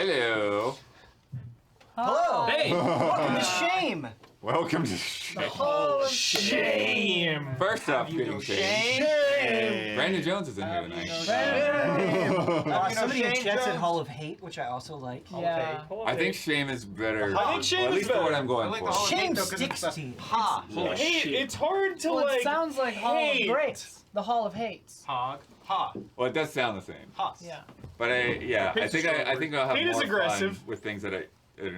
Hello. Hello. Hey. Welcome to Shame. Welcome to Shame. Oh, shame. First off, getting Shame. Shame. Brandon Jones is in here tonight. Somebody in chat said Hall of Hate, which I also like. Yeah. I think Shame is better. I think Shame at is least for what better. I'm going for. Shame sticks to you. Ha. Hate. It's hard to Well, like. it sounds like Hall of hate. Grace. The Hall of Hates. Hog. Ha. Well, it does sound the same. Hus. Yeah. But I think I'll have Hate is more aggressive. fun with things that are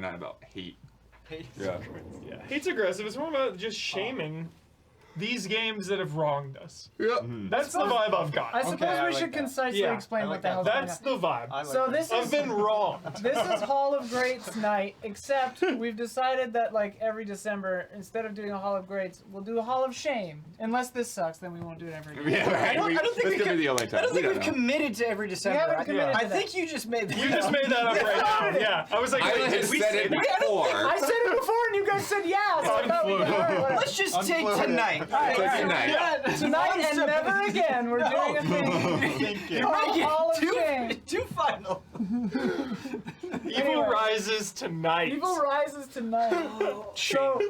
not about hate. Hate. Yeah. Yeah, hate's aggressive. It's more about just shaming these games that have wronged us. Yeah. That's the vibe I've got. I suppose I we like should that. concisely Yeah, explain I what like the that. hell's That's going the vibe. I like So that. this I've is been wrong. this is Hall of Greats night, except we've decided that like every December, instead of doing a Hall of Greats, we'll do a Hall of Shame. Unless this sucks, then we won't do it every year. Yeah, right. I don't think That's we gonna be the only time. I don't think We we've know. committed to every December. haven't committed I to think you just made that. You just made that up right now. Yeah, I was like, I wait, had did we said say it that? before. I said it before and you guys said yeah, so I thought we could. All right, whatever. Let's just take tonight. Alright, So alright. tonight. Tonight and never again, we're doing a thing. You're Hall making of Shame. two final. Evil rises tonight. Evil rises tonight. So,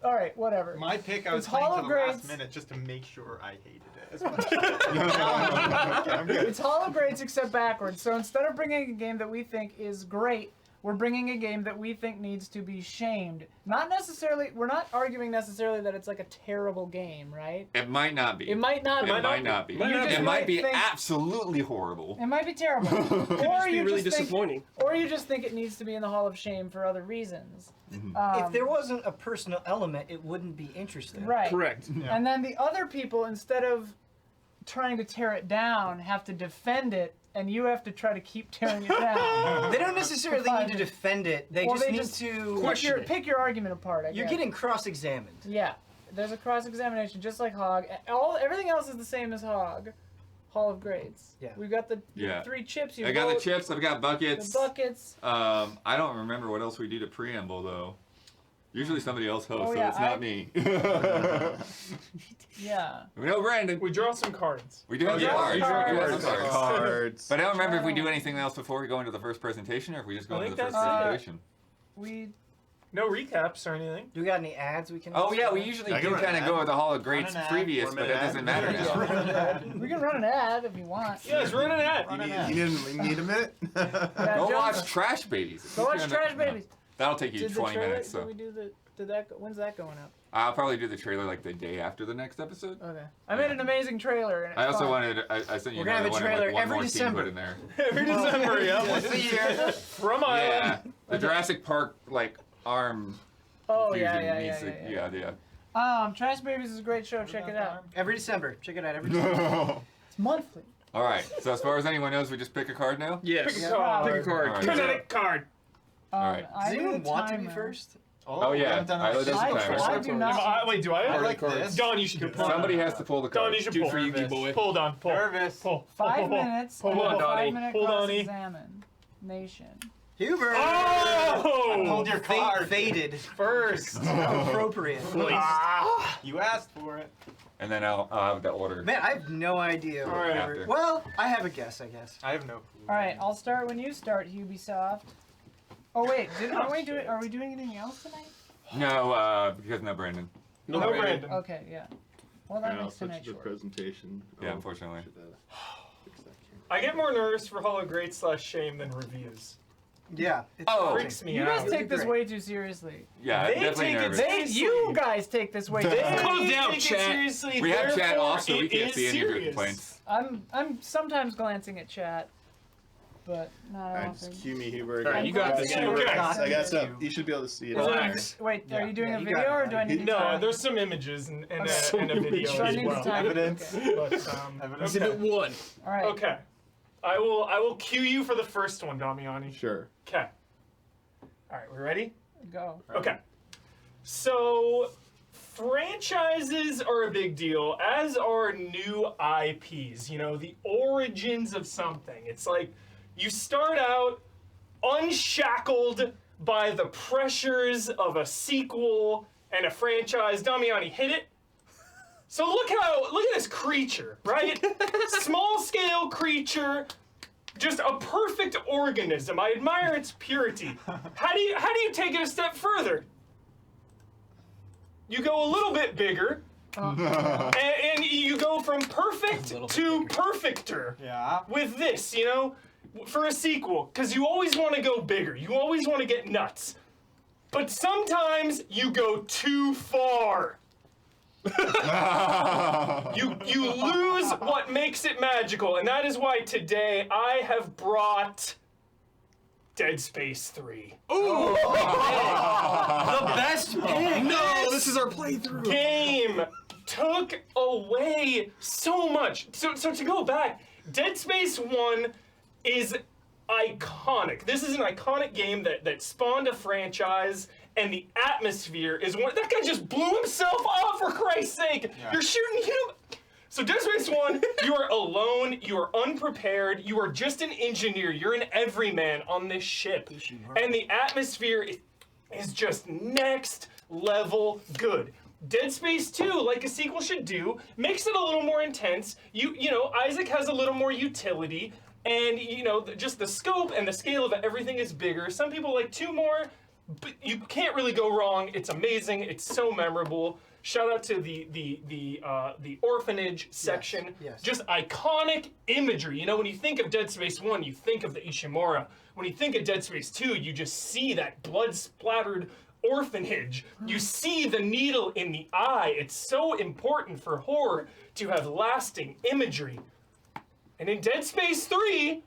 all right, whatever. My pick, I was It's playing Hall to of the last Greats. minute just to make sure I hated it as much. Okay, I'm good. It's Hall of Greats except backwards. So instead of bringing a game that we think is great, we're bringing a game that we think needs to be shamed. Not necessarily, we're not arguing necessarily that it's like a terrible game, right? It might not be. It might not be. It might not be. You just It might be think- absolutely horrible. It might be terrible. Or Be you really just think, disappointing. or you just think it needs to be in the Hall of Shame for other reasons. If there wasn't a personal element, it wouldn't be interesting. Right. Correct. And then the other people, instead of trying to tear it down, have to defend it, and you have to try to keep tearing it down. They don't necessarily need to defend it. They Or just they need just to pick your argument apart. I You're guess. getting cross-examined. Yeah, there's a cross-examination just like Hog. Everything else is the same as Hog. Hall of Grades. Yeah. We've got the Yeah. 3 chips. You I got the vote, chips. I've got buckets. The buckets. I don't remember what else we do to preamble though. Usually somebody else hosts, Oh, so yeah, it's not me. Yeah. We know Brandon. We draw some cards. We do have draw cards. cards. We do have some cards. Cards. But I don't remember if we do anything else before we go into the first presentation, or if we just go I into the think first that's- presentation. We. No recaps or anything. Do we got any ads we can? Oh yeah, we usually I can do run kind an of go ad. with the Hall of Greats Run an ad. previous, 4 but minute it doesn't ad. matter now. We can run an ad if you want. Yeah, let's run an ad. You need a minute? Yeah, Go John, watch Trash Babies. Go watch Trash Babies. That'll take you Did the 20 trailer? minutes. Did So we do the? Did that? When's that going up? I'll probably do the trailer like the day after the next episode. Okay. I made an amazing trailer. And it's I also fun. wanted. I sent you We're gonna have another a one trailer with one every more scene December. put in there. Every December, yeah. Once a year. From Isla. Yeah, the Jurassic Park like arm. Oh fusion yeah. music. Yeah. Trash Babies is a great show. Check it out. Every December. Check it out every December. It's monthly. All right. So as far as anyone knows, we just pick a card now. Yes. Pick a card. Pick a card. All right. Kinetic card. All right. I Does do anyone the want to be timer. first? Oh, yeah. we haven't done Isla that. does the timer. I do not. Wait, do I? I like this. Don, you should do that. Somebody has to pull the Don, card. you should Do pull. for you, boy. Pull, Don. Pull. Nervous. Pull. 5 minutes. Pull and on, a Donnie. 5-minute Pull, Donnie. cross-examination. Huber. Oh! Hold your card. Faded. First. Appropriate. You asked for it. And then I'll have the order. Man, I have no idea. All right. After. Well, I have a guess, I guess. I have no clue. All right, I'll start when you start, Ubisoft. Oh wait, are we doing anything else tonight? No, because no Brandon. No, No, Brandon. Okay, yeah. Well, that And I'll makes switch tonight to the short. presentation. Yeah, Oh, unfortunately. should, fix that camera. I get more nervous for Hall of Greats / Shame than reviews. Yeah. It's Oh. Freaks me You out. guys take this Great. way too seriously. Yeah, They I'm definitely take it nervous. seriously. You guys take this way too They seriously. Calm down, take it chat. seriously, We have chat therefore off, so we it can't is see any of your serious. complaints. I'm sometimes glancing at chat, but not Alright, often. just cue me, Huber. Alright, you got this, I Huber. got stuff. You should be able to see it. Relax. Wait, are you doing Yeah, a you video got it. or do I need to No, time? there's some images and a Some video images. So I as need to well. time it? Evidence. Okay. But, Evidence. okay. Exhibit 1. All right. Okay. I will cue you for the first one, Damiani. Sure. Okay. All right, we ready? Go. Okay. So, franchises are a big deal, as are new IPs. You know, the origins of something. It's like you start out unshackled by the pressures of a sequel and a franchise. Damiani, hit it. So look at this creature, right? Small scale creature just a perfect organism. I admire its purity. How do you take it a step further? You go a little bit bigger, and you go from perfect to perfecter. Yeah. With this, you know, for a sequel, because you always want to go bigger. You always want to get nuts. But sometimes you go too far. You lose what makes it magical, and that is why today I have brought Dead Space 3. The best pick. No, this is our playthrough. Game took away so much. So to go back, Dead Space 1 is iconic. This is an iconic game that spawned a franchise, and the atmosphere is one. That guy just blew himself up, for Christ's sake. Yeah. You're shooting him. So Dead Space 1, you are alone, you are unprepared, you are just an engineer, you're an everyman on this ship. And the atmosphere is just next level good. Dead Space 2, like a sequel should do, makes it a little more intense. You know, Isaac has a little more utility, and you know, just the scope and the scale of everything is bigger. Some people like 2 more, but you can't really go wrong. It's amazing, it's so memorable. Shout out to the orphanage section. Yes. Just iconic imagery. You know, when you think of Dead Space 1, you think of the Ishimura. When you think of Dead Space 2, you just see that blood-splattered orphanage. You see the needle in the eye. It's so important for horror to have lasting imagery. And in Dead Space 3,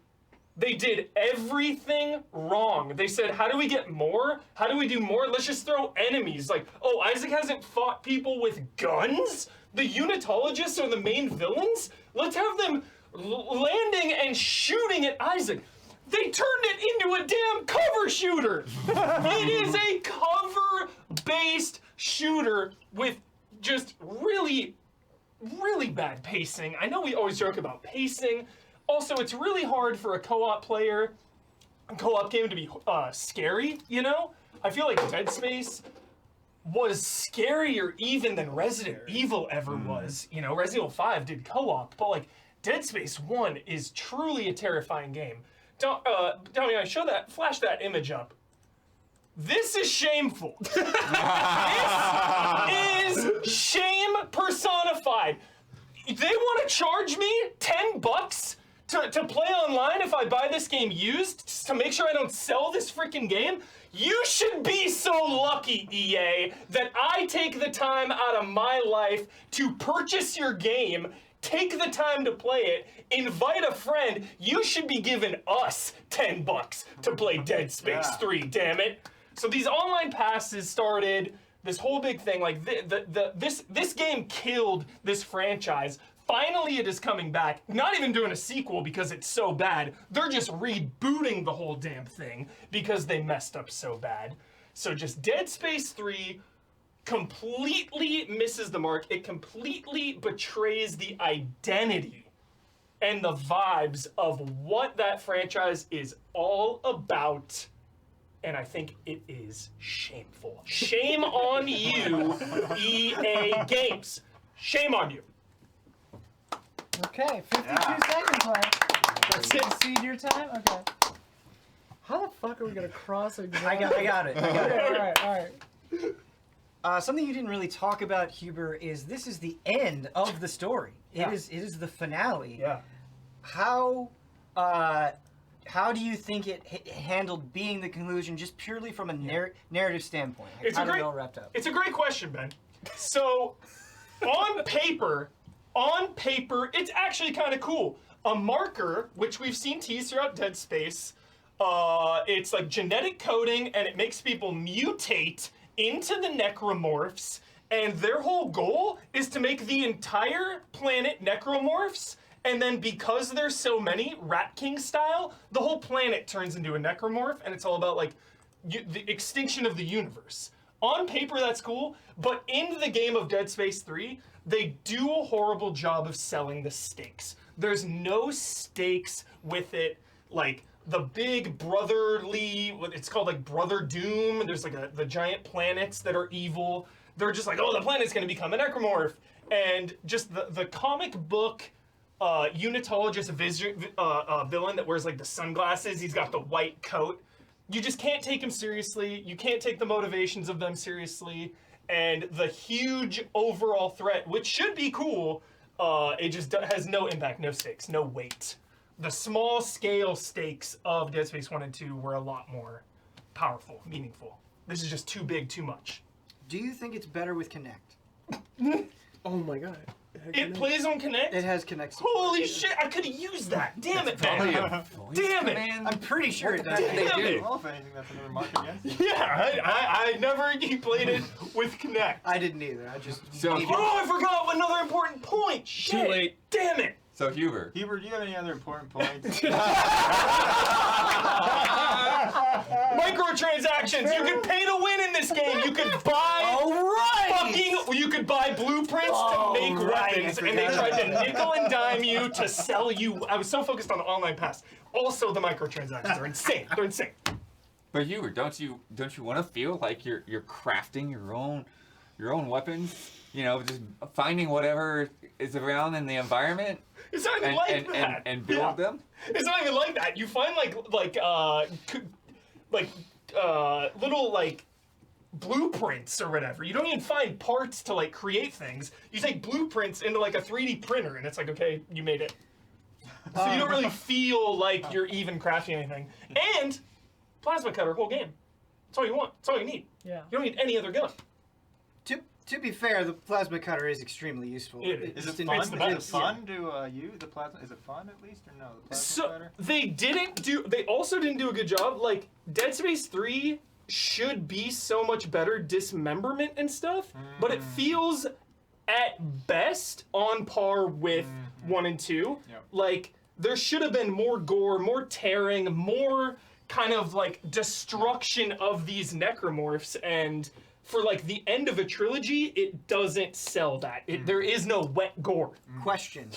they did everything wrong. They said, how do we get more? How do we do more? Let's just throw enemies. Like, oh, Isaac hasn't fought people with guns? The unitologists are the main villains? Let's have them landing and shooting at Isaac. They turned it into a damn cover shooter. It is a cover-based shooter with just really, really bad pacing. I know we always joke about pacing. Also, it's really hard for a co-op game to be scary, you know? I feel like Dead Space was scarier even than Resident Evil ever was. You know, Resident Evil 5 did co-op, but like Dead Space 1 is truly a terrifying game. Damiani, flash that image up. This is shameful. This is shame personified. They want to charge me $10 to play online if I buy this game used, just to make sure I don't sell this freaking game? You should be so lucky, EA, that I take the time out of my life to purchase your game, take the time to play it, invite a friend. You should be giving us $10 to play Dead Space 3, damn it. So these online passes started this whole big thing. Like this game killed this franchise. Finally, it is coming back. Not even doing a sequel because it's so bad. They're just rebooting the whole damn thing because they messed up so bad. So just Dead Space 3 completely misses the mark. It completely betrays the identity and the vibes of what that franchise is all about. And I think it is shameful. Shame on you, EA Games. Shame on you. Okay, 52 seconds left. That's it. Exceed your time? Okay. How the fuck are we gonna cross examine? I got it. Okay, all right. Something you didn't really talk about, Huber, is this is the end of the story. Yeah. It is the finale. Yeah. How do you think it handled being the conclusion, just purely from a narrative standpoint? It's how a did great, it all wrapped up? It's a great question, Ben. So, on paper, it's actually kind of cool. A marker, which we've seen teased throughout Dead Space, it's like genetic coding, and it makes people mutate into the necromorphs, and their whole goal is to make the entire planet necromorphs, and then because there's so many, Rat King style, the whole planet turns into a necromorph, and it's all about like the extinction of the universe. On paper, that's cool, but in the game of Dead Space 3, they do a horrible job of selling the stakes. There's no stakes with it, like the big brotherly, it's called like Brother Doom. There's like the giant planets that are evil. They're just like, oh, the planet's gonna become a necromorph. And just the comic book unitologist villain that wears like the sunglasses. He's got the white coat. You just can't take him seriously. You can't take the motivations of them seriously. And the huge overall threat, which should be cool, it just has no impact, no stakes, no weight. The small scale stakes of Dead Space 1 and 2 were a lot more powerful, meaningful. This is just too big, too much. Do you think it's better with Connect? Oh my god. It plays on Kinect? It has Connect support. Holy shit, I could have used that. Damn it, Probably man. a voice Damn it. command. I'm pretty sure it does. Damn it. Well, if anything, that's another mark against you. Yeah, I never played it with Kinect. I didn't either. I just. So- needed- Oh, I forgot another important point. Shit. Too late. Damn it. So Huber, Hubert, do you have any other important points? Microtransactions. You can pay to win in this game. You could buy you could buy blueprints to make right, weapons, I and they forgot tried to about nickel and dime you to sell you. I was so focused on the online pass. Also, the microtransactions are insane. They're insane. but Huber, don't you want to feel like you're crafting your own weapons? You know, just finding whatever is around in the environment It's not even like that. and build Yeah. them. It's not even like that. You find little like blueprints or whatever. You don't even find parts to like create things. You take blueprints into like a 3D printer, and it's like, okay, you made it. So you don't really feel like you're even crafting anything. And plasma cutter, whole game. That's all you want. That's all you need. Yeah. You don't need any other gun. To be fair, the plasma cutter is extremely useful. It Is It's it in- fun? It's the Is it best. fun to use the plasma? Is it fun at least, or no? The plasma So cutter? they also didn't do a good job. Like Dead Space 3 should be so much better dismemberment and stuff, but it feels at best on par with 1 and 2. Yep. Like there should have been more gore, more tearing, more kind of like destruction of these necromorphs, and for like the end of a trilogy, it doesn't sell that. There is no wet gore. Question.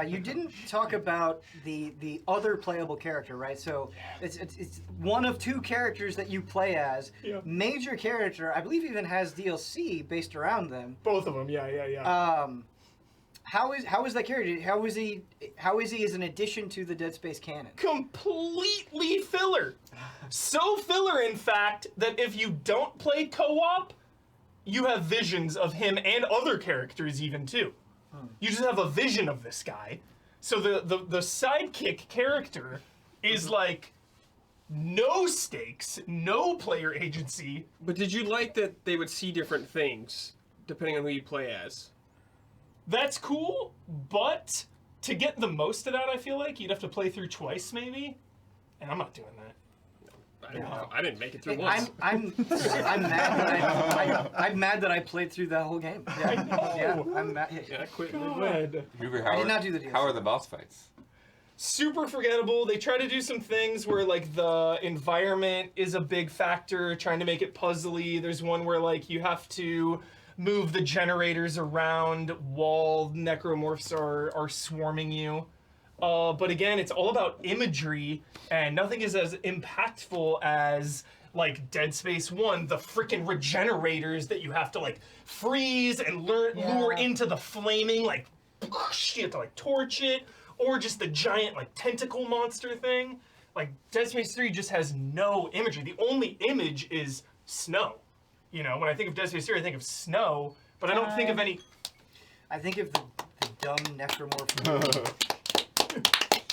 You didn't talk about the other playable character, right? So it's one of two characters that you play as. Yeah. Major character, I believe, even has DLC based around them. Both of them, yeah. How is that character? How is he as an addition to the Dead Space canon? Completely filler. So filler, in fact, that if you don't play co-op, you have visions of him and other characters even too. You just have a vision of this guy. So the sidekick character is like no stakes, no player agency. But did you like that they would see different things depending on who you play as? That's cool, but to get the most of that, I feel like you'd have to play through twice maybe, and I'm not doing that. I didn't make it through once. I'm mad that I played through that whole game. Yeah, I know. yeah, I'm mad. Yeah, I quit. God. Huber, I did not do the DLC. how are the boss fights? Super forgettable. They try to do some things where like the environment is a big factor, trying to make it puzzly. There's one where like you have to move the generators around while necromorphs are swarming you. But again, it's all about imagery, and nothing is as impactful as like Dead Space 1, the freaking regenerators that you have to like freeze and lure into the flaming, like you have to like torch it, or just the giant like tentacle monster thing. Like Dead Space 3 just has no imagery. The only image is snow. You know, when I think of Dead Space 3, I think of snow, but I don't think of any. I think of the dumb necromorph.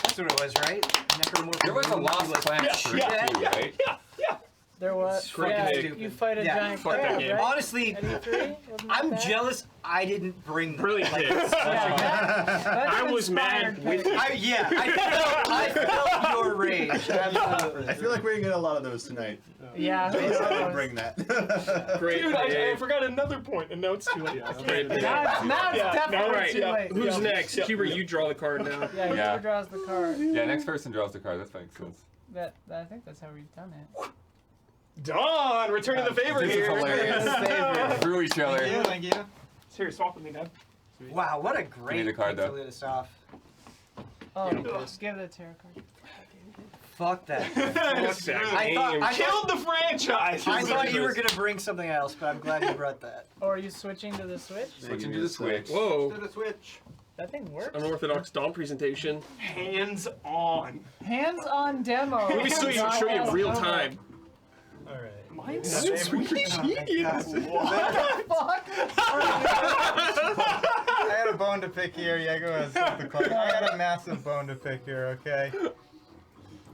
That's what it was, right? Necromorph. There was a Lost Planet trick too, yeah, right? yeah. There was. Freaking Yeah, stupid. you fight a Yeah. giant Fuck that crab, game. right? Honestly, At E3? Wasn't I'm that? jealous I didn't bring that. Really Like, pissed. That I was inspired mad with me. I felt your rage. Absolutely. I feel like we're gonna get a lot of those tonight. Yeah. I didn't it was. bring that. Great. Dude, I forgot another point, and now it's too late. Great. Now it's Yeah, definitely now right, too yeah. late. Who's Yeah. next? Yeah. Huber, you draw the card now. Yeah, Yeah. whoever draws the card. Yeah, next person draws the card. That makes sense. I think that's how we've done it. Don, returning the favor This is here. hilarious. Through each Thank you, other. thank you. Here, swap with me, Dad. Wow, what a great the card, way to though. lead us off. Oh, just give it a tarot card. Fuck that. Exactly. I Killed the franchise. I thought you were gonna bring something else, but I'm glad you brought that. Or are you switching to the Switch? Switching to the Switch. Whoa. To the Switch. That thing works. Unorthodox doll presentation. Hands on. Hands-on demo. Let me show you in real time. All right. Minesweeper genius. Fuck. I had a bone to pick here. Diego has the clock. I had a massive bone to pick here. Okay.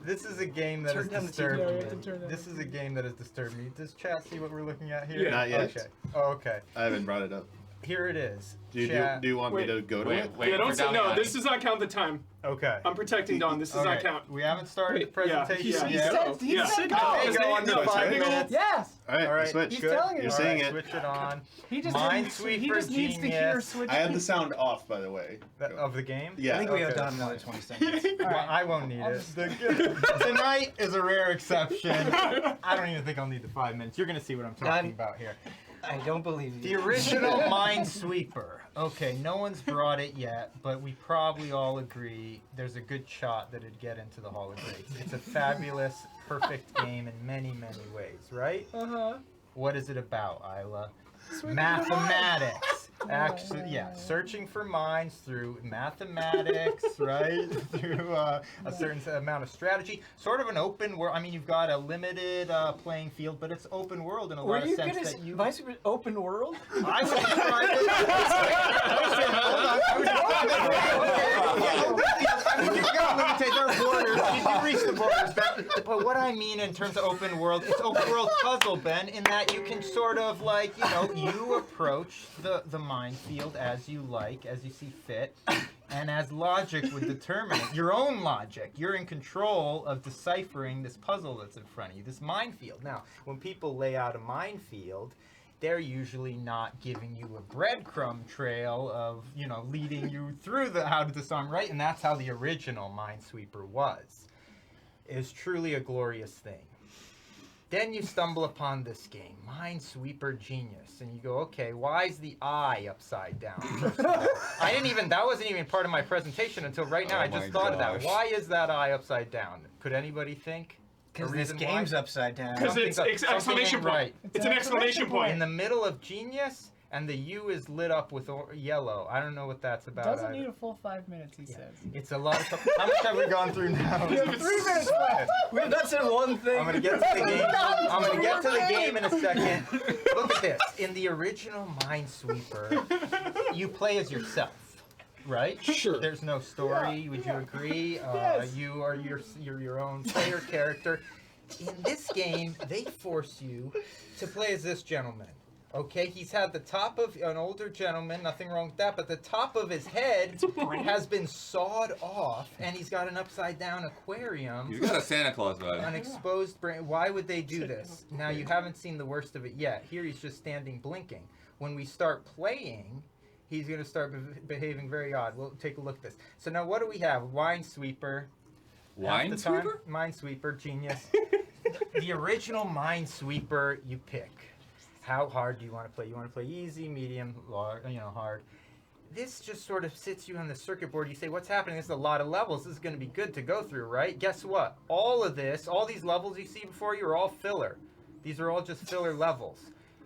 This is a game that has Turn down the disturbed TV. me. Yeah, we have to turn down This the is a game that has disturbed me. Does chat see what we're looking at here? Yeah. Not yet. Okay. Oh, okay. I haven't brought it up. Here it is. Do you Chat. want Wait, me to go to Wait, it? wait. Yeah, don't for say no. Damiani. This does not count the time. Okay. I'm protecting Dawn. This does not Okay. count. We haven't started the Wait, yeah, presentation he yet. He Yeah. said No, go. it's Go the- under no, 5 technical- minutes. Yes. All right, All right. switch. He's Good. telling you. You're All seeing right, it. Switch it on. He just Minesweeper he just needs to hear genius. switch. I had the sound off, by the way. Of the game? Yeah. I think we Okay, have done that's another fine. 20 seconds. Well, I won't need I'll it. just- Tonight is a rare exception. I don't even think I'll need the 5 minutes. You're gonna see what I'm talking about here. I don't believe The you. original Minesweeper. Okay, no one's brought it yet, but we probably all agree there's a good shot that it'd get into the Hall of Greats. It's a fabulous, perfect game in many, many ways, right? Uh-huh. What is it about, Isla? Sweet Mathematics. Actually, yeah, searching for mines through mathematics, right? Through a certain amount of strategy. Sort of an open world. I mean, you've got a limited playing field, but it's open world in a Were lot of you sense gonna that you. Minesweeper open world? I would describe it. Hold on. I would I mean, you're gonna limitate. There are borders. You can reach the borders, but what I mean in terms of open world, it's open world puzzle, Ben, in that you can sort of like, you approach the minefield as you like, as you see fit, and as logic would determine it. Your own logic. You're in control of deciphering this puzzle that's in front of you, this minefield. Now, when people lay out a minefield, they're usually not giving you a breadcrumb trail of, leading you through how to disarm, right? And that's how the original Minesweeper was. It is truly a glorious thing. Then you stumble upon this game, Minesweeper Genius, and you go, okay, why is the eye upside down? First of all? That wasn't even part of my presentation until right now. Oh I just my thought of that. gosh. Why is that eye upside down? Could anybody think? Because A this reason game's why? upside down. Because it's Something exclamation ain't point. right. It's an exclamation In point. the middle of Genius, and the U is lit up with yellow. I don't know what that's about. Doesn't either. need a full 5 minutes, he says. It's a lot of. How much have we gone through now? You have 3 minutes left. We've not said one thing. I'm gonna get to the game. I'm gonna get to the game in a second. Look at this. In the original Minesweeper, you play as yourself, right? Sure. There's no story. Would you agree? Yes. You are your own player character. In this game, they force you to play as this gentleman. Okay, he's had the top of an older gentleman, nothing wrong with that, but the top of his head has been sawed off, and he's got an upside down aquarium. He's got a Santa Claus An vibe. exposed brain. Why would they do this? Now, you haven't seen the worst of it yet. Here he's just standing blinking. When we start playing, he's going to start behaving very odd. We'll take a look at this. So now what do we have? Minesweeper. Minesweeper? Minesweeper, genius. The original Minesweeper you pick. How hard do you want to play? You want to play easy, medium, hard. This just sort of sits you on the circuit board. You say, what's happening? This is a lot of levels. This is going to be good to go through, right? Guess what? All of this, all these levels you see before you are all filler. These are all just filler levels.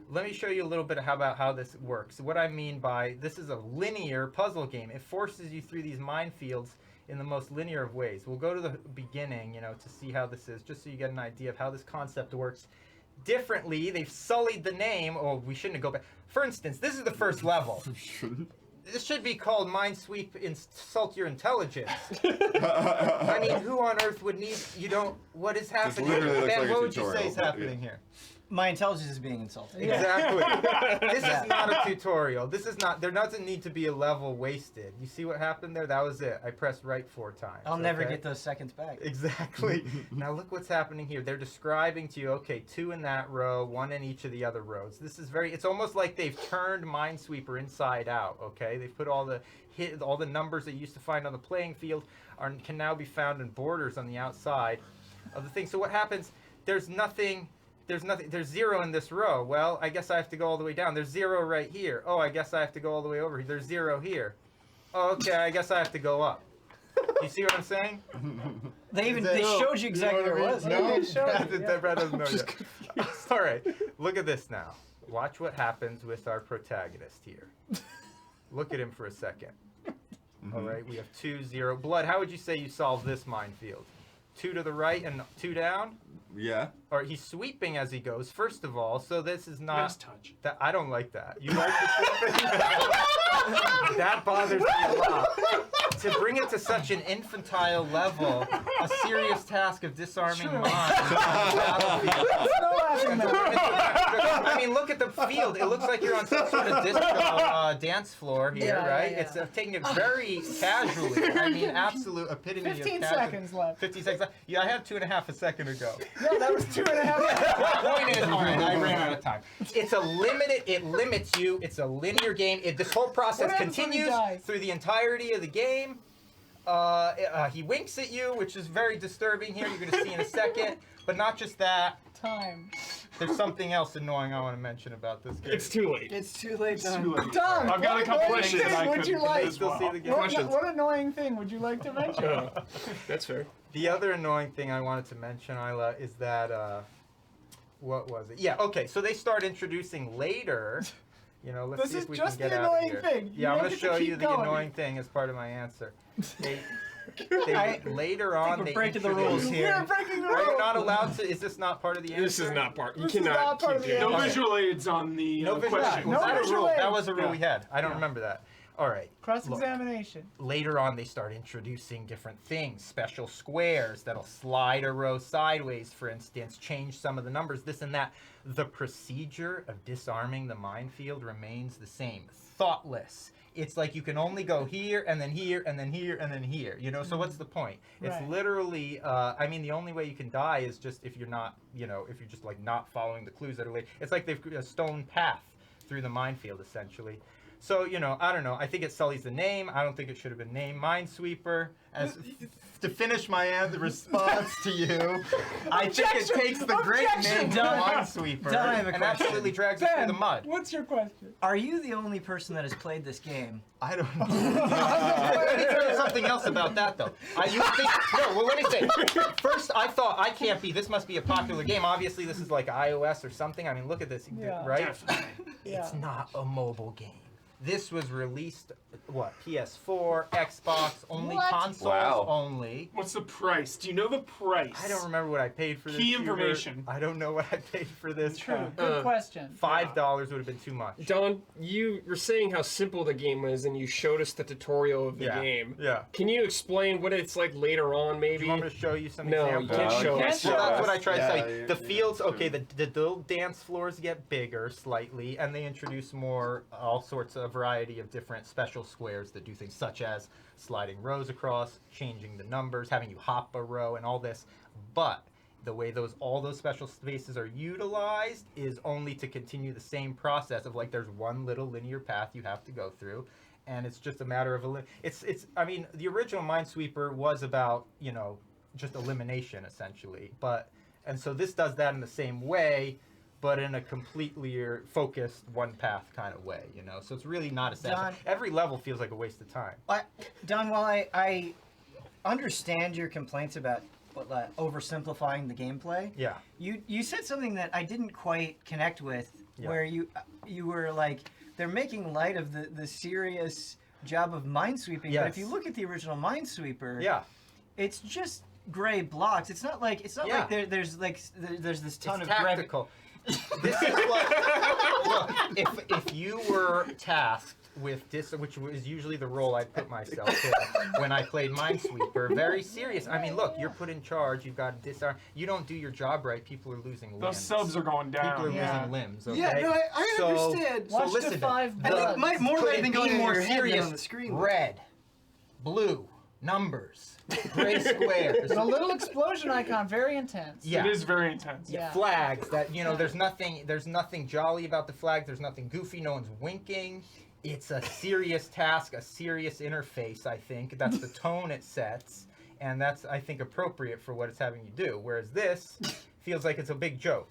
Let me show you a little bit about how this works. What I mean by this is a linear puzzle game. It forces you through these minefields in the most linear of ways. We'll go to the beginning, to see how this is, just so you get an idea of how this concept works. Differently, they've sullied the name. Oh, we shouldn't go back. For instance, this is the first level. This should be called Minesweep Insult Your Intelligence. I mean, who on earth would need, what is happening? literally looks Ben, like a what would you say tutorial, is but happening yeah. here? My intelligence is being insulted. Exactly. This is not a tutorial. There doesn't need to be a level wasted. You see what happened there? That was it. I pressed right 4 times. I'll never okay? get those seconds back. Exactly. Now look what's happening here. They're describing to you, okay, 2 in that row, 1 in each of the other rows. This is it's almost like they've turned Minesweeper inside out, okay? They've put all the numbers that you used to find on the playing field can now be found in borders on the outside of the thing. So what happens, there's 0 in this row. Well, I guess I have to go all the way down. There's 0 right here. Oh, I guess I have to go all the way over here. There's 0 here. Oh, okay, I guess I have to go up. You see what I'm saying? They showed you exactly where it was. No, They showed you, yeah. Brad doesn't know yet. All right, look at this now. Watch what happens with our protagonist here. Look at him for a second. All right, we have 2, 0. Blood, how would you say you solve this minefield? 2 to the right and 2 down? Yeah. Or he's sweeping as he goes, first of all, so this is not... Nice touch. That, I don't like that. You like the sweeping? That bothers me a lot. To bring it to such an infantile level, a serious task of disarming True. mines. No laughing matter. I mean, look at the field. It looks like you're on some sort of disco dance floor here, Yeah, right? yeah. It's taking it very casually. I mean, absolute epitome 15 of casual. seconds left. 15 seconds left. Yeah, I had 2.5 a second ago. No, that was 2.5. The point is, all right, I ran out of time. It's a limited, it limits you. It's a linear game. This whole process What happens when he continues dies? through the entirety of the game. He winks at you, which is very disturbing here. You're going to see in a second. But not just that. Time. There's something else annoying I want to mention about this game. It's too late. It's too late. It's too late. Done. I've got a couple What questions I would could you like? as Still well. see the game. What annoying thing would you like to mention? That's fair. The other annoying thing I wanted to mention, Isla, is that what was it? Yeah, okay. So they start introducing later. You know, let's This see is if we just can the get out of annoying here. thing. You Yeah, I'm don't gonna get to show keep you the going. annoying thing as part of my answer. Later I on, think we're they breaking the introduce rules. here. We're breaking the Are you rules. not allowed to? Is this not part of the answer? This is not part. You This is cannot not part of keep the doing No answer. that. visual aids on the No visual. questions. No Was that a visual rule? That aids. was a rule Yeah. we had. I don't remember that. All right. Cross-examination. Later on, they start introducing different things, special squares that'll slide a row sideways, for instance, change some of the numbers, this and that. The procedure of disarming the minefield remains the same. Thoughtless. It's like you can only go here, and then here, and then here, and then here. You know, so what's the point? It's Right. literally, I mean, the only way you can die is just if you're not, you know, if you're just like not following the clues that are laid. It's like they've a stone path through the minefield, essentially. So, you know, I don't know. I think it sullies the name. I don't think it should have been named Minesweeper. As to finish my response to you, I think it takes the great Objection! name Done. Minesweeper Done, I have a and question. absolutely drags it through Ben, the mud. what's your question? Are you the only person that has played this game? I don't know. Let me tell you something else about that, though. You think, no, well, let me say. First, I thought, I can't be, this must be a popular game. Obviously, this is like iOS or something. I mean, look at this, Yeah. right? Yeah. It's not a mobile game. This was released, what, PS4, Xbox, only What? consoles Wow. only. What's the price? Do you know the price? I don't remember what I paid for this. Key Hubert. information. I don't know what I paid for this. True. Good question. $5 would have been too much. Don, you were saying how simple the game is, and you showed us the tutorial of the Yeah. game. Yeah. Can you explain what it's like later on, Do maybe? you want me to show you some No, examples? you can't No, show you can't us. show Well, that's us. what I tried to Yeah, say. yeah, The yeah, fields, true. okay, the little dance floors get bigger slightly, and they introduce more, all sorts of variety of different special squares that do things such as sliding rows across, changing the numbers, having you hop a row, and all this. But the way all those special spaces are utilized is only to continue the same process of like there's one little linear path you have to go through. And it's just a matter of I mean, the original Minesweeper was about, you know, just elimination essentially. And so this does that in the same way, but in a completely focused one path kind of way, you know. So it's really not essential. Don- Every level feels like a waste of time. Don, while I understand your complaints about oversimplifying the gameplay, Yeah. you said something that I didn't quite connect with, Yeah. where you were like, they're making light of the serious job of minesweeping. But Yes. if you look at the original Minesweeper, Yeah. it's just gray blocks. It's not like Yeah. there's this ton It's of gray. tactical. This is what, look, if you were tasked with which was usually the role I'd put myself in when I played Minesweeper, very serious. I mean, look, you're put in charge. You've got to disarm. You don't do your job right, people are losing limbs. Those subs are going People are down. Yeah. losing limbs. Okay? Yeah, no, I So- understand. So Watch the listen, 5 I think bloods. more could than it going be in more your head than serious? on the screen. Red, blue, numbers, gray squares. The little explosion icon, very intense. Yeah. It is very intense. Yeah. Flags that, you know, there's nothing jolly about the flag, there's nothing goofy, no one's winking. It's a serious task, a serious interface, I think. That's the tone it sets, and that's, I think, appropriate for what it's having you do. Whereas this feels like it's a big joke.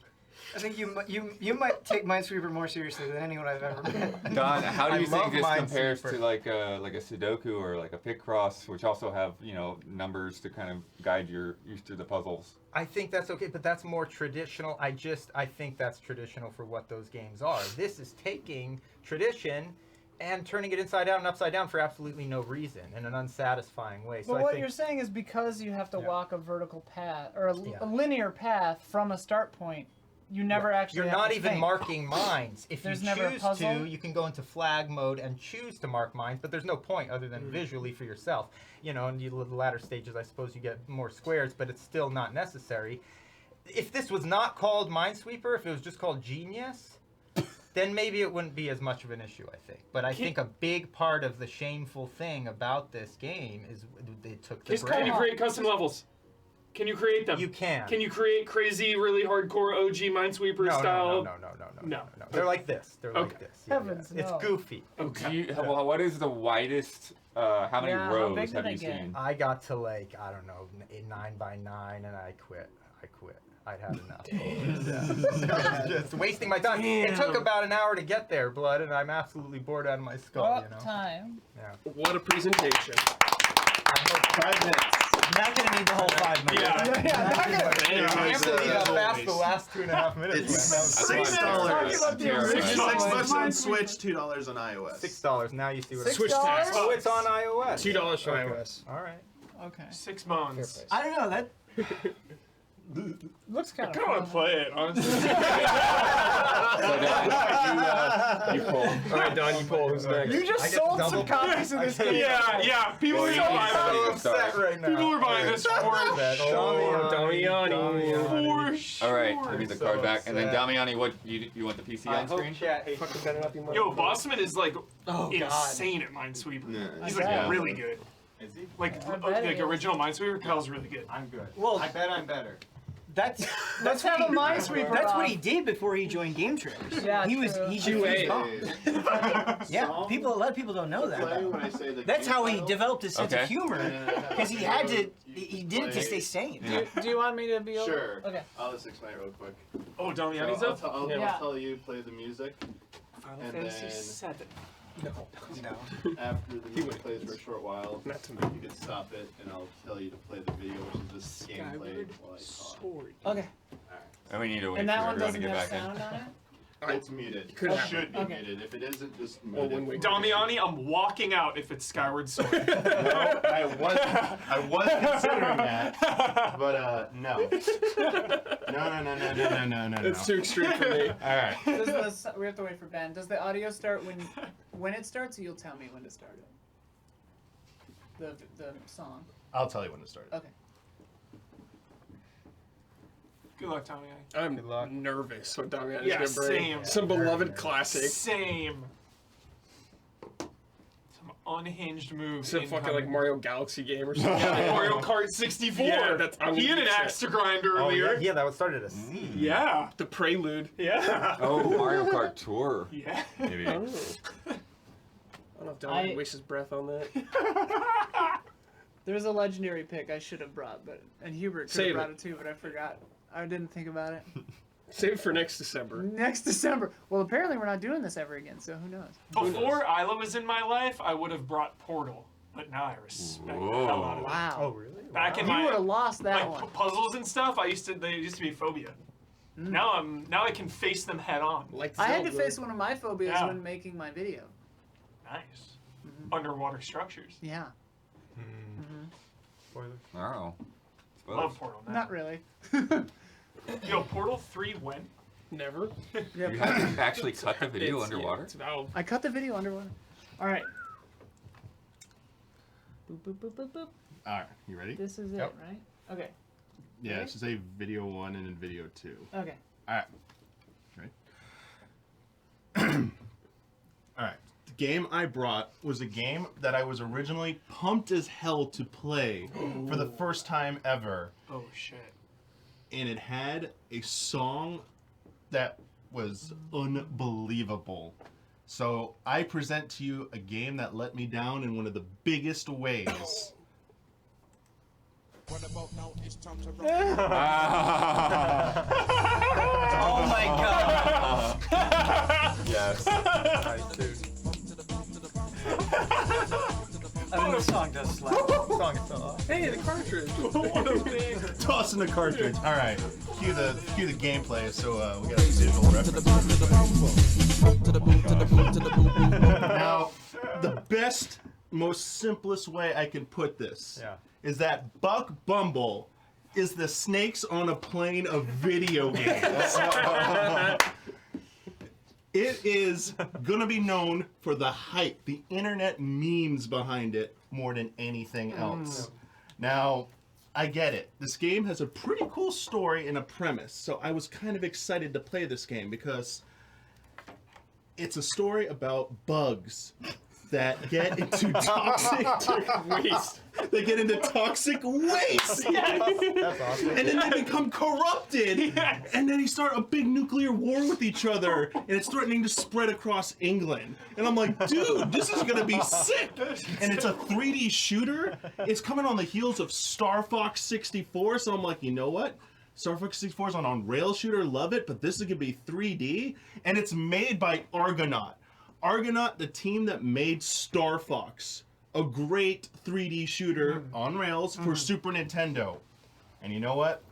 I think you might take Minesweeper more seriously than anyone I've ever met. Don, how do I you love think this compares Minesweeper. to like a Sudoku or like a Picross, which also have, you know, numbers to kind of guide you through the puzzles? I think that's okay, but that's more traditional. I think that's traditional for what those games are. This is taking tradition and turning it inside out and upside down for absolutely no reason in an unsatisfying way. So But I what think you're saying is because you have to Yeah. walk a vertical path or Yeah. a linear path from a start point, you never actually you're have not to even think. marking mines. If There's you never a choose puzzle? to, you can go into flag mode and choose to mark mines, but there's no point other than visually for yourself. You know, in the latter stages, I suppose you get more squares, but it's still not necessary. If this was not called Minesweeper, if it was just called Genius, then maybe it wouldn't be as much of an issue, I think. But I think a big part of the shameful thing about this game is they took the Can bread. you create custom levels? Can you create them? You can. Can you create crazy, really hardcore OG Minesweeper style? No. They're like this. They're like Okay. this. Yeah, Heavens, yeah. It's no. goofy. Okay. Well, what is the widest? How many Yeah, how rows big do have they you get? seen? I got to like, I don't know, 9x9 and I quit. I'd had enough. It was just wasting my time. It took about an hour to get there, Blood, and I'm absolutely bored out of my skull, you know? Time. Yeah. What a presentation. 5 minutes. I'm not gonna need the whole 5 minutes. Yeah. I can't believe how fast always. the last 2.5 minutes It's went. That was $6. Talking about the Terrible. original $6 on Minesweeper. Switch, $2 on iOS. $6. Now you see what Switch $6? tax. Oh, it's on iOS. $2 for Okay. iOS. All right. Okay. 6 bones. I don't know that. Looks kind I of kind of want to play it, honestly. So, Don, you pull. All right, Don, you pull. Who's next? You just I get sold double- some copies of this I get- game. yeah. People Well, are you gonna need buy somebody it. to I'm upset start. right now. People are buying this for Upset. sure. Damiani. For sure. All right, give me the So card back, and then upset. Damiani, what you want the PC I on hope screen? chat hates Fucking set it up, you mother- Yo, Bossman is like Oh God. insane at Minesweeper. Yeah. He's I like bet. really good. Is he? Like I bet he is. original Minesweeper, Kyle's really good. I'm good. Well, I bet I'm better. That's Let's have a Minesweeper. that's what off. he did before he joined Game Trailers. Yeah, he was true. he QA. was Yeah, Song a lot of people don't know play that. when I say the That's game how he title, developed his sense Okay. of humor, because he had to. He did it to play- stay sane. Yeah. Do you want me to be over? Sure. Okay. I'll just explain it real quick. Oh, So Damiani's I'll, up. I'll Yeah. tell you play the music. Final and Fantasy then- 7. After the music plays for a short while, Not to me. you can stop it, and I'll tell you to play the video, which is this gameplay while I talk. Sword. Okay. And we need to wait And for that one everyone to doesn't get have back sound on it? It's muted. Could It happen. should be Okay. muted. If it isn't, just Oh, mute when it. we- Damiani, I'm walking out if it's Skyward Sword. No, I was considering that, but no. No. It's too extreme for me. All right. We have to wait for Ben. Does the audio start when it starts, or you'll tell me when to start it? The song. I'll tell you when to start. Okay. Good luck, Damiani. I'm Good luck. nervous what Damiani's Yeah, gonna bring. same. Some beloved classic. Same. Some unhinged moves. Some fucking like Mario Galaxy game or something. Mario Kart 64. Yeah, I'm he had an gonna axe to grind Oh, earlier. yeah, that was started a C. Yeah. The Prelude. Yeah. Oh, Mario Kart Tour. Yeah. Maybe. Oh. I don't know if Damiani wastes his breath on that. There's a legendary pick I should have brought, and Hubert could Save have brought it. it too, but I forgot. I didn't think about it. Save it for next December. Next December. Well, apparently we're not doing this ever again, so who knows? Before Isla was in my life, I would have brought Portal, but now I respect the hell out of it. Wow. Oh, really? Back in You my would have lost that like one. puzzles and stuff, they used to be phobia. Now I can face them head on. Like I had to Zelda. face one of my phobias Yeah. when making my video. Nice. Underwater structures. Yeah. Spoilers. Oh. Love Portal now. Not really. Yo, Portal 3 when? Never. Yeah, You have to actually cut the video It's- underwater? Yeah, it's valid. I cut the video underwater. All right. Boop, boop, boop, boop, boop. All right. You ready? This is Yep. it, right? Okay. Yeah. It should say video 1 and then video 2. Okay. All right. Right. All right. The game I brought was a game that I was originally pumped as hell to play for the first time ever, Oh shit. and it had a song that was unbelievable. So I present to you a game that let me down in one of the biggest ways. Oh my God! Yes. I the song does slap. Song itself. Hey, the cartridge. What a thing. Tossing the cartridge. All right, cue the gameplay. So we got a visual reference. Now, the best, most simplest way I can put this is that Buck Bumble is the snakes on a plane of video games. It is gonna be known for the hype, the internet memes behind it more than anything else. Now, I get it. This game has a pretty cool story and a premise, so I was kind of excited to play this game because it's a story about bugs that get into toxic waste. They get into toxic waste. That's awesome. And then they become corrupted. And then they start a big nuclear war with each other. And it's threatening to spread across England. And I'm like, dude, this is going to be sick. And it's a 3D shooter. It's coming on the heels of Star Fox 64. So I'm like, you know what? Star Fox 64 is on rail shooter. Love it. But this is going to be 3D. And it's made by Argonaut. Argonaut, the team that made Star Fox, a great 3D shooter on rails for Super Nintendo. And you know what?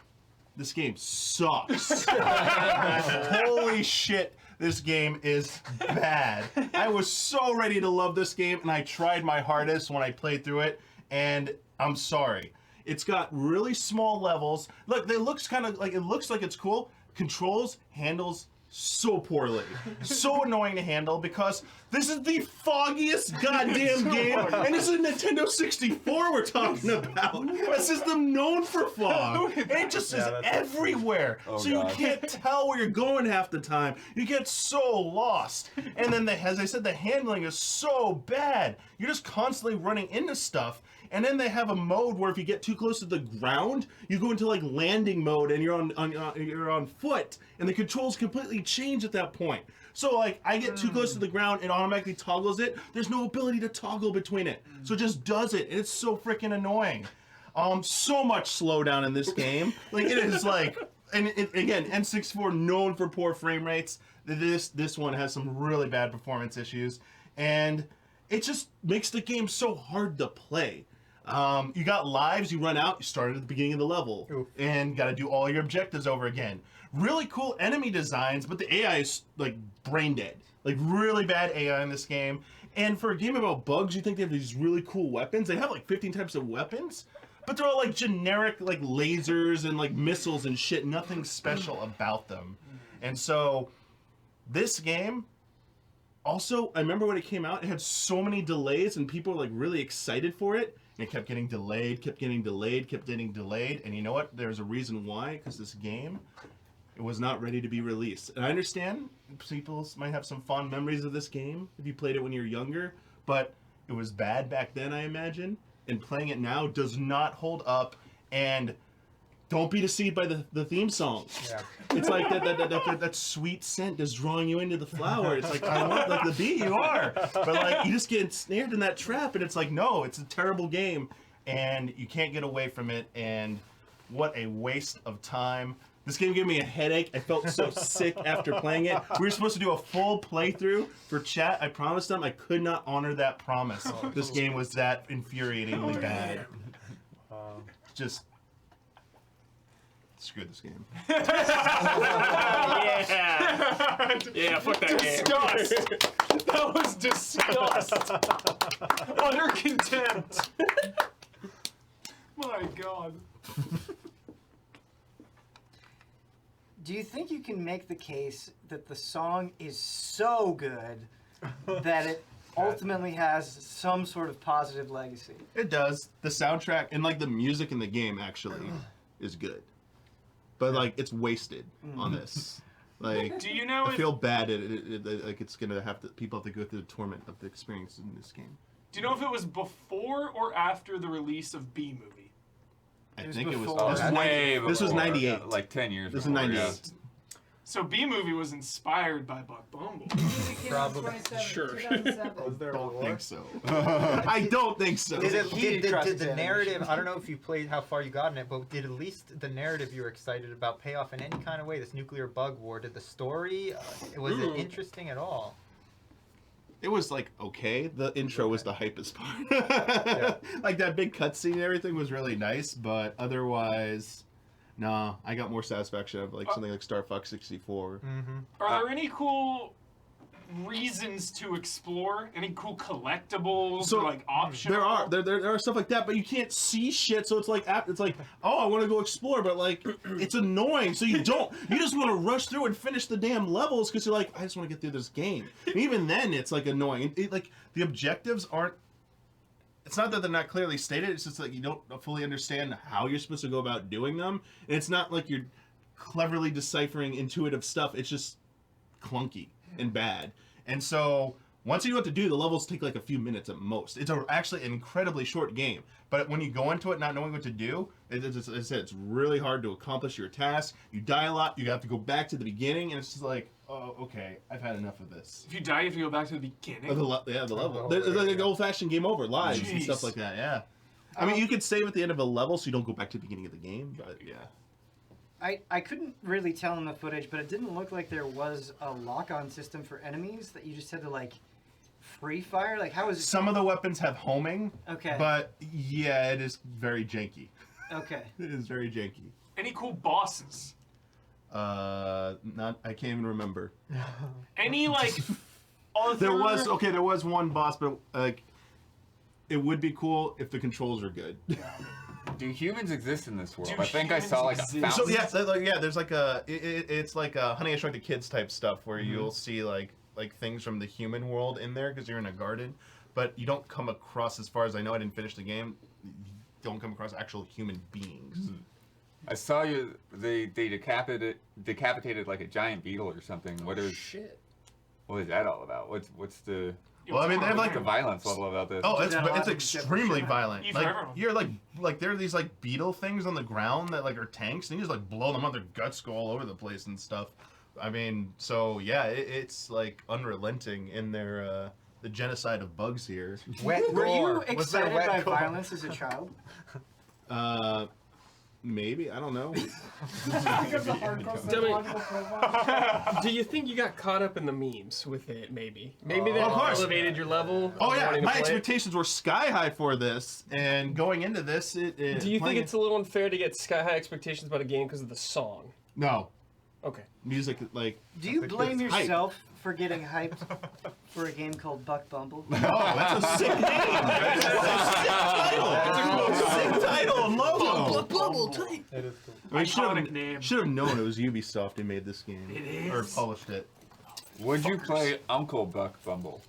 This game sucks. Holy shit, this game is bad. I was so ready to love this game, and I tried my hardest when I played through it, and I'm sorry. It's got really small levels. Look, it looks like it's cool. Controls, handles, so poorly. So annoying to handle because this is the foggiest goddamn game, and this is a Nintendo 64 we're talking about. A system known for fog. And it just is everywhere. So you can't tell where you're going half the time. You get so lost. And then, as I said, the handling is so bad. You're just constantly running into stuff. And then they have a mode where if you get too close to the ground, you go into like landing mode and you're on foot, and the controls completely change at that point. So like I get too close to the ground, it automatically toggles it. There's no ability to toggle between it, so it just does it, and it's so freaking annoying. So much slowdown in this game. Like it is like, and again, N64 known for poor frame rates. This one has some really bad performance issues, and it just makes the game so hard to play. You got lives, you run out, you start at the beginning of the level, and got to do all your objectives over again. Really cool enemy designs, but the AI is like brain dead. Like really bad AI in this game. And for a game about bugs, you think they have these really cool weapons. They have like 15 types of weapons, but they're all like generic like lasers and like missiles and shit. Nothing special about them. And so this game, also, I remember when it came out, it had so many delays and people were like really excited for it. And it kept getting delayed, kept getting delayed, kept getting delayed. And you know what? There's a reason why, because this game, it was not ready to be released. And I understand people might have some fond memories of this game if you played it when you were younger, but it was bad back then, I imagine. And playing it now does not hold up. And don't be deceived by the theme song. Yeah. It's like that sweet scent is drawing you into the flower. It's like, I want like the bee, you are. But like you just get snared in that trap, and it's like, no, it's a terrible game, and you can't get away from it, and what a waste of time. This game gave me a headache. I felt so sick after playing it. We were supposed to do a full playthrough for chat. I promised them I could not honor that promise. This game was that infuriatingly bad. Just screw this game. Yeah, fuck that game. Disgust. That was disgust. Utter contempt. My God. Do you think you can make the case that the song is so good that it ultimately has some sort of positive legacy? It does. The soundtrack and like the music in the game actually is good. But like it's wasted on this. Like, do you know I feel bad like it's gonna have to. People have to go through the torment of the experience in this game. Do you know if it was before or after the release of B Movie? I think it was. before. This Oh, was way this was before, 98. like 10 years. This is before, 98. So B Movie was inspired by Buck Bumble. Probably. Sure. 2007. Don't think so. I don't think so. Did trusted the animation. narrative, I don't know if you played how far you got in it, but did at least the narrative you were excited about pay off in any kind of way? This nuclear bug war, did the story, was it interesting at all? It was like okay. The intro was the hypest part. Like that big cutscene and everything was really nice, but otherwise, nah. I got more satisfaction of like something like Star Fox 64. Are there any cool reasons to explore? Any cool collectibles or like optional? There are stuff like that, but you can't see shit. So it's like oh, I want to go explore, but like it's annoying. So you just want to rush through and finish the damn levels because you're like, I just want to get through this game. And even then, it's like annoying. Like the objectives aren't. It's not that they're not clearly stated. It's just like you don't fully understand how you're supposed to go about doing them. And it's not like you're cleverly deciphering intuitive stuff. It's just clunky and bad. And so once you know what to do, the levels take like a few minutes at most. It's actually an incredibly short game. But when you go into it not knowing what to do, it's really hard to accomplish your task. You die a lot. You have to go back to the beginning, and it's just like, oh, okay, I've had enough of this. If you die, you have to go back to the beginning. The level. There's like an old-fashioned game over, lives and stuff like that. Yeah. I mean, you could save at the end of a level so you don't go back to the beginning of the game, but yeah. I couldn't really tell in the footage, but it didn't look like there was a lock-on system for enemies that you just had to like free fire. Like how is it? Some of the weapons have homing. Okay. But yeah, it is very janky. Okay. It is very janky. Any cool bosses? I can't even remember. Any like other... There was one boss, but like it would be cool if the controls are good. Do humans exist in this world? Do I think I saw like a humans fountain. So there's like it's like a Honey I Shrunk the Kids type stuff where you'll see like things from the human world in there because you're in a garden, but you don't come across, as far as I know, I didn't finish the game. You don't come across actual human beings. I saw they decapitated like a giant beetle or something. What is that all about? What's the Well, I mean, they have like the violence level about this? Oh, Yeah, it's extremely violent. Even Like everyone. you're like there are these like beetle things on the ground that like are tanks, and you just like blow them up. Their guts go all over the place and stuff. I mean, so yeah, it's like unrelenting in their the genocide of bugs here. Were you Was there excited wet by gore? violence as a child? Maybe, I don't know. Because the hardcore psychological profile. Do you think you got caught up in the memes with it? Maybe that Of course. elevated your level. Oh of yeah, wanting to my play it? expectations were sky high for this, and going into this, Do you think it's a little unfair to get sky high expectations about a game because of the song? no Okay. music like? Do you blame it's hype. yourself for getting hyped for a game called Buck Bumble? Oh, that's a sick name. That's a sick title. Sick title and logo. Bubble tight. It is cool. I Iconic name. should have known it was Ubisoft who made this game. It is. Or published it. Would you play Uncle Buck Bumble?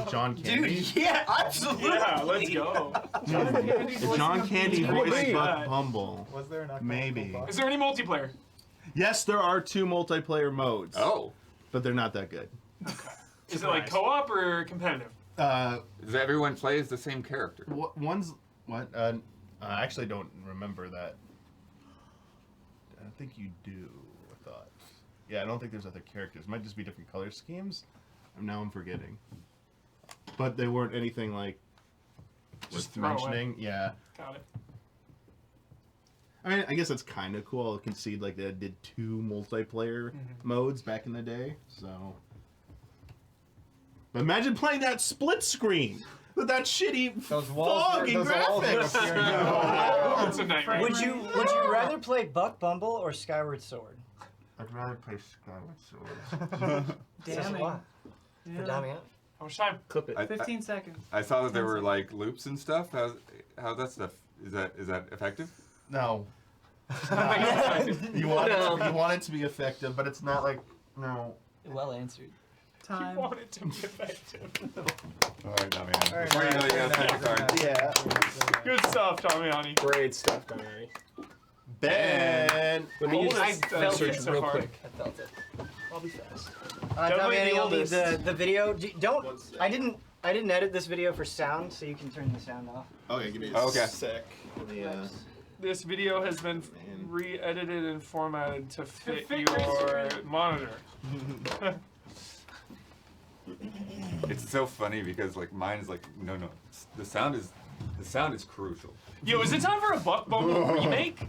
John Candy. Dude, yeah, absolutely. Yeah, let's go. The John Candy voice Maybe. Buck Bumble. Was there an Maybe. Is there any multiplayer? Yes, there are 2 multiplayer modes. Oh, But they're not that good. Is it like co-op or competitive? does everyone play as the same character? One's what? I actually don't remember that. I think you do. I thought. Yeah, I don't think there's other characters. It might just be different color schemes. Now I'm forgetting. But they weren't anything like Just worth throw away. mentioning. Yeah. Got it. I mean, I guess that's kind of cool. I'll concede like they did 2 multiplayer modes back in the day. So, but imagine playing that split screen with that shitty Those walls, foggy those walls are graphics. appearing. It's a nightmare. Would you rather play Buck Bumble or Skyward Sword? I'd rather play Skyward Sword. Damn it. For Damiani. How much time? Clip it. 15 seconds. I saw that there were like loops and stuff. How's that stuff? Is that effective? No. You You want it to be effective, but it's not like no. Well answered. Time. want it to be effective. All right, Damiani. All right, Before you know it, you fair gotta take enough, your card. fair Yeah. Good stuff, Damiani. Great stuff, Damiani. Ben. Let me Oldest, just felt search it so real far. quick. I felt it. I'll be fast. Definitely Damiani, the I'll need oldest. the video. Don't. I didn't edit this video for sound, so you can turn the sound off. Okay, give me Okay. a sec. Let me, This video has been re-edited and formatted to fit fit your your monitor. It's so funny because like mine is like no. The sound is crucial. Yo, is it time for a Buck Bumble remake?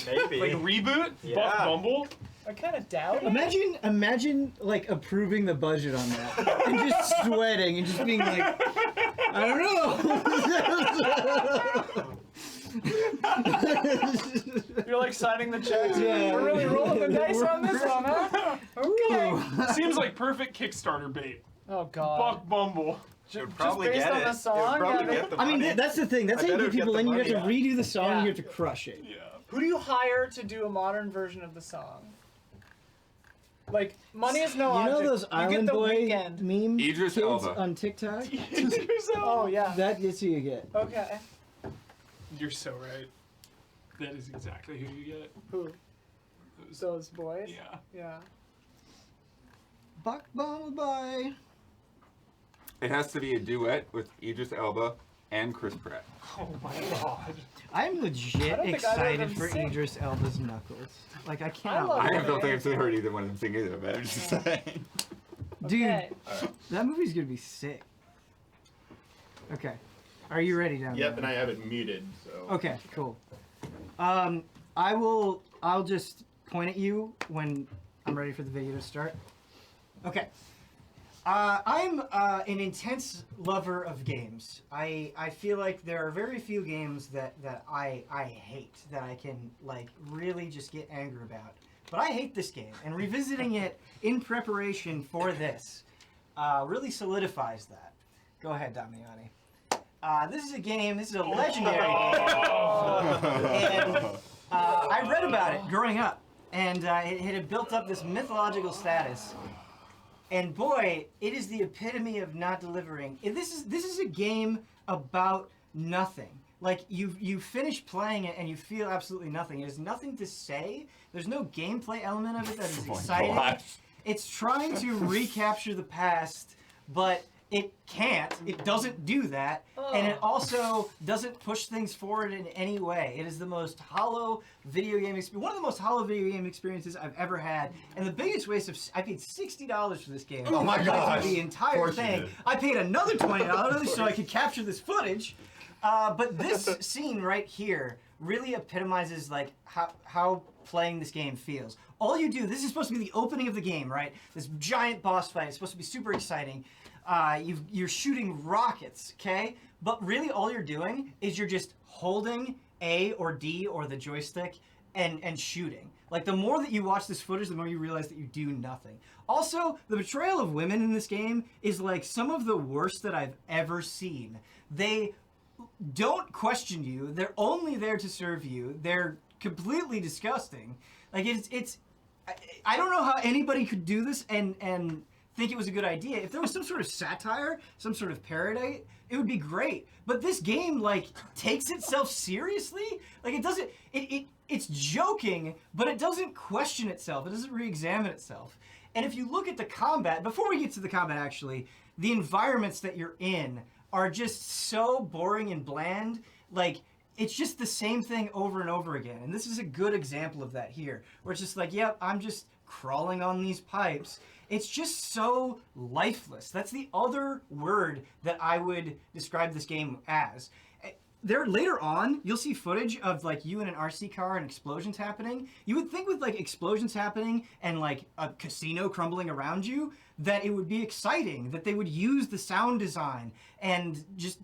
Maybe. Like reboot? Yeah. Buck Bumble? I kind of doubt it. Imagine like approving the budget on that and just sweating and just being like, I don't know. You're like signing the checks. Yeah. We're really rolling the dice on this one, huh? Okay. Seems like perfect Kickstarter bait. Oh God. Buck Bumble. Should Just probably based get on it. the It would song, probably yeah, get the I mean, money. that's the thing. That's I how you bet get it would get people the in. You have to money. redo the song. Yeah. And you have to crush it. Yeah. Who do you hire to do a modern version of the song? Like, money is no You know object. those You Island get the Boy weekend. meme Idris kids Elba. on TikTok? Oh yeah. That gets who you get. Okay. You're so right. That is exactly who you get. Who? Those boys. Yeah. Yeah. Buck Bumblebee. It has to be a duet with Idris Elba and Chris Pratt. Oh my God. I'm I legit don't think either of excited them for sing. Idris Elba's Knuckles. Like, I I cannot love I wait. don't think I've heard either one of them sing either, but I'm just saying. Dude, Okay. that movie's gonna be sick. Okay. Are you ready, down Yep, and I have it muted, so. Okay, cool. I'll just point at you when I'm ready for the video to start. Okay. I'm an intense lover of games. I feel like there are very few games that I hate, that I can like really just get angry about. But I hate this game, and revisiting it in preparation for this really solidifies that. Go ahead, Damiani. This is a game, this is a legendary game. And I read about it growing up, and it had built up this mythological status. And boy, it is the epitome of not delivering. This is a game about nothing. Like you finish playing it and you feel absolutely nothing. There's nothing to say. There's no gameplay element of it that is exciting. gosh. It's trying to recapture the past, but it can't. It doesn't do that. And it also doesn't push things forward in any way. It is the most hollow video game experience, one of the most hollow video game experiences I've ever had. And the biggest waste of, I paid $60 for this game. Oh my I played gosh. The entire course you thing. did. I paid another $20 so I could capture this footage. But this scene right here really epitomizes like how playing this game feels. All you do, this is supposed to be the opening of the game, right? This giant boss fight. It's supposed to be super exciting. You're shooting rockets, okay? But really all you're doing is you're just holding A or D or the joystick and shooting. Like the more that you watch this footage, the more you realize that you do nothing. Also, the portrayal of women in this game is like some of the worst that I've ever seen. They don't question you. They're only there to serve you. They're completely disgusting. Like I don't know how anybody could do this and think it was a good idea. If there was some sort of satire, some sort of parody, it would be great. But this game like takes itself seriously. Like it doesn't. It's joking, but it doesn't question itself. It doesn't re-examine itself. And if you look at the combat, before we get to the combat, actually, the environments that you're in are just so boring and bland. Like it's just the same thing over and over again. And this is a good example of that here, where it's just like, yep, I'm just crawling on these pipes. It's just so lifeless. That's the other word that I would describe this game as. There later on, you'll see footage of like you in an RC car and explosions happening. You would think with like explosions happening and like a casino crumbling around you, that it would be exciting, that they would use the sound design and just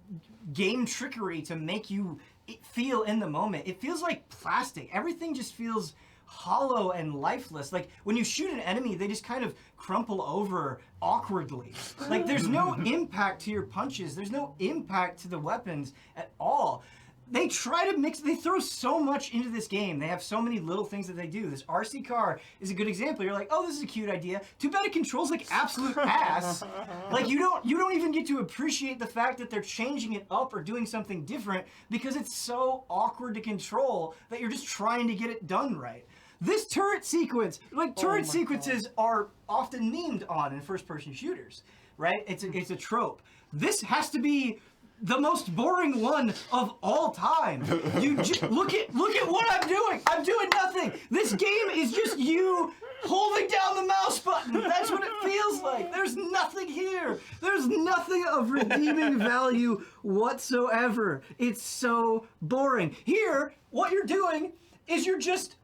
game trickery to make you feel in the moment. It feels like plastic. Everything just feels hollow and lifeless. Like when you shoot an enemy, they just kind of crumple over awkwardly. Like there's no impact to your punches. There's no impact to the weapons at all. They try to they throw so much into this game. They have so many little things that they do. This RC car is a good example. You're like, oh, this is a cute idea. Too bad it controls like absolute ass. Like you don't even get to appreciate the fact that they're changing it up or doing something different because it's so awkward to control that you're just trying to get it done right. This turret sequence, like turret sequences are often memed on in first-person shooters, right? It's a trope. This has to be the most boring one of all time. You just look at what I'm doing. I'm doing nothing. This game is just you holding down the mouse button. That's what it feels like. There's nothing here. There's nothing of redeeming value whatsoever. It's so boring. Here, what you're doing is you're just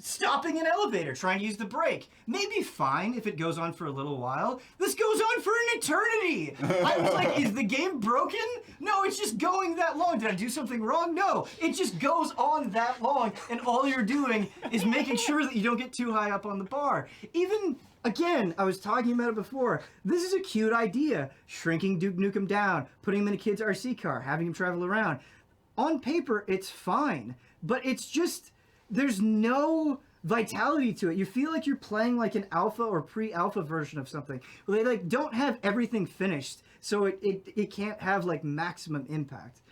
stopping an elevator, trying to use the brake. Maybe fine if it goes on for a little while. This goes on for an eternity. I was like, is the game broken? No, it's just going that long. Did I do something wrong? No, it just goes on that long, and all you're doing is making sure that you don't get too high up on the bar. Even, again, I was talking about it before. This is a cute idea. Shrinking Duke Nukem down, putting him in a kid's RC car, having him travel around. On paper, it's fine, but it's just, there's no vitality to it. You feel like you're playing like an alpha or pre-alpha version of something. Well, they like don't have everything finished, so it can't have like maximum impact.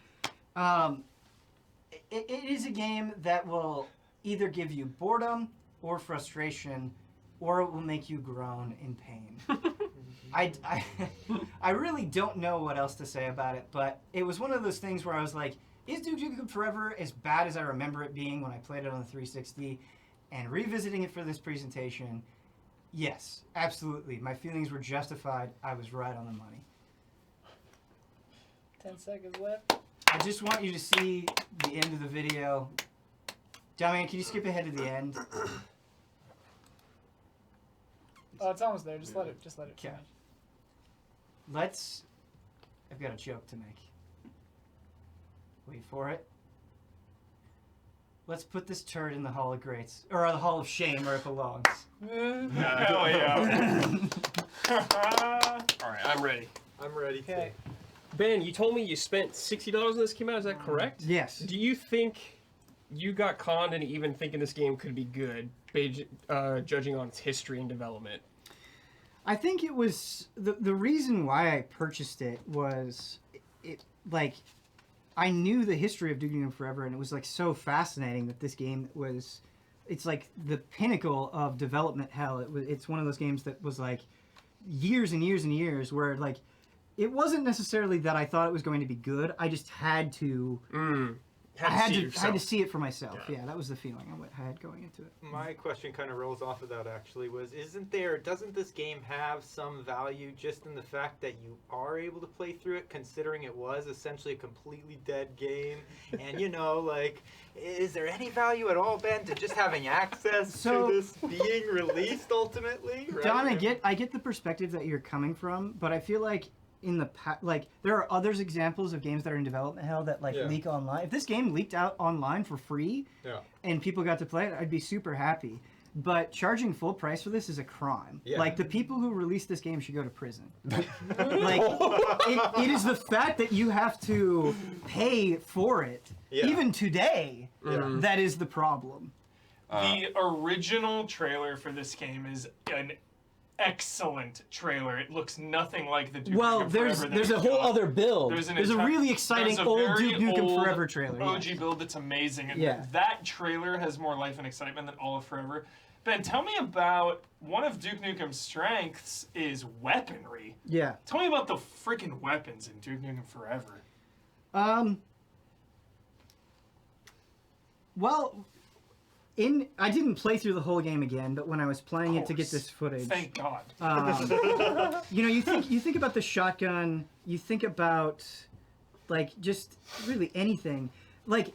It is a game that will either give you boredom or frustration, or it will make you groan in pain. I really don't know what else to say about it, but it was one of those things where I was like, is Duke Nukem Forever as bad as I remember it being when I played it on the 360? And revisiting it for this presentation, yes, absolutely. My feelings were justified. I was right on the money. 10 seconds left. I just want you to see the end of the video. Damiani, can you skip ahead to the end? Oh, it's almost there. Just let it Okay. finish. I've got a joke to make. Wait for it. Let's put this turd in the Hall of Greats, or the Hall of Shame where it belongs. Hell yeah. All right, I'm ready. I'm ready. Okay. Ben, you told me you spent $60 when this came out. Is that correct? Yes. Do you think you got conned into even thinking this game could be good, judging on its history and development? I think it was the reason why I purchased it was it like I knew the history of Duke Nukem Forever, and it was like so fascinating that this game was. It's like the pinnacle of development hell. It's one of those games that was like years and years and years where like it wasn't necessarily that I thought it was going to be good. I just had to. I had to see it for myself. Yeah, that was the feeling I had going into it. My question kind of rolls off of that actually doesn't this game have some value just in the fact that you are able to play through it, considering it was essentially a completely dead game? And like, is there any value at all, Ben, to just having access to this being released ultimately? Right? Don, I get the perspective that you're coming from, but I feel like in the like there are others examples of games that are in development hell that like leak online. If this game leaked out online for free and people got to play it, I'd be super happy. But charging full price for this is a crime. Yeah. Like the people who released this game should go to prison. Like it is the fact that you have to pay for it even today that is the problem. The original trailer for this game is an excellent trailer. It looks nothing like the Duke Nukem Forever. There's a whole other build. There's a really exciting old Duke Nukem Forever trailer. OG build that's amazing. And that trailer has more life and excitement than all of Forever. Ben, tell me about one of Duke Nukem's strengths is weaponry. Yeah. Tell me about the freaking weapons in Duke Nukem Forever. Well, I didn't play through the whole game again, but when I was playing it to get this footage, thank God. You think about the shotgun, you think about like just really anything. Like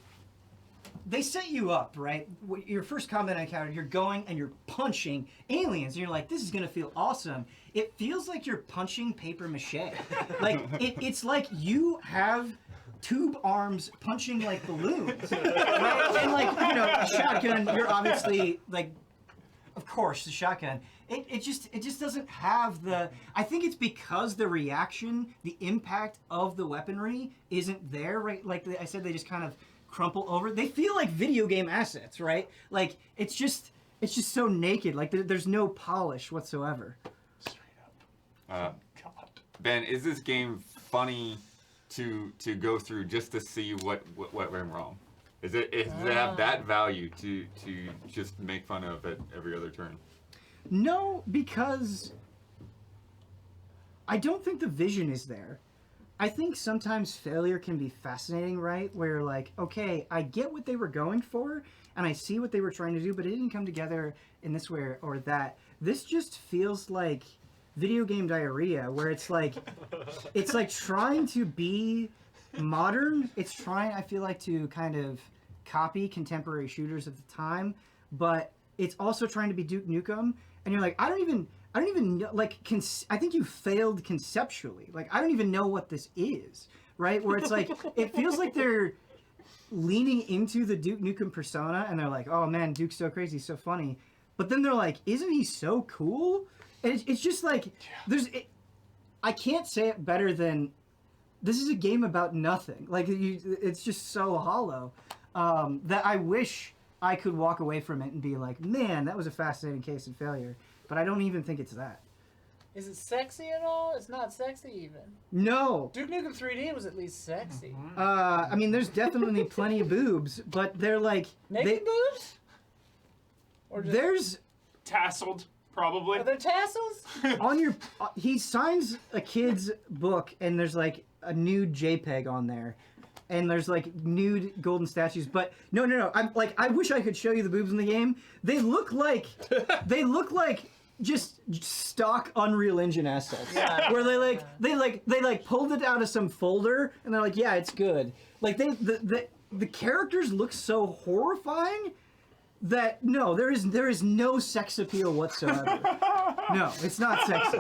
they set you up, right? Your first combat encounter, you're going and you're punching aliens, and you're like, this is gonna feel awesome. It feels like you're punching paper mache. Like it's like you have tube arms punching like balloons, right? And like shotgun, you're obviously like, of course, the shotgun. It just doesn't have the. I think it's because the reaction, the impact of the weaponry isn't there, right? Like I said, they just kind of crumple over. They feel like video game assets, right? Like it's just so naked. Like there's no polish whatsoever. Straight up. God. Ben, is this game funny to go through just to see what went wrong? Does it have that value to just make fun of at every other turn? No, because I don't think the vision is there. I think sometimes failure can be fascinating, right? Where you're like, okay, I get what they were going for, and I see what they were trying to do, but it didn't come together in this way or that. This just feels like video game diarrhea, where it's like trying to be modern. It's trying, I feel like, to kind of copy contemporary shooters at the time, but it's also trying to be Duke Nukem, and you're like, I don't even know, like, I think you failed conceptually. Like, I don't even know what this is, right? Where it's like, it feels like they're leaning into the Duke Nukem persona, and they're like, oh man, Duke's so crazy, so funny. But then they're like, isn't he so cool? And it's just like, I can't say it better than, this is a game about nothing. Like, it's just so hollow that I wish I could walk away from it and be like, man, that was a fascinating case of failure. But I don't even think it's that. Is it sexy at all? It's not sexy even. No. Duke Nukem 3D was at least sexy. I mean, there's definitely plenty of boobs, but they're like... Naked boobs? Or just There's... Tasseled, probably. Are there tassels? on your... he signs a kid's book, and there's like a nude JPEG on there. And there's like nude golden statues, but no. I'm like, I wish I could show you the boobs in the game. They look like just stock Unreal Engine assets, where they pulled it out of some folder and they're like, yeah, it's good. Like the characters look so horrifying that no, there is no sex appeal whatsoever. No, it's not sexy.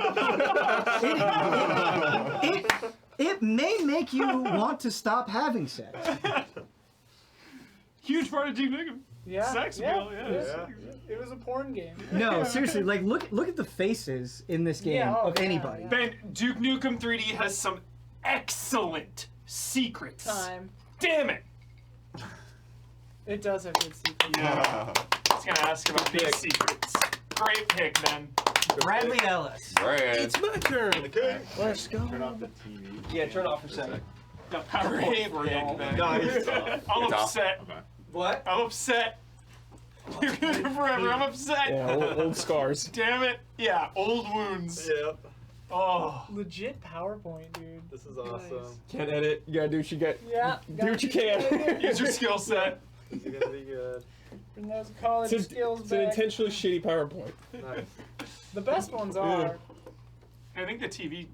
It may make you want to stop having sex. Huge part of Duke Nukem. Yeah. Sex yeah. appeal, yeah. It was a porn game. No, seriously, like look at the faces in this game of anybody. Yeah. Ben, Duke Nukem 3D has some excellent secrets. Time. Damn it! It does have good secrets. Yeah. I was gonna ask about these secrets. Great pick, Ben. Bradley Ellis. Brad. my turn. Okay. Let's go. Turn off the TV. Yeah, turn it off for a second. Great pick, Ben. Nice. I'm It's off. upset. Okay. What? I'm upset. You're gonna live forever. I'm upset. Yeah, old scars. Damn it. Yeah, old wounds. Yeah. Oh. Legit PowerPoint, dude. This is awesome. Can't edit. You gotta do what you get. Yeah. Do what you can. Use your skill set. This is gonna be good. Bring those college skills It's an back. intentionally shitty PowerPoint. Nice. The best ones are. I think the TV.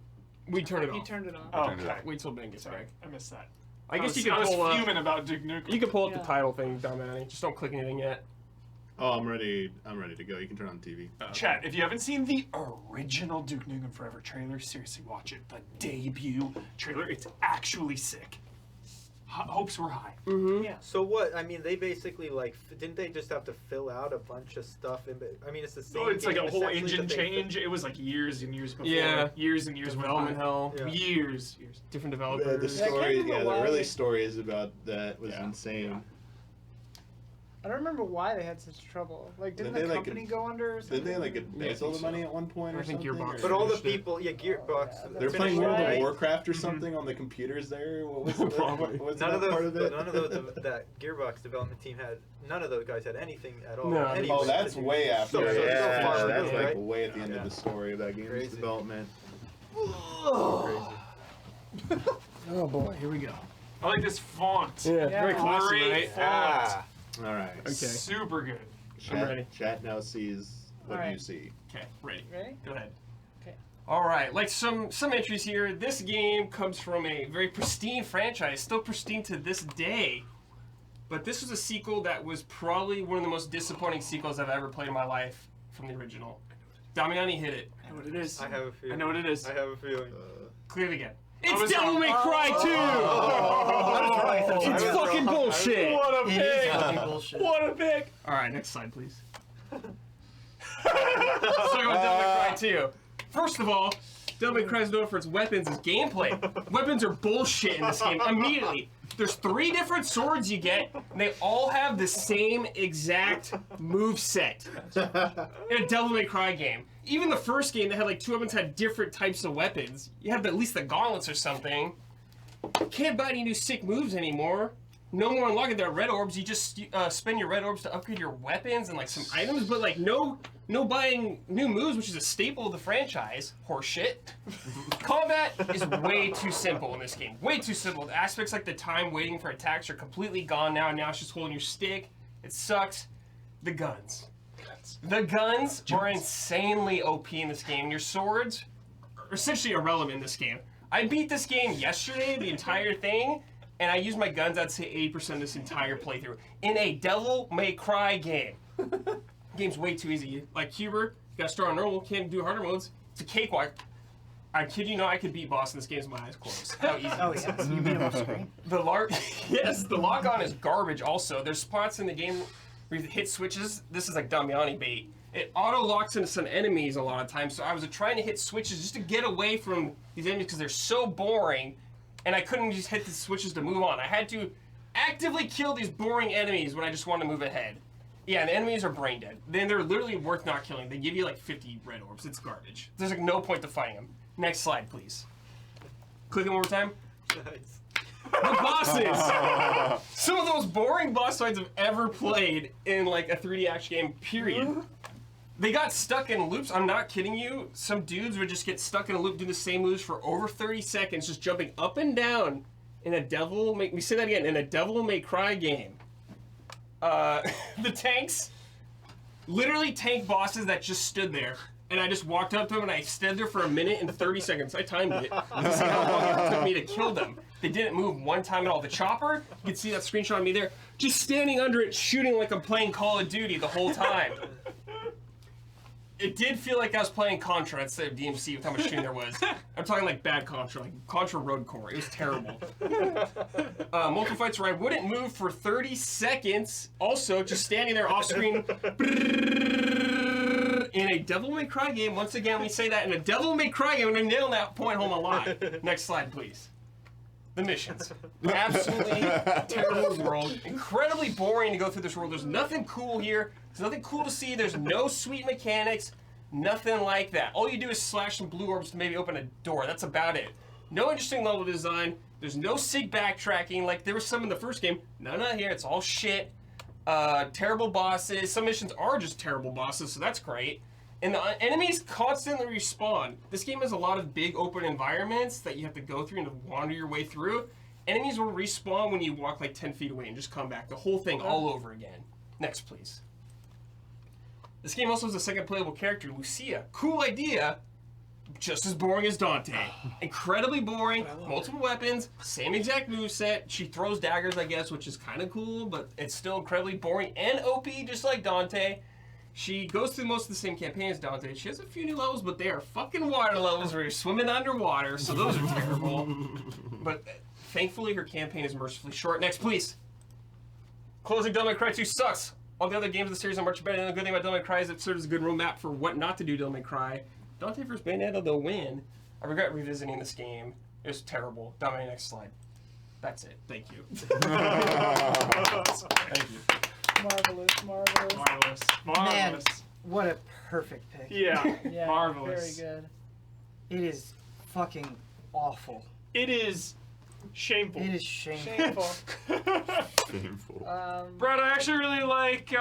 We turn it He off. turned it off. Oh, Turned it okay. off. Wait till Ben gets Sorry, back. I missed that. I guess you I can was pull up. fuming about Duke Nukem. You can pull up Yeah. the title thing, Damiani. Just don't click anything yet. Oh, I'm ready. I'm ready to go. You can turn on the TV. Chat, if you haven't seen the original Duke Nukem Forever trailer, seriously watch it. The debut trailer, it's actually sick. Hopes were high. Yeah. So what? I mean, they basically didn't they just have to fill out a bunch of stuff? I mean, it's the same. Oh, it's like game, a whole essentially, engine but they- change. It was like years and years before. Yeah. Years and years Development went by. hell. Yeah. Years. Different The developers. Yeah, I can't story, remember the why early they- stories about that was Yeah. insane. I don't remember why they had such trouble. Like, didn't Did the they, like, company go under or something? Did they embezzle the so. money at one point or I think something? Gearbox. But all the Finished it. people, Gearbox. Yeah, They're Finished playing World right. of Warcraft or something on the computers there. What was it? Probably. What was None that of those, part of it? none of those, that Gearbox development team had. None of those guys had anything at all. No. Any Oh, that's to do. way after. So Yeah, far that's removed, like right? way at the end Yeah. of the story of that game's Crazy. development. So crazy. Oh boy, here we go. I like this font. Yeah, Yeah. very classy, Great right? font. Ah. All right. Okay. Super good. Chat, ready. Chat now sees what All right. you see. Okay, ready. Ready? Go ahead. All right, like some entries here. This game comes from a very pristine franchise, still pristine to this day. But this was a sequel that was probably one of the most disappointing sequels I've ever played in my life from the original. Damiani hit it. I know what it is. I have a feeling. I know what it is. I have a feeling. Clear it again. I was It's Devil wrong. May Cry 2! It's I was fucking wrong. bullshit! What a It is pick! fucking bullshit. What a pick! All right, next slide, please. Let's talk about Devil May Cry 2. First of all, Devil May Cry is known for its weapons, its gameplay. Weapons are bullshit in this game immediately. There's 3 different swords you get, and they all have the same exact move set in a Devil May Cry game. Even the first game, they had like 2 weapons had different types of weapons. You have at least the gauntlets or something. Can't buy any new sick moves anymore. No more unlocking their red orbs. You just spend your red orbs to upgrade your weapons and like some items, but like no buying new moves, which is a staple of the franchise. Horseshit. Combat is way too simple in this game. Way too simple. The aspects like the time waiting for attacks are completely gone now. Now it's just holding your stick. It sucks. The guns. The guns are insanely OP in this game. Your swords are essentially irrelevant in this game. I beat this game yesterday, the entire thing, and I used my guns, I'd say 80% of this entire playthrough. In a Devil May Cry game. Game's way too easy. Like Huber, you gotta start on normal, can't do harder modes. It's a cakewalk. I kid you not, I could beat boss in this game with my eyes closed. How easy Oh, this yeah. is. You beat him off screen. Yes, the lock-on is garbage also. There's spots in the game where you hit switches. This is like Damiani bait. It auto-locks into some enemies a lot of times, so I was trying to hit switches just to get away from these enemies because they're so boring, and I couldn't just hit the switches to move on. I had to actively kill these boring enemies when I just wanted to move ahead. Yeah, the enemies are brain dead. Then they're literally worth not killing. They give you like 50 red orbs. It's garbage. There's like no point to fighting them. Next slide, please. Click it one more time. Nice. The bosses! Some of the most boring boss fights I've ever played in like a 3D action game, period. They got stuck in loops. I'm not kidding you. Some dudes would just get stuck in a loop doing the same moves for over 30 seconds, just jumping up and down in a Devil May... We say that again, in a Devil May Cry game. The tanks, literally tank bosses that just stood there. And I just walked up to them and I stood there for a minute and 30 seconds. I timed it to see how long it took me to kill them. They didn't move one time at all. The chopper, you can see that screenshot of me there, just standing under it, shooting like I'm playing Call of Duty the whole time. It did feel like I was playing Contra instead of DMC with how much shooting there was. I'm talking like bad Contra, like Contra Road Core. It was terrible. Multiple fights where I wouldn't move for 30 seconds, also just standing there off screen. In a Devil May Cry game, once again, we say that in a Devil May Cry game, and I'm nailing that point home a lot. Next slide, please. The missions. Absolutely terrible world. Incredibly boring to go through this world. There's nothing cool here. There's nothing cool to see. There's no sweet mechanics. Nothing like that. All you do is slash some blue orbs to maybe open a door. That's about it. No interesting level design. There's no sig backtracking like there was some in the first game. No, not here. It's all shit. Terrible bosses. Some missions are just terrible bosses, so that's great. And the enemies constantly respawn. This game has a lot of big open environments that you have to go through and to wander your way through. Enemies will respawn when you walk like 10 feet away and just come back. The whole thing all over again. Next, please. This game also has a second playable character, Lucia. Cool idea, just as boring as Dante. Incredibly boring, multiple weapons, same exact moveset. She throws daggers, I guess, which is kind of cool, but it's still incredibly boring and OP, just like Dante. She goes through most of the same campaign as Dante. She has a few new levels, but they are fucking water levels where you're swimming underwater, so those are terrible. But thankfully, her campaign is mercifully short. Next, please. Closing Devil May Cry 2 sucks. All the other games of the series are much better. And the good thing about Devil May Cry is it serves as a good roadmap for what not to do Devil May Cry. Dante vs. Bayonetta, the win. I regret revisiting this game. It was terrible. Dante, next slide. That's it. Thank you. Thank you. Marvelous, marvelous. Marvelous. Man, Marvelous. what a perfect pick. Yeah. Yeah, Marvelous. very good. It is fucking awful. It is shameful. It is shameful. Shameful. Shameful. Brad, I actually really like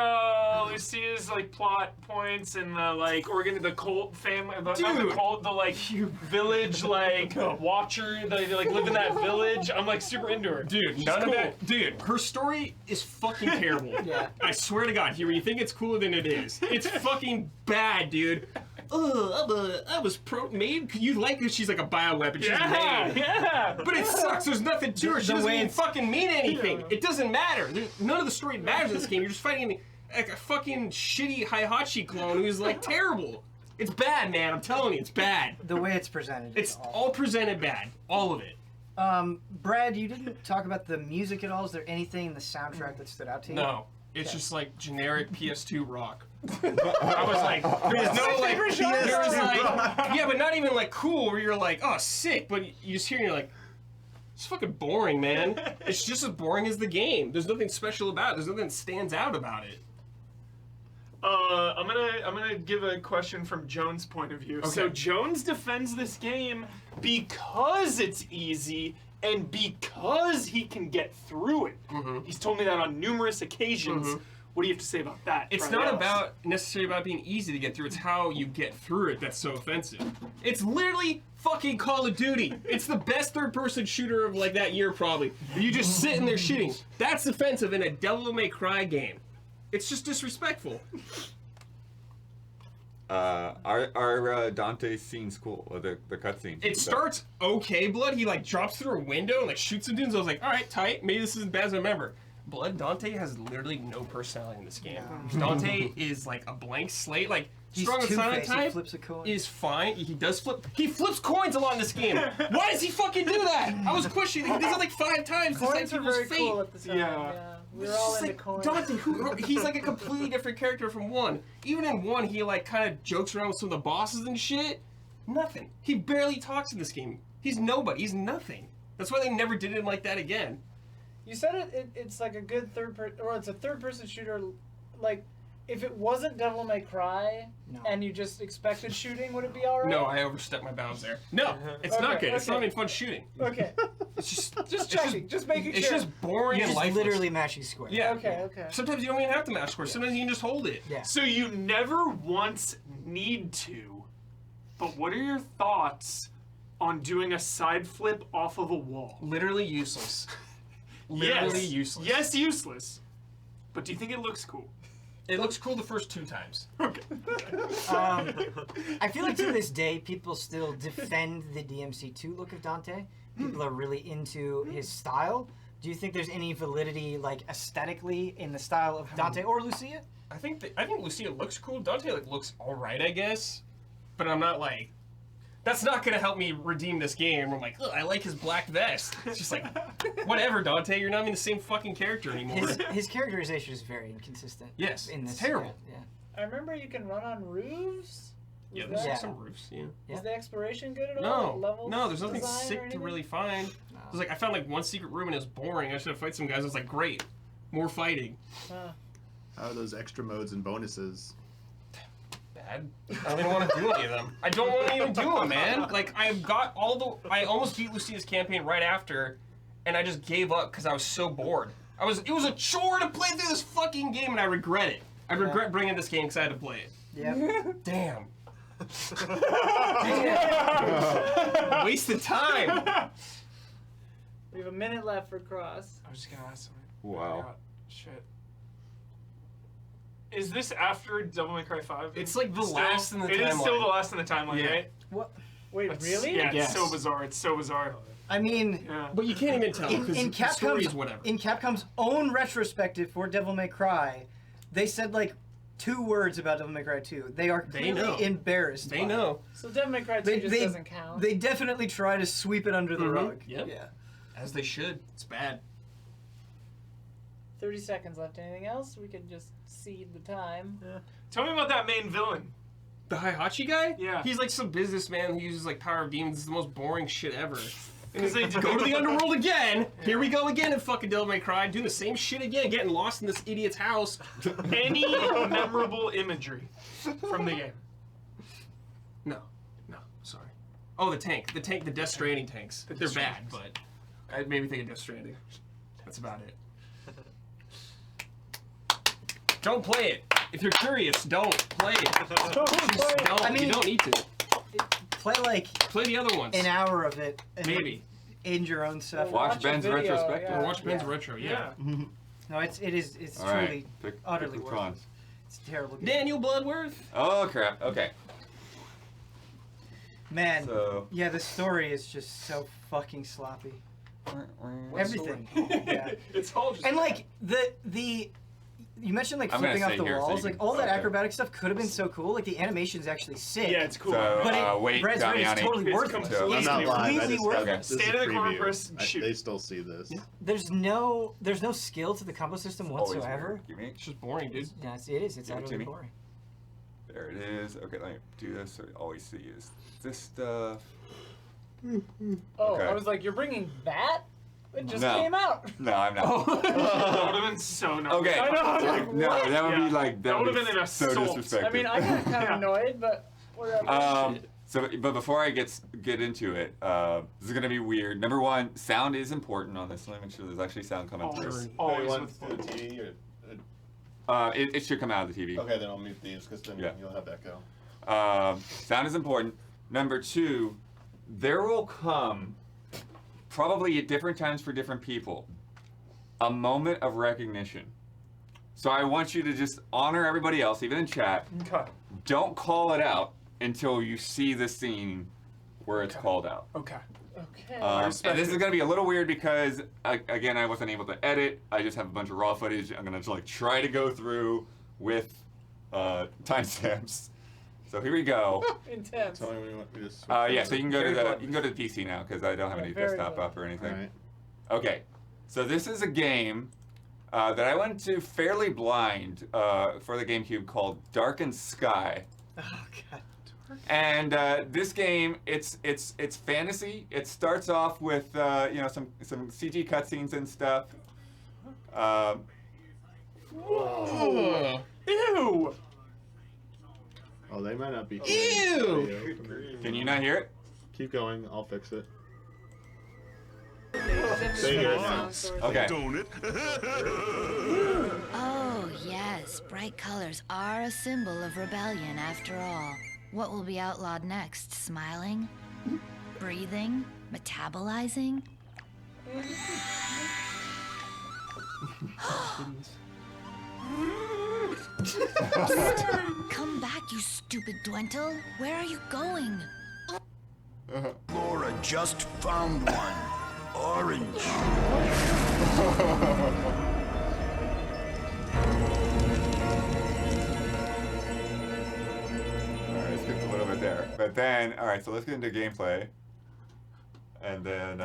Lucia's like plot points and the like the cult family, not the cult, the like village like watcher. They like live in that village. I'm like super into her. Dude, She's none cool. of that. Dude, her story is fucking terrible. Yeah. I swear to God, here, you think it's cooler than it is. It's fucking bad, dude. I was made. You like that she's like a bioweapon. She's made. Yeah. But it sucks. There's nothing to her. She The doesn't way even it's- fucking mean anything. Yeah. It doesn't matter. None of the story matters in this game. You're just fighting like a fucking shitty Heihachi clone who's like terrible. It's bad, man. I'm telling you, it's bad. The way it's presented. It's is awful. all presented bad. All of it. Brad, you didn't talk about the music at all. Is there anything in the soundtrack that stood out to you? No. It's just like generic PS2 rock. I was like, there was no like, there was like, yeah, but not even like cool where you're like, oh, sick, but you just hear and you're like, it's fucking boring, man. It's just as boring as the game. There's nothing special about it. There's nothing that stands out about it. I'm gonna give a question from Jones' point of view. Okay. So Jones defends this game because it's easy and because he can get through it. Mhm. He's told me that on numerous occasions. Mhm. What do you have to say about that? It's Brian? not about necessarily about being easy to get through. It's how you get through it that's so offensive. It's literally fucking Call of Duty. It's the best third-person shooter of like that year probably. You just sitting there shooting. That's offensive in a Devil May Cry game. It's just disrespectful. Are Dante's scenes cool? Or the cutscenes? It starts okay, Blood. He like drops through a window and like shoots some dudes. I was like, all right, tight. Maybe this isn't bad as I remember. blood, Dante has literally no personality in this game. Dante is like a blank slate. Like, He's strong and silent two-faced, he type flips a coin. is fine. He does flip. He flips coins a lot in this game. Why does he fucking do that? I was questioning. He does it like 5 times. to Coins set are people's very fate. cool at the time. Yeah. We're It's all just into like, coins. Dante, he's like a completely different character from 1. Even in 1, he like kind of jokes around with some of the bosses and shit. Nothing. He barely talks in this game. He's nobody. He's nothing. That's why they never did him like that again. You said it's like a good it's a third-person shooter. Like, if it wasn't Devil May Cry and you just expected shooting, would it be alright? No, I overstepped my bounds there. No, it's not good. It's okay. not even fun shooting. Okay. It's just Just checking. Just making It's sure. just boring You're and just lifeless. literally mashing square. Yeah. Okay. Sometimes you don't even have to match score. Sometimes you can just hold it. Yeah. So you never once need to, but what are your thoughts on doing a side flip off of a wall? Literally useless. Literally Yes. useless. Yes, useless. But do you think it looks cool? It looks cool the first 2 times. Okay. I feel like to this day, people still defend the DMC2 look of Dante. People are really into his style. Do you think there's any validity, like aesthetically, in the style of Dante or Lucia? I think Lucia looks cool. Dante like looks alright, I guess. But I'm not like. That's not gonna help me redeem this game. I'm like, ugh, I like his black vest. It's just like, whatever, Dante. You're not even the same fucking character anymore. His characterization is very inconsistent. Yes, in this. it's terrible. Yeah. I remember you can run on roofs. Yeah, Is there's that- some roofs. Yeah. Yeah. Is the exploration good at all? Levels, No, there's nothing design or sick to anything? really find. There's like I found like 1 secret room and it was boring. I should have fight some guys. I was like, great, more fighting. How are those extra modes and bonuses? Bad. I don't even want to do any of them. I don't want to even do them, man. Like I got I almost beat Lucia's campaign right after, and I just gave up because I was so bored. It was a chore to play through this fucking game, and I regret it. I regret bringing this game because I had to play it. Yeah. Damn. Wasted time. We have a minute left for Cross. I was just gonna ask something. Wow. I forgot. Shit. Is this after Devil May Cry 5? It's like the Still- last in the It is still timeline. the last in the timeline, Yeah. right? What? Wait, That's- really? Yeah, Yes. it's so bizarre. It's so bizarre. I mean, Yeah. But you can't even tell in because the story is whatever. Capcom's own retrospective for Devil May Cry, they said like 2 words about Devil May Cry 2. They are They clearly know. embarrassed. They by it. know. So Devil May Cry 2 just doesn't count. They definitely try to sweep it under the rug. Yep. Yeah. As they should. It's bad. 30 seconds left. Anything else? We could just cede the time. Tell me about that main villain. The Heihachi guy? Yeah. He's like some businessman who uses like power of demons. It's the most boring shit ever. Because they Go to the underworld again. Here we go again in fucking Devil May Cry. Doing the same shit again. Getting lost in this idiot's house. Any memorable imagery from the game? No. Sorry. Oh, the tank. The Death Stranding tanks. They're Death bad, but it made me think of Death Stranding. That's about it. Don't play it. If you're curious, don't play it. Just don't. I mean- You don't need to. Play like Play the other ones. an hour of it. And Maybe. end your own stuff. Well, Watch a Ben's video, retrospective. yeah. Or watch Ben's Yeah. retro, yeah. No, it's All truly right. Pick utterly which worth ones. it. It's a terrible game. Daniel Bloodworth. Oh crap. Okay. Man, So. yeah, the story is just so fucking sloppy. Everything. Yeah. It's all just. And like the you mentioned like I'm gonna flipping off stay the here so walls, you like can- all that okay. acrobatic stuff could have been so cool. Like the animation's actually sick. Yeah, it's cool. So But wait, Brad's right, Damiani. it's totally It's worthless. completely It's I'm not live. I completely just worthless. Okay. this is Stand in the corner, preview. press, shoot. They still see this. There's no skill to the combo system Always whatsoever. weird. Give me. It's just boring, dude. Yeah, it is. It's Give it to utterly me. boring. There it is. Okay, let me do this. So all we see is this stuff. Oh, Okay. I was like, you're bringing that? It just No. came out. No, I'm not. That would have been so nice. Okay. I know. I was like, No, what? that would Yeah. be like That would would be have been an so assault. disrespectful. I mean, I got kind of Yeah. annoyed, but whatever. But before I get into it, this is gonna be weird. Number one, sound is important on this. Let me make sure there's actually sound coming Always, through. always want with to do the TV or, It should come out of the TV. okay, then I'll mute these because then Yeah. you'll have echo. Sound is important. Number two, there will come, probably at different times for different people, a moment of recognition. So I want you to just honor everybody else, even in chat. Okay. Don't call it out until you see the scene where it's Okay. called out. Okay. Okay. And this is gonna be a little weird because again, I wasn't able to edit. I just have a bunch of raw footage. I'm gonna just like try to go through with timestamps. So here we go. Intense. Tell me when you want me to switch. Yeah, so you can go to Very the PC now because I don't have Yeah, any very desktop good. up or anything. Alright. Okay, so this is a game that I went to fairly blind for the GameCube called Darkened Sky. Oh god. And this game, it's fantasy. It starts off with you know, some CG cutscenes and stuff. Whoa. Ew. Oh, they might not be. Ew! Can you not hear it? Keep going. I'll fix it. They hear it now. Okay. Oh, yes. Bright colors are a symbol of rebellion after all. What will be outlawed next? Smiling? Breathing? Metabolizing? Come back, you stupid Dwentle. Where are you going? Laura just found one. Orange. Alright, let's get a little bit there. But then, alright, so let's get into gameplay. And then,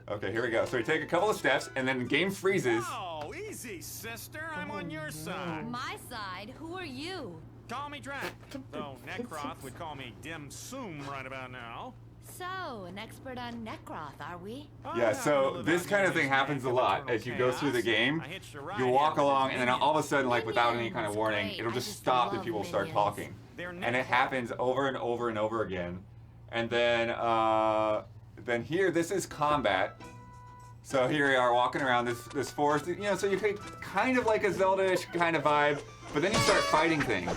okay, here we go. So we take a couple of steps, and then the game freezes. Oh, easy, sister. I'm on your side. My side? Who are you? Call me Drac. Though Necroth would call me Dim Sum right about now. So, an expert on Necroth, are we? Yeah, so this kind of thing happens a lot as you go through the game. You walk along, and then all of a sudden, like without any kind of warning, it'll just stop and people start talking. And it happens over and over and over again. And then here, this is combat. So here we are walking around this forest, you know, so you take kind of like a Zelda-ish kind of vibe, but then you start fighting things.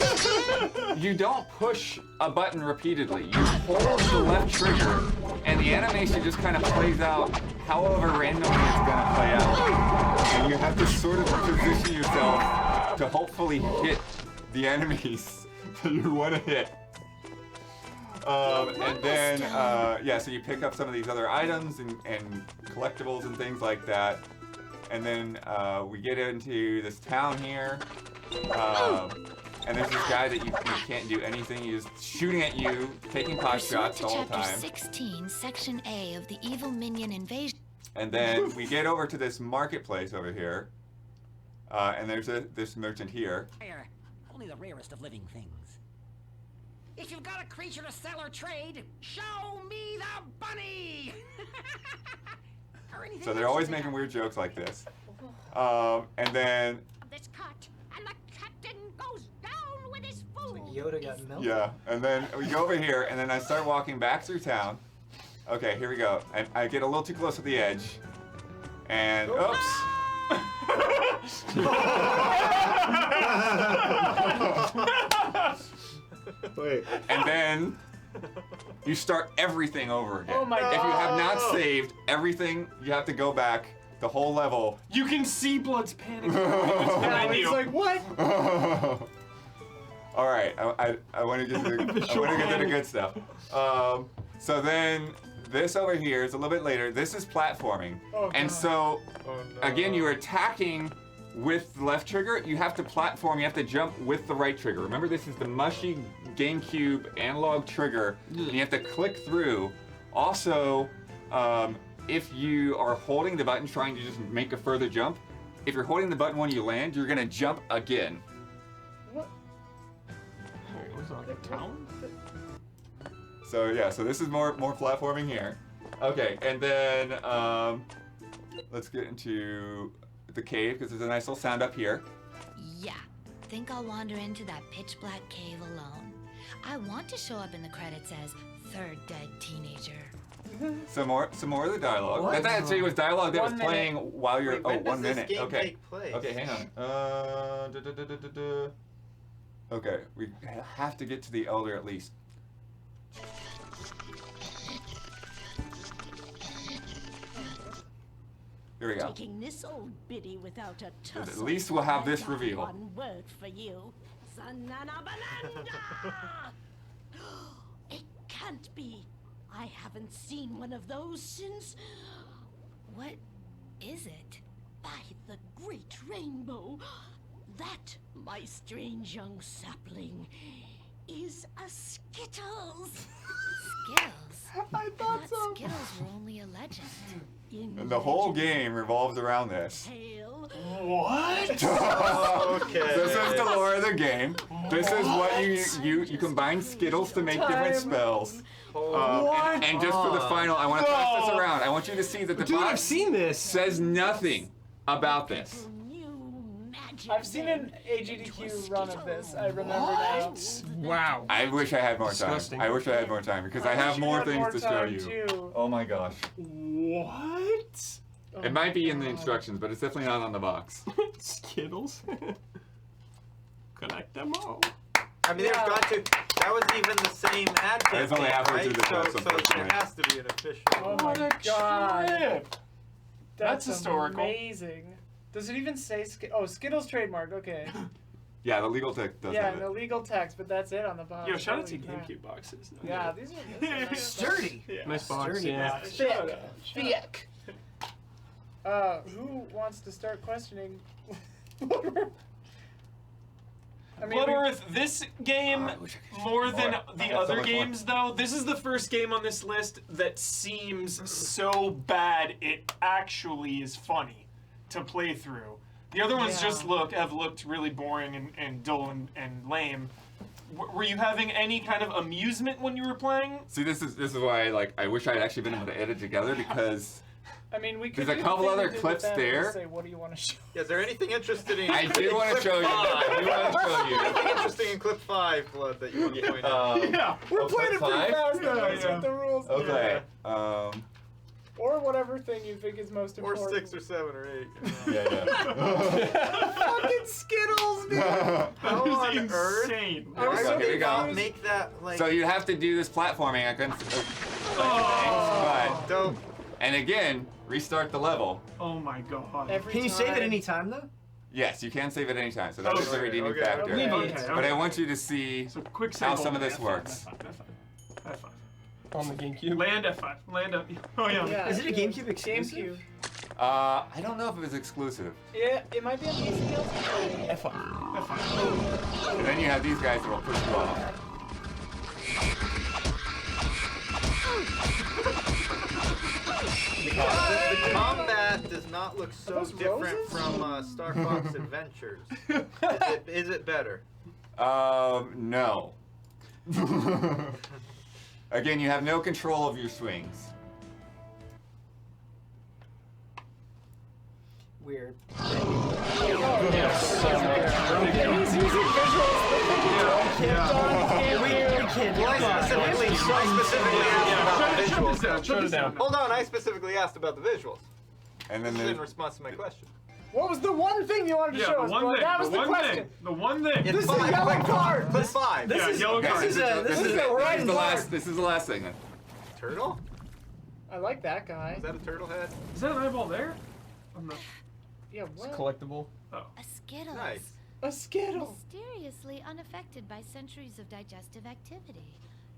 You don't push a button repeatedly. You hold the left trigger, and the animation just kind of plays out however randomly it's gonna play out. And you have to sort of position yourself to hopefully hit the enemies that you want to hit. And then, yeah, so you pick up some of these other items and collectibles and things like that. And then we get into this town here. And there's this guy that you can't do anything. He's just shooting at you, taking pot shots the whole Chapter time. 16, Section A of the Evil Minion Invasion. And then we get over to this marketplace over here. And there's this merchant here. Only the rarest of living things. If you've got a creature to sell or trade, show me the bunny! Or anything So they're else always you making got. weird jokes like this. And then, This cut, and the captain goes down with his food. Yoda got melted. yeah, and then we go over here, and then I start walking back through town. Okay, here we go. And I get a little too close to the edge. And, oops. Wait. And then you start everything over again. Oh my If you have not God. saved everything, you have to go back the whole level. You can see Blood's panic. Yeah, He's like, what? All right, I want to get to the good stuff. So then this over here is a little bit later. This is platforming, Oh, and God. so Oh, no. again, you're attacking with the left trigger. You have to platform. You have to jump with the right trigger. Remember, this is the mushy GameCube analog trigger, and you have to click through. Also, if you are holding the button trying to just make a further jump, if you're holding the button when you land, you're gonna jump again. So yeah, so this is more platforming here. Okay, and then let's get into the cave because there's a nice little sound up here. Yeah, think I'll wander into that pitch black cave alone. I want to show up in the credits as third dead teenager. Some more of the dialogue. What? That actually was dialogue that was 1 minute. playing while you're. Wait, when oh, 1 does this minute. game Okay. take place? Okay, hang on. Okay, we have to get to the elder at least. Here we go. Taking this old biddy without a At tussle. least we'll have I've this got reveal. One word for you. Sanana bananda! It can't be. I haven't seen one of those since... What is it? By the great rainbow. That, my strange young sapling, is a Skittles. Skittles? I thought so. Skittles were only a legend. And the whole game revolves around this. What? Okay. This is the lore of the game. This is what you combine Skittles to make different spells. And just for the final, I want to pass this around. I want you to see that the Dude, I've box seen this. says nothing about this. I've seen an AGDQ run of this. I remember now. Wow. I wish I had more time. Disgusting. I wish I had more time because I have wish you more had things more to show time, you. too. Oh my gosh. What? It might be in the instructions, but it's definitely not on the box. Skittles? Connect them all. I mean, there's got to. That was even the same ad campaign, It's only halfway right? through the test, so unfortunately. it has to be an official. Oh my god. Trip. That's historical. Amazing. Does it even say Skittles trademark? Okay. Yeah, the legal text does Yeah, have no it. legal text, but that's it on the box. Yo, shout out to Holy crap. GameCube boxes. No, Yeah, these are Sturdy. Yeah. Nice box, Sturdy yeah. box. Shout out. thick. Who wants to start questioning? I mean, Bloodworth, this game, I wish I could more show than more. I the have so other much more. games, though, this is the first game on this list that seems so bad it actually is funny to play through. The other ones Yeah. just have looked really boring and dull and lame. Were you having any kind of amusement when you were playing? See, this is why I wish I had actually been able to edit together because I mean, we could There's a do the couple thing other we did clips with them and there. just Say, what do you want to show? Is there anything interesting in I do want to clip show you. I do want to show you. Anything interesting in clip 5, Blood, that you want to point out? Yeah. We're Oh, playing it clip pretty five? fast now. That's Yeah. what the rules. Okay. Or whatever thing you think is most Or important. 6 or 7 or 8. Yeah. Fucking Skittles, dude. How was on earth? insane. I was Here so we go, here we go. confused. Make that like So you have to do this platforming. I couldn't. dope. And again, restart the level. Oh my god. Every Can you save at time. any time though? Yes, you can save at any time. So that is the Okay, redeeming okay, factor. okay. Okay, But I want you to see So quick save how some only. of this F5, works. F5. On the GameCube. Land F5. Land up. Oh yeah. Yeah, Is it a GameCube exclusive? GameCube. I don't know if it was exclusive. Yeah, it might be on PC also. F5. And then you have these guys that will push you off. The combat does not look so those different roses? from Star Fox Adventures. Is it better? No. Again, you have no control of your swings. Weird. Shut it down. Hold on, I specifically asked about the visuals. And then This is in there's response to my question. What was the one thing you wanted to Yeah, show the us, one bro? thing. That was the one question. thing. The one thing. It's This is a five. yellow Click card. Click 5. Yeah, yellow This card. is a this is red the card. last. This is the last thing then. Turtle? I like that guy. Is that a turtle head? Is that an eyeball there? I'm not. Yeah, what? Collectible. A Skittles. Nice. A Skittle. Mysteriously unaffected by centuries of digestive activity.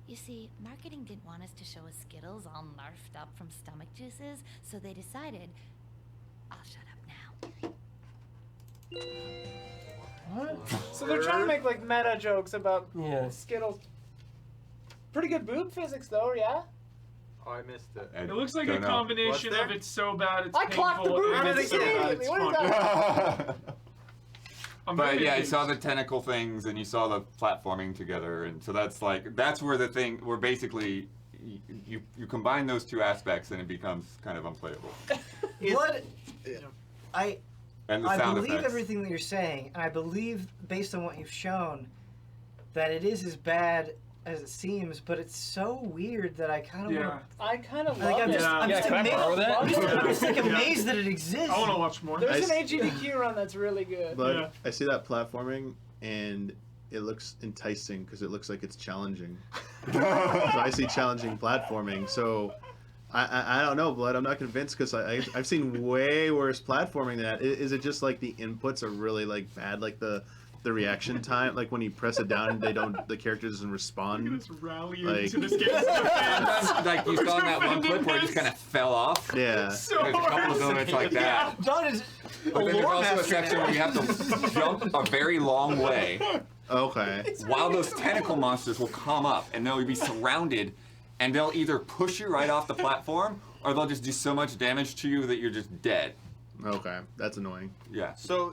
You see, marketing didn't want us to show us Skittles all narfed up from stomach juices, so they decided, I'll shut up now. What? So they're trying to make like meta jokes about Yeah. Skittles. Pretty good boob physics though, yeah? Oh, I missed it. I It looks like a don't know. combination What's of there? it's so bad it's I painful. clocked the boob and physics it's so bad immediately. it's What is funny. that? I'm But very yeah, you confused. saw the tentacle things and you saw the platforming together, and so that's where the thing where basically you combine those two aspects and it becomes kind of unplayable. What? I And the sound believe effects. everything that you're saying, and I believe, based on what you've shown, that it is as bad as it seems. But it's so weird that I kind of Yeah. want. I kind of Like love I'm it. just, I'm Yeah, just can I amazed. borrow that? I'm just like amazed that it exists. I want to watch more. There's I an AGDQ run that's really good. But Yeah. I see that platforming, and it looks enticing because it looks like it's challenging. So I see challenging platforming. So I don't know, Blood. I'm not convinced because I've seen way worse platforming than that. Is it just like the inputs are really like bad, like the the reaction time, like when you press it down, the character doesn't respond. Just rallying Like- to this game's defense. Like you saw in that one clip where it just kind of fell off. Yeah. So There's a couple of harassing. moments like that. Don is But then there's also a section where you have to jump a very long way Okay. while those tentacle monsters will come up and they'll be surrounded and they'll either push you right off the platform or they'll just do so much damage to you that you're just dead. Okay. That's annoying. Yeah. So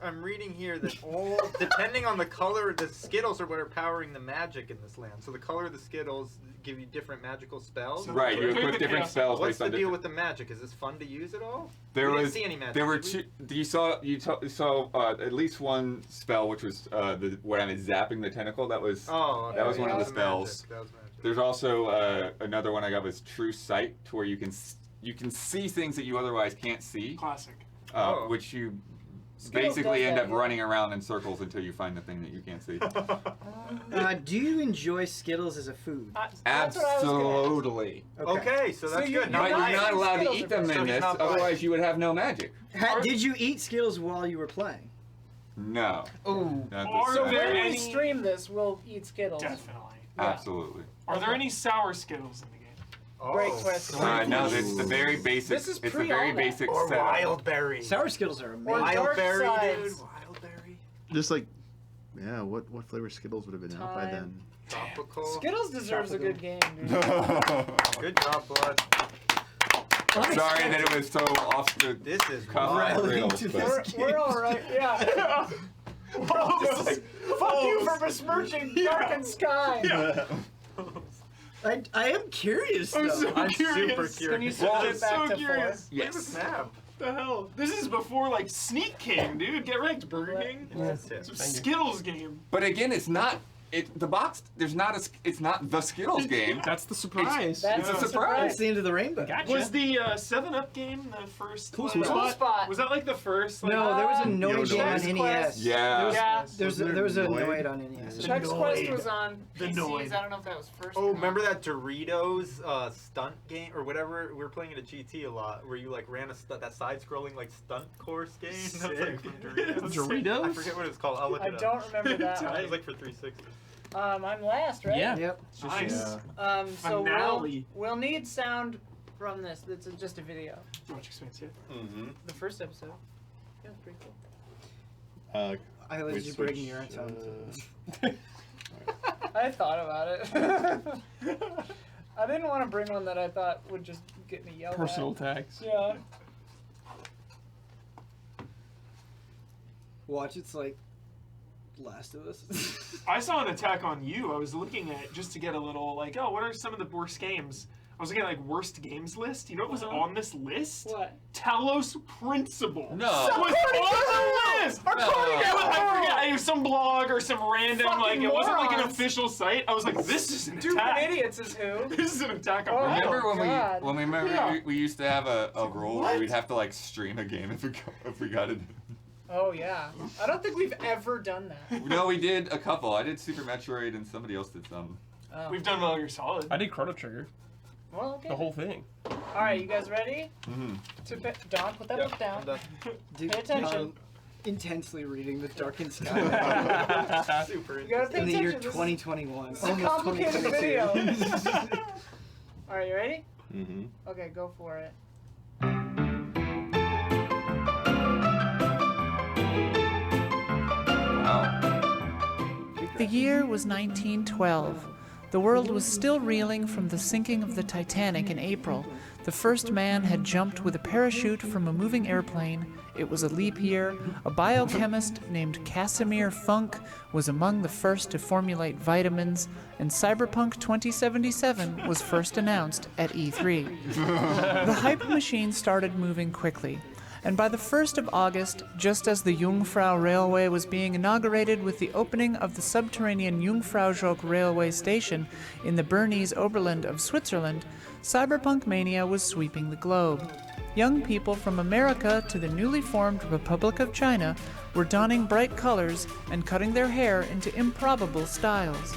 I'm reading here that all depending on the color, the Skittles are what are powering the magic in this land. So the color of the Skittles give you different magical spells. Right, you equip different spells What's based the on deal different... with the magic? Is this fun to use at all? There We was didn't see any magic. there were did we? two. You saw at least one spell, which was when I was zapping the tentacle. That was Oh, that was okay, one of the that spells. magic, that was magic. There's also another one I got was True Sight, to where you can see things that you otherwise can't see, Classic. Oh. which you Skittles basically does end that, up yeah. running around in circles until you find the thing that you can't see. Do you enjoy Skittles as a food? That's what I was gonna ask. Absolutely. Okay, so that's you- good. But you're biased. not allowed to Skittles eat are them best. in So he's this, not biased. otherwise you would have no magic. Did you eat Skittles while you were playing? No. Oh. Not Are this So time. there when we any- stream this, we'll eat Skittles. Definitely. Absolutely. Are there any sour Skittles in the game? Great question. No, it's the very basic. This is it's the pre very all that. basic Or setup. wild berry. Sour Skittles are Or amazing. dark Wild berry, sides. dude. Wild berry. Just like, yeah. What flavor Skittles would have been out by Time. then? Tropical. Skittles deserves a good game, dude. Good job, Blood. Sorry that it was so off the This is cuff wild. rails, but We're all right. Yeah. We're all just like, fuck you for besmirching darkened sky. I am curious I'm though. so I'm curious. super curious. Can you Well, switch it back so to curious. four? Look at the snap. The hell? This is before like Sneak King, dude. Get wrecked, Burger King. That's it. It's a Skittles game. but again, it's not. The box. There's not a. It's not the Skittles game. That's the surprise. That's It's a That's surprise. the end of the rainbow. Was the 7-Up game the first? Cool like- Spot. Was that like the first? Like, No, there was a Noid Yoda. game on Chex NES. Quest. Yeah. Yeah. There was a Noid? Noid on NES. Chex Quest was on The PCs. Noid. I don't know if that was first. Oh, or remember not. that Doritos stunt game or whatever? We were playing it at GT a lot, where you like ran that side-scrolling like stunt course game. That was like from Doritos. Doritos? I forget what it's called. I'll look I it up. don't remember that It was one. like for 360. I'm last, right? Yeah. Yep. Nice. So Finale. we'll need sound from this. It's just a video. Much expensive. Mm-hmm. The first episode. Yeah, it's pretty cool. I let you bring your own sound. I thought about it. I didn't want to bring one that I thought would just get me yelled Personal at. attacks. Yeah. Watch, it's like Last of Us. I saw an attack on you. I was looking at just to get a little like, oh, what are some of the worst games? I was looking at like worst games list. You know what was on this list? What? Talos Principle. No. Was on the list. No. I forget. It was some blog or some random Fucking like it wasn't like an morons. official site. I was like, this is an Stupid attack. idiots is who? This is an attack on Oh. my Remember when God. Yeah. we used to have a rule where What? we'd have to like stream a game if we got it. Oh yeah. I don't think we've ever done that. No, we did a couple. I did Super Metroid and somebody else did some. Oh. We've done Metal Gear Solid. I did Chrono Trigger. Well, okay. The whole thing. All right, you guys ready? Mm-hmm. Don, put that book down. I'm done. Dude, Pay attention. I'm intensely reading the Darkened Sky Super You gotta pay in the year attention. 2021. This is a Almost complicated 2022. video. All right, you ready? Mm-hmm. Okay, go for it. The year was 1912. The world was still reeling from the sinking of the Titanic in April. The first man had jumped with a parachute from a moving airplane. It was a leap year. A biochemist named Casimir Funk was among the first to formulate vitamins, and Cyberpunk 2077 was first announced at E3. The hype machine started moving quickly. And by the 1st of August, just as the Jungfrau Railway was being inaugurated with the opening of the subterranean Jungfraujoch Railway Station in the Bernese Oberland of Switzerland, cyberpunk mania was sweeping the globe. Young people from America to the newly formed Republic of China were donning bright colors and cutting their hair into improbable styles.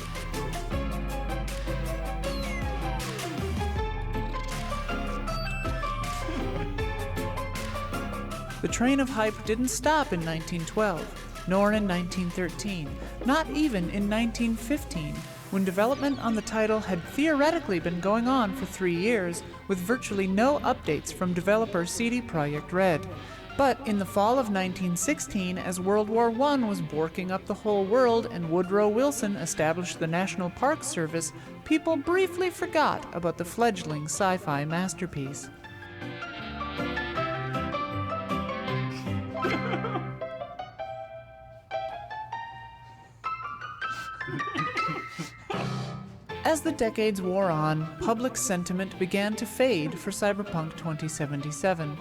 The train of hype didn't stop in 1912. nor in 1913, not even in 1915, when development on the title had theoretically been going on for 3 years, with virtually no updates from developer CD Projekt Red. But in the fall of 1916, as World War I was borking up the whole world and Woodrow Wilson established the National Park Service, people briefly forgot about the fledgling sci-fi masterpiece. As the decades wore on, public sentiment began to fade for Cyberpunk 2077.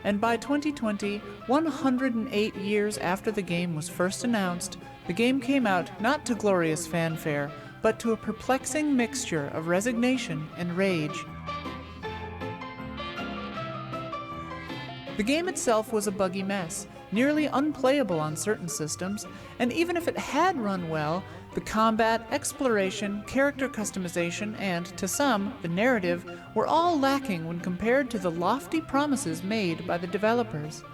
And by 2020, 108 years after the game was first announced, the game came out not to glorious fanfare, but to a perplexing mixture of resignation and rage. The game itself was a buggy mess, nearly unplayable on certain systems, and even if it had run well, the combat, exploration, character customization, and, to some, the narrative, were all lacking when compared to the lofty promises made by the developers.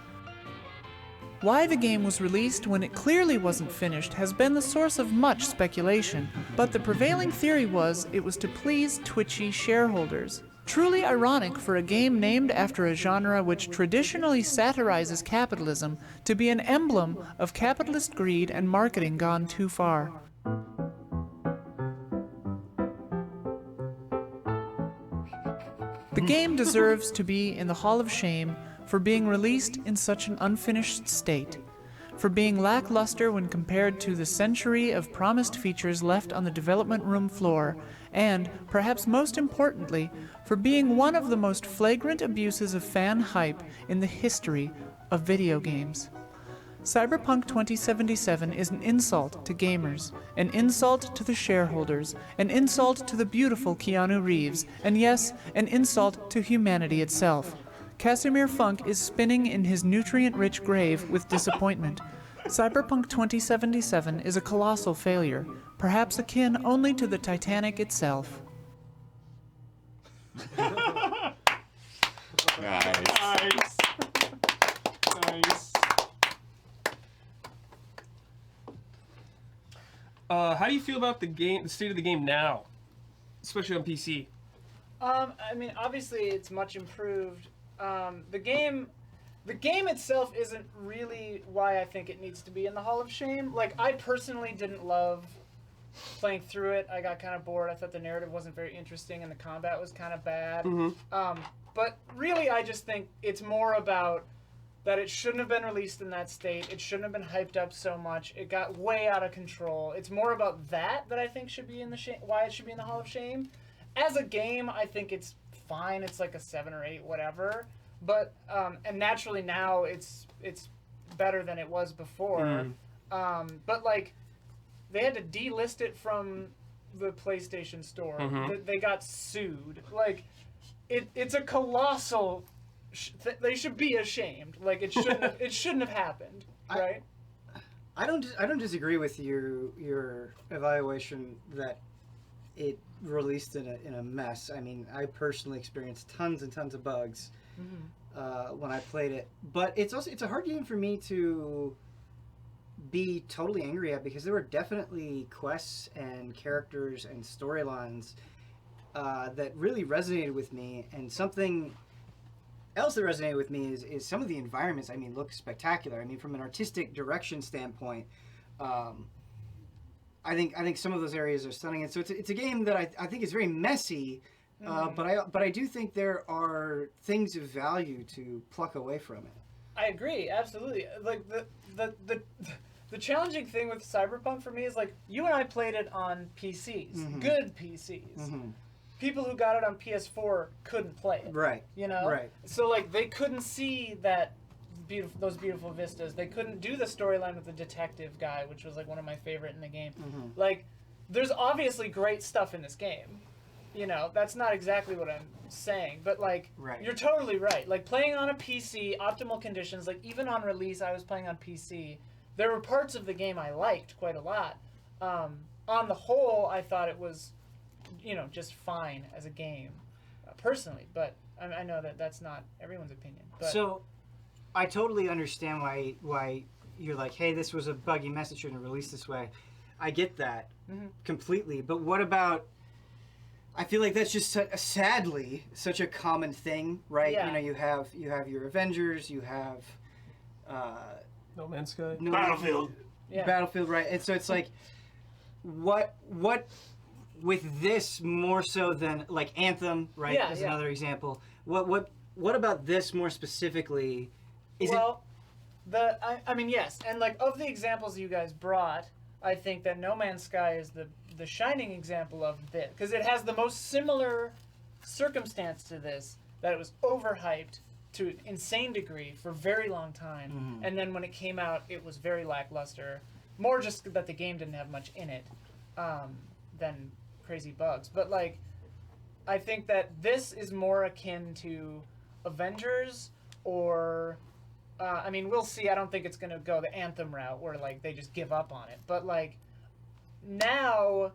Why the game was released when it clearly wasn't finished has been the source of much speculation, but the prevailing theory was it was to please twitchy shareholders. Truly ironic for a game named after a genre which traditionally satirizes capitalism to be an emblem of capitalist greed and marketing gone too far. The game deserves to be in the Hall of Shame for being released in such an unfinished state, for being lackluster when compared to the century of promised features left on the development room floor, and, perhaps most importantly, for being one of the most flagrant abuses of fan hype in the history of video games. Cyberpunk 2077 is an insult to gamers, an insult to the shareholders, an insult to the beautiful Keanu Reeves, and yes, an insult to humanity itself. Casimir Funk is spinning in his nutrient-rich grave with disappointment. Cyberpunk 2077 is a colossal failure, perhaps akin only to the Titanic itself. Nice. Nice. Nice. How do you feel about the state of the game now, especially on PC? I mean, obviously it's much improved. The game itself isn't really why I think it needs to be in the Hall of Shame. Like, I personally didn't love playing through it. I got kind of bored. I thought the narrative wasn't very interesting and the combat was kind of bad. Mm-hmm. But really, I just think it's more about that it shouldn't have been released in that state. It shouldn't have been hyped up so much. It got way out of control. It's more about that I think should be in the why it should be in the Hall of Shame. As a game, I think it's fine. It's like a 7 or 8, whatever. But and naturally now it's better than it was before. But like they had to delist it from the PlayStation Store. They got sued. Like it's a colossal. They should be ashamed. Like it shouldn't have happened. Right? I don't disagree with your evaluation that it released in a mess. I mean, I personally experienced tons and tons of bugs when I played it. But it's a hard game for me to be totally angry at because there were definitely quests and characters and storylines that really resonated with me. And something else that resonated with me is some of the environments. I mean, look spectacular. I mean, from an artistic direction standpoint, I think some of those areas are stunning. And so it's a game that I think is very messy. But I do think there are things of value to pluck away from it. I agree, absolutely. Like the challenging thing with Cyberpunk for me is like you and I played it on PCs, good PCs. People who got it on PS4 couldn't play it. Right. You know. Right. So like they couldn't see those beautiful vistas. They couldn't do the storyline with the detective guy, which was like one of my favorite in the game. Like, there's obviously great stuff in this game. You know, that's not exactly what I'm saying, but like, you're totally right. Like playing on a PC, optimal conditions, like even on release, I was playing on PC. There were parts of the game I liked quite a lot. On the whole, I thought it was, just fine as a game, personally. But I know that that's not everyone's opinion. But. So, I totally understand why you're like, hey, this was a buggy message, shouldn't release this way. I get that completely, but what about? I feel like that's just sadly such a common thing, right? Yeah. You know, you have your Avengers, you have No Man's Sky. Battlefield. Battlefield, right? And so it's like, what with this more so than like Anthem, right? Yeah, As yeah. another example. What about this more specifically? I mean, yes, and like of the examples you guys brought, I think that No Man's Sky is the shining example of this, because it has the most similar circumstance to this, that it was overhyped to an insane degree for a very long time, and then when it came out, it was very lackluster. More just that the game didn't have much in it than crazy bugs. But like, I think that this is more akin to Avengers or I mean, we'll see. I don't think it's gonna go the Anthem route where like they just give up on it. But like now,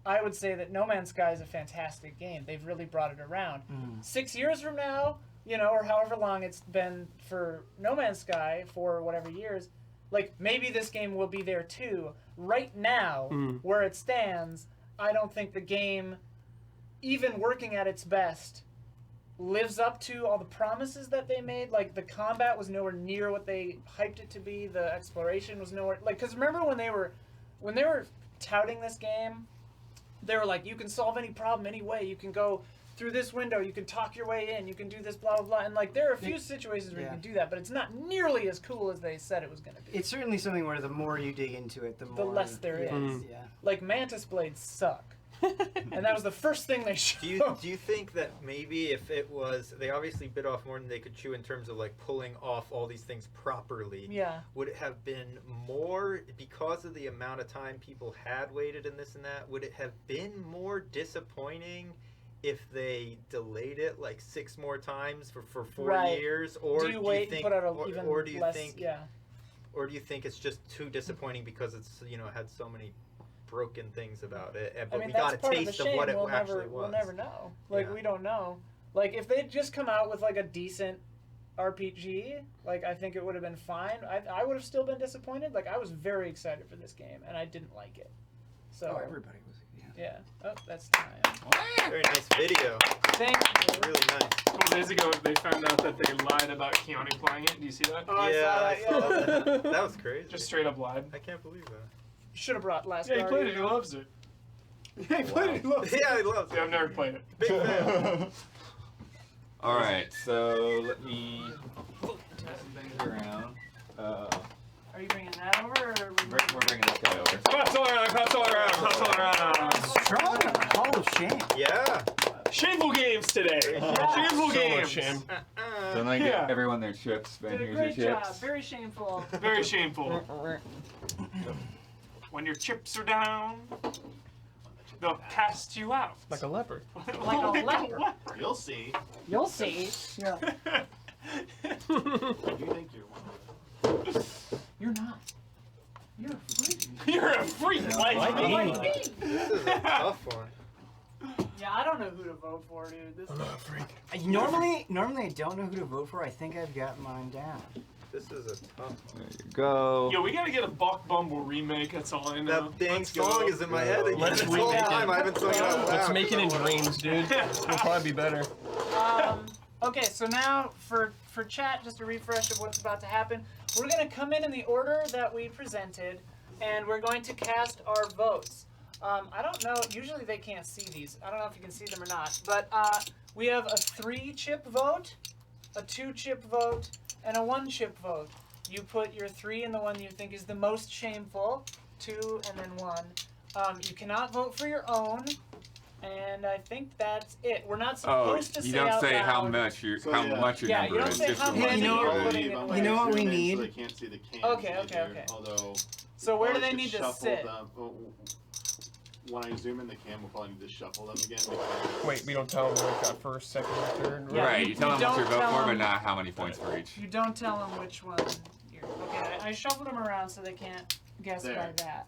I would say that No Man's Sky is a fantastic game. They've really brought it around. 6 years from now, you know, or however long it's been for No Man's Sky, for whatever years, like maybe this game will be there too. Right now, where it stands, I don't think the game, even working at its best, lives up to all the promises that they made. Like the combat was nowhere near what they hyped it to be. The exploration was nowhere, like, because remember when they were touting this game, they were like, you can solve any problem any way, you can go through this window, you can talk your way in, you can do this, blah blah blah, and like there are a few situations where you can do that, but it's not nearly as cool as they said it was going to be. It's certainly something where the more you dig into it, the less there is. Yeah. Like Mantis Blades suck. And that was the first thing they showed. Do you think that maybe if it was, they obviously bit off more than they could chew in terms of like pulling off all these things properly? Yeah. Would it have been more, because of the amount of time people had waited and this and that, would it have been more disappointing if they delayed it like 6 more times for 4 years? Or do you wait and put out even or do you less, think, yeah. or do you think it's just too disappointing because it's, you know, had so many broken things about it, but I mean, we that's got a part taste of, the of what it shame. actually was. We'll never know. Like, Yeah. we don't know. Like, if they'd just come out with, like, a decent RPG, like, I think it would have been fine. I would have still been disappointed. Like, I was very excited for this game, and I didn't like it. So everybody was. Yeah. Oh, that's time. Very nice video. Thank you. Really nice. A couple days ago, they found out that they lied about Keanu playing it. Do you see that? Oh, I saw that, I saw that. That was crazy. Just straight up lied. I can't believe that. Should have brought Last Yeah, he Guardian. played it. He loves it. Yeah, he played it. He loves it. Yeah, he loves it. Yeah, I've never played it. Big fan. All right, so let me pass some things around. Are you bringing that over, or are we We're bringing this guy over. Pass all around, pass all around, pass all around. Strong Hall of Shame. Yeah. Shameful games today. Shameful So games. much shame. Don't I get Yeah. everyone their chips? Ben, did a here's great your job. chips. Very shameful. Very shameful. When your chips are down, they'll cast you out. Like a leopard. Like a leopard. You'll see. You'll see. Yeah. You think you're one of them. You're not. You're a freak. You're a freak like me. Like me. This is a tough one. Yeah, I don't know who to vote for, dude. This is Normally I don't know who to vote for. I think I've got mine down. This is a tough one. There you go. Yo, we gotta get a Buck Bumble remake. That's all I know. That dang Let's go. song is in my head again. Let's This whole remake it. time I haven't sung it out loud. Let's make it in dreams, dude. It'll probably be better. Okay, so now for chat, just a refresh of what's about to happen. We're going to come in the order that we presented, and we're going to cast our votes. I don't know, usually they can't see these. I don't know if you can see them or not, but we have a 3-chip vote, a 2-chip vote, and a 1-chip vote. You put your 3 in the one you think is the most shameful, 2, and then 1. You cannot vote for your own. And I think that's it. We're not supposed to say you don't out say loud. how much your number you don't is. say Just how the many one you're you putting voted. in the You know what we need? So they can't see the cans. Okay, either, okay. Although. So where do probably they should need to shuffle sit? them. When I zoom in the cam, we'll probably need to shuffle them again. Because Wait, we don't tell them what got first, second, or third. Yeah, Right, you tell them what don't you vote tell for, but them- not how many points for each. You don't tell them which one you're... Okay, I shuffled them around so they can't guess by There. that.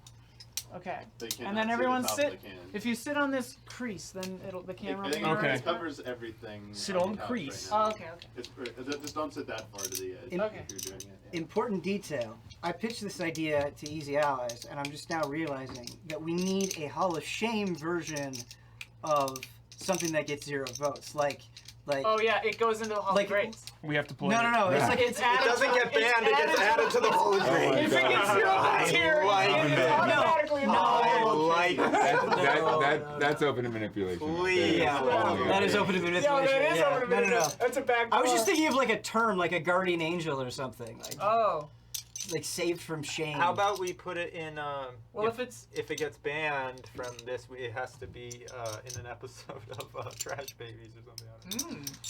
Okay. They cannot And then see everyone the top sit. of the can. If you sit on this crease, then the camera will be Okay. It covers everything. Sit on on the the couch crease. Right now. Oh, okay, okay. Just don't sit that far to the edge Okay. if you're doing it. Yeah. Important detail. I pitched this idea to Easy Allies, and I'm just now realizing that we need a Hall of Shame version of something that gets 0 votes. Like. Oh yeah, it goes into the Hall Like- of Greats. We have to play. No. It's like It's added. It doesn't get banned, it gets added to the Hall of Fame. If it gets 0 votes here, like it's that. automatically in the Hall I of like That's open to manipulation. Please. Yeah, that is open to manipulation. Yeah, that is open to No. manipulation. That's a back. I was just thinking of like a term, like a guardian angel or something, like saved from shame. How about we put it in? Well, if it gets banned from this, it has to be in an episode of Trash Babies or something.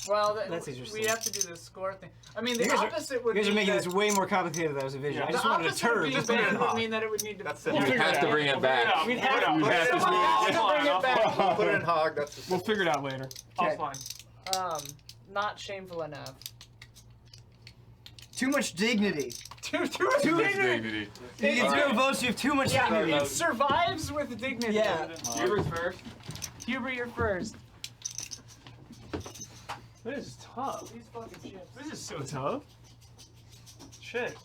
Well, That's interesting. we have to do the score thing. I mean, the You guys opposite would You guys be are making that, this way more complicated than I was envisioning. I just the wanted a opposite term. of being banned would mean that it would need to. That's You have to bring it back. We'd have to We'd have to someone has to bring it back. Put it in Hog. That's. We'll figure it out later. Okay. Offline. Not shameful enough. Too much dignity. Too Much dignity. You get 0 votes, you have too much Yeah, dignity. it survives with dignity. Yeah. Huber's first. Hubert, you're first. This is tough. These fucking shits. This is so tough. Shit.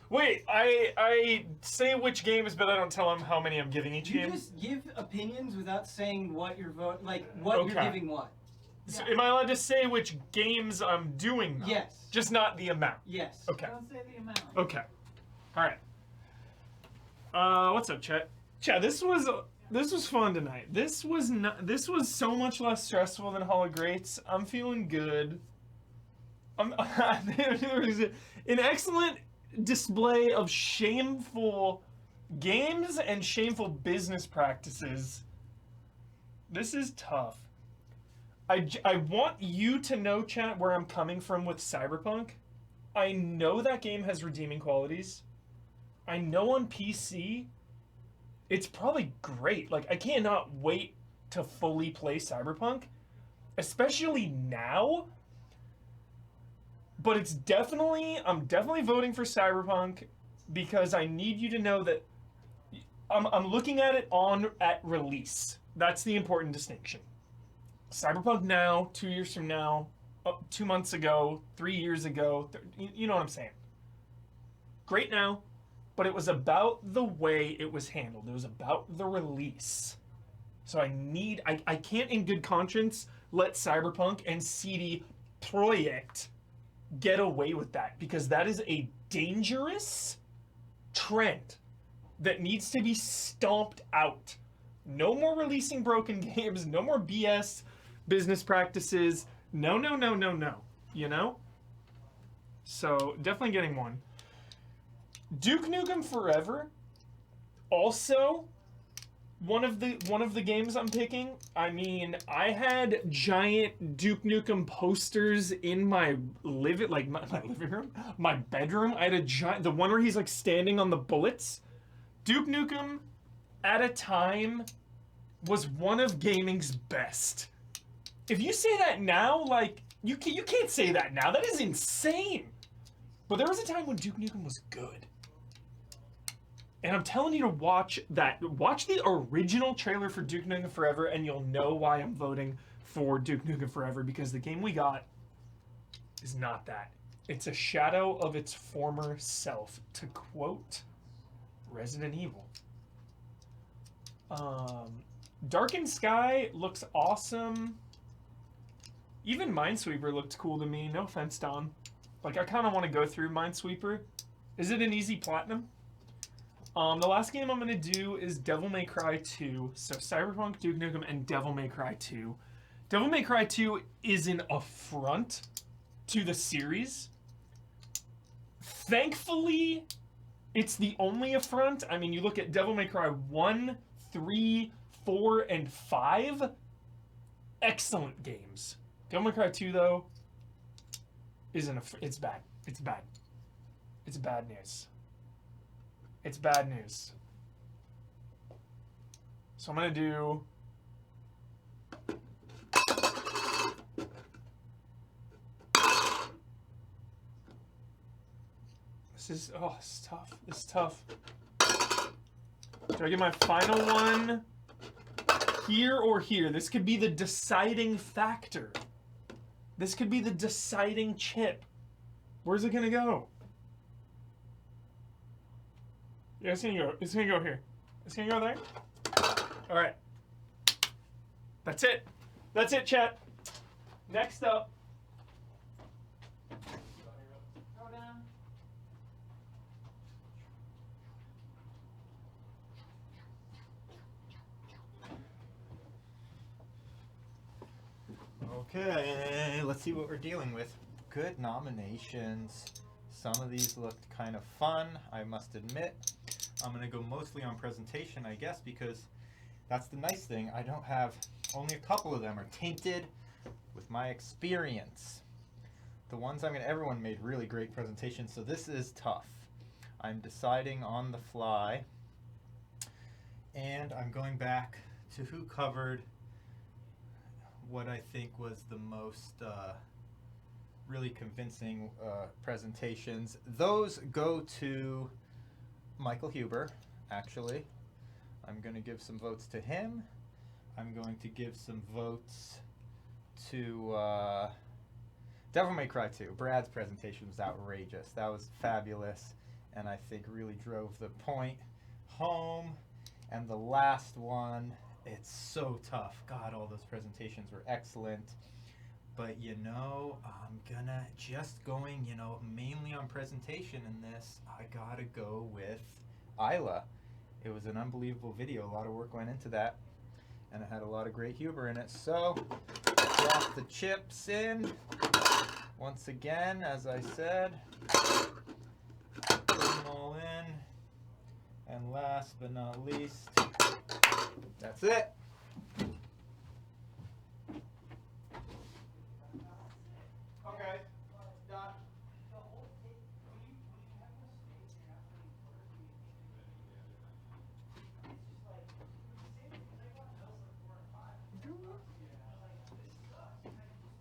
Wait, I say which games, but I don't tell them how many I'm giving each You game. just give opinions without saying what you're voting, like what you're Okay. giving what. So am I allowed to say which games I'm doing? Now? Yes. Just not the amount. Yes. Okay. Don't say the amount. Okay. All right. What's up, Chet? Chet, this was fun tonight. This was so much less stressful than Hall of Greats. I'm feeling good. There was an excellent display of shameful games and shameful business practices. This is tough. I want you to know, chat, where I'm coming from with Cyberpunk. I know that game has redeeming qualities. I know on PC, it's probably great. Like, I cannot wait to fully play Cyberpunk, especially now. But I'm definitely voting for Cyberpunk because I need you to know that I'm looking at it at release. That's the important distinction. Cyberpunk now, 2 years from now, 2 months ago, 3 years ago, you know what I'm saying. Great now, but it was about the way it was handled. It was about the release. So I can't in good conscience let Cyberpunk and CD Projekt get away with that, because that is a dangerous trend that needs to be stomped out. No more releasing broken games, no more BS business practices. No. You know? So definitely getting one. Duke Nukem Forever, also one of the games I'm picking. I mean, I had giant Duke Nukem posters in my living room, my bedroom. I had a giant, the one where he's like standing on the bullets. Duke Nukem, at a time, was one of gaming's best. If you say that now, like, you can't say that now. That is insane. But there was a time when Duke Nukem was good. And I'm telling you to watch that. Watch the original trailer for Duke Nukem Forever, and you'll know why I'm voting for Duke Nukem Forever, because the game we got is not that. It's a shadow of its former self, to quote Resident Evil. Darkened Sky looks awesome. Even Minesweeper looked cool to me. No offense, Don. Like, I kind of want to go through Minesweeper. Is it an easy platinum? The last game I'm going to do is Devil May Cry 2. So Cyberpunk, Duke Nukem, and Devil May Cry 2. Devil May Cry 2 is an affront to the series. Thankfully, it's the only affront. I mean, you look at Devil May Cry 1, 3, 4, and 5. Excellent games. Devil May Cry 2, though, it's bad. It's bad. It's bad news. It's bad news. So I'm going to do... This is tough. This is tough. Do I get my final one here or here? This could be the deciding factor. This could be the deciding chip. Where's it gonna go? Yeah, it's gonna go. It's gonna go here. It's gonna go there. All right. That's it. That's it, chat. Next up. Okay, let's see what we're dealing with. Good nominations. Some of these looked kind of fun, I must admit. I'm going to go mostly on presentation, I guess, because that's the nice thing. I don't have, only a couple of them are tainted with my experience. The ones everyone made really great presentations, so this is tough. I'm deciding on the fly, and I'm going back to who covered what I think was the most really convincing presentations. Those go to Michael Huber, actually. I'm going to give some votes to him. I'm going to give some votes to Devil May Cry 2. Brad's presentation was outrageous. That was fabulous, and I think really drove the point home. And the last one, it's so tough. God, all those presentations were excellent. But, you know, I'm gonna, just going, you know, mainly on presentation in this, I gotta go with Isla. It was an unbelievable video. A lot of work went into that. And it had a lot of great humor in it. So, drop the chips in. Once again, as I said, put them all in. And last but not least, that's it. Okay, done.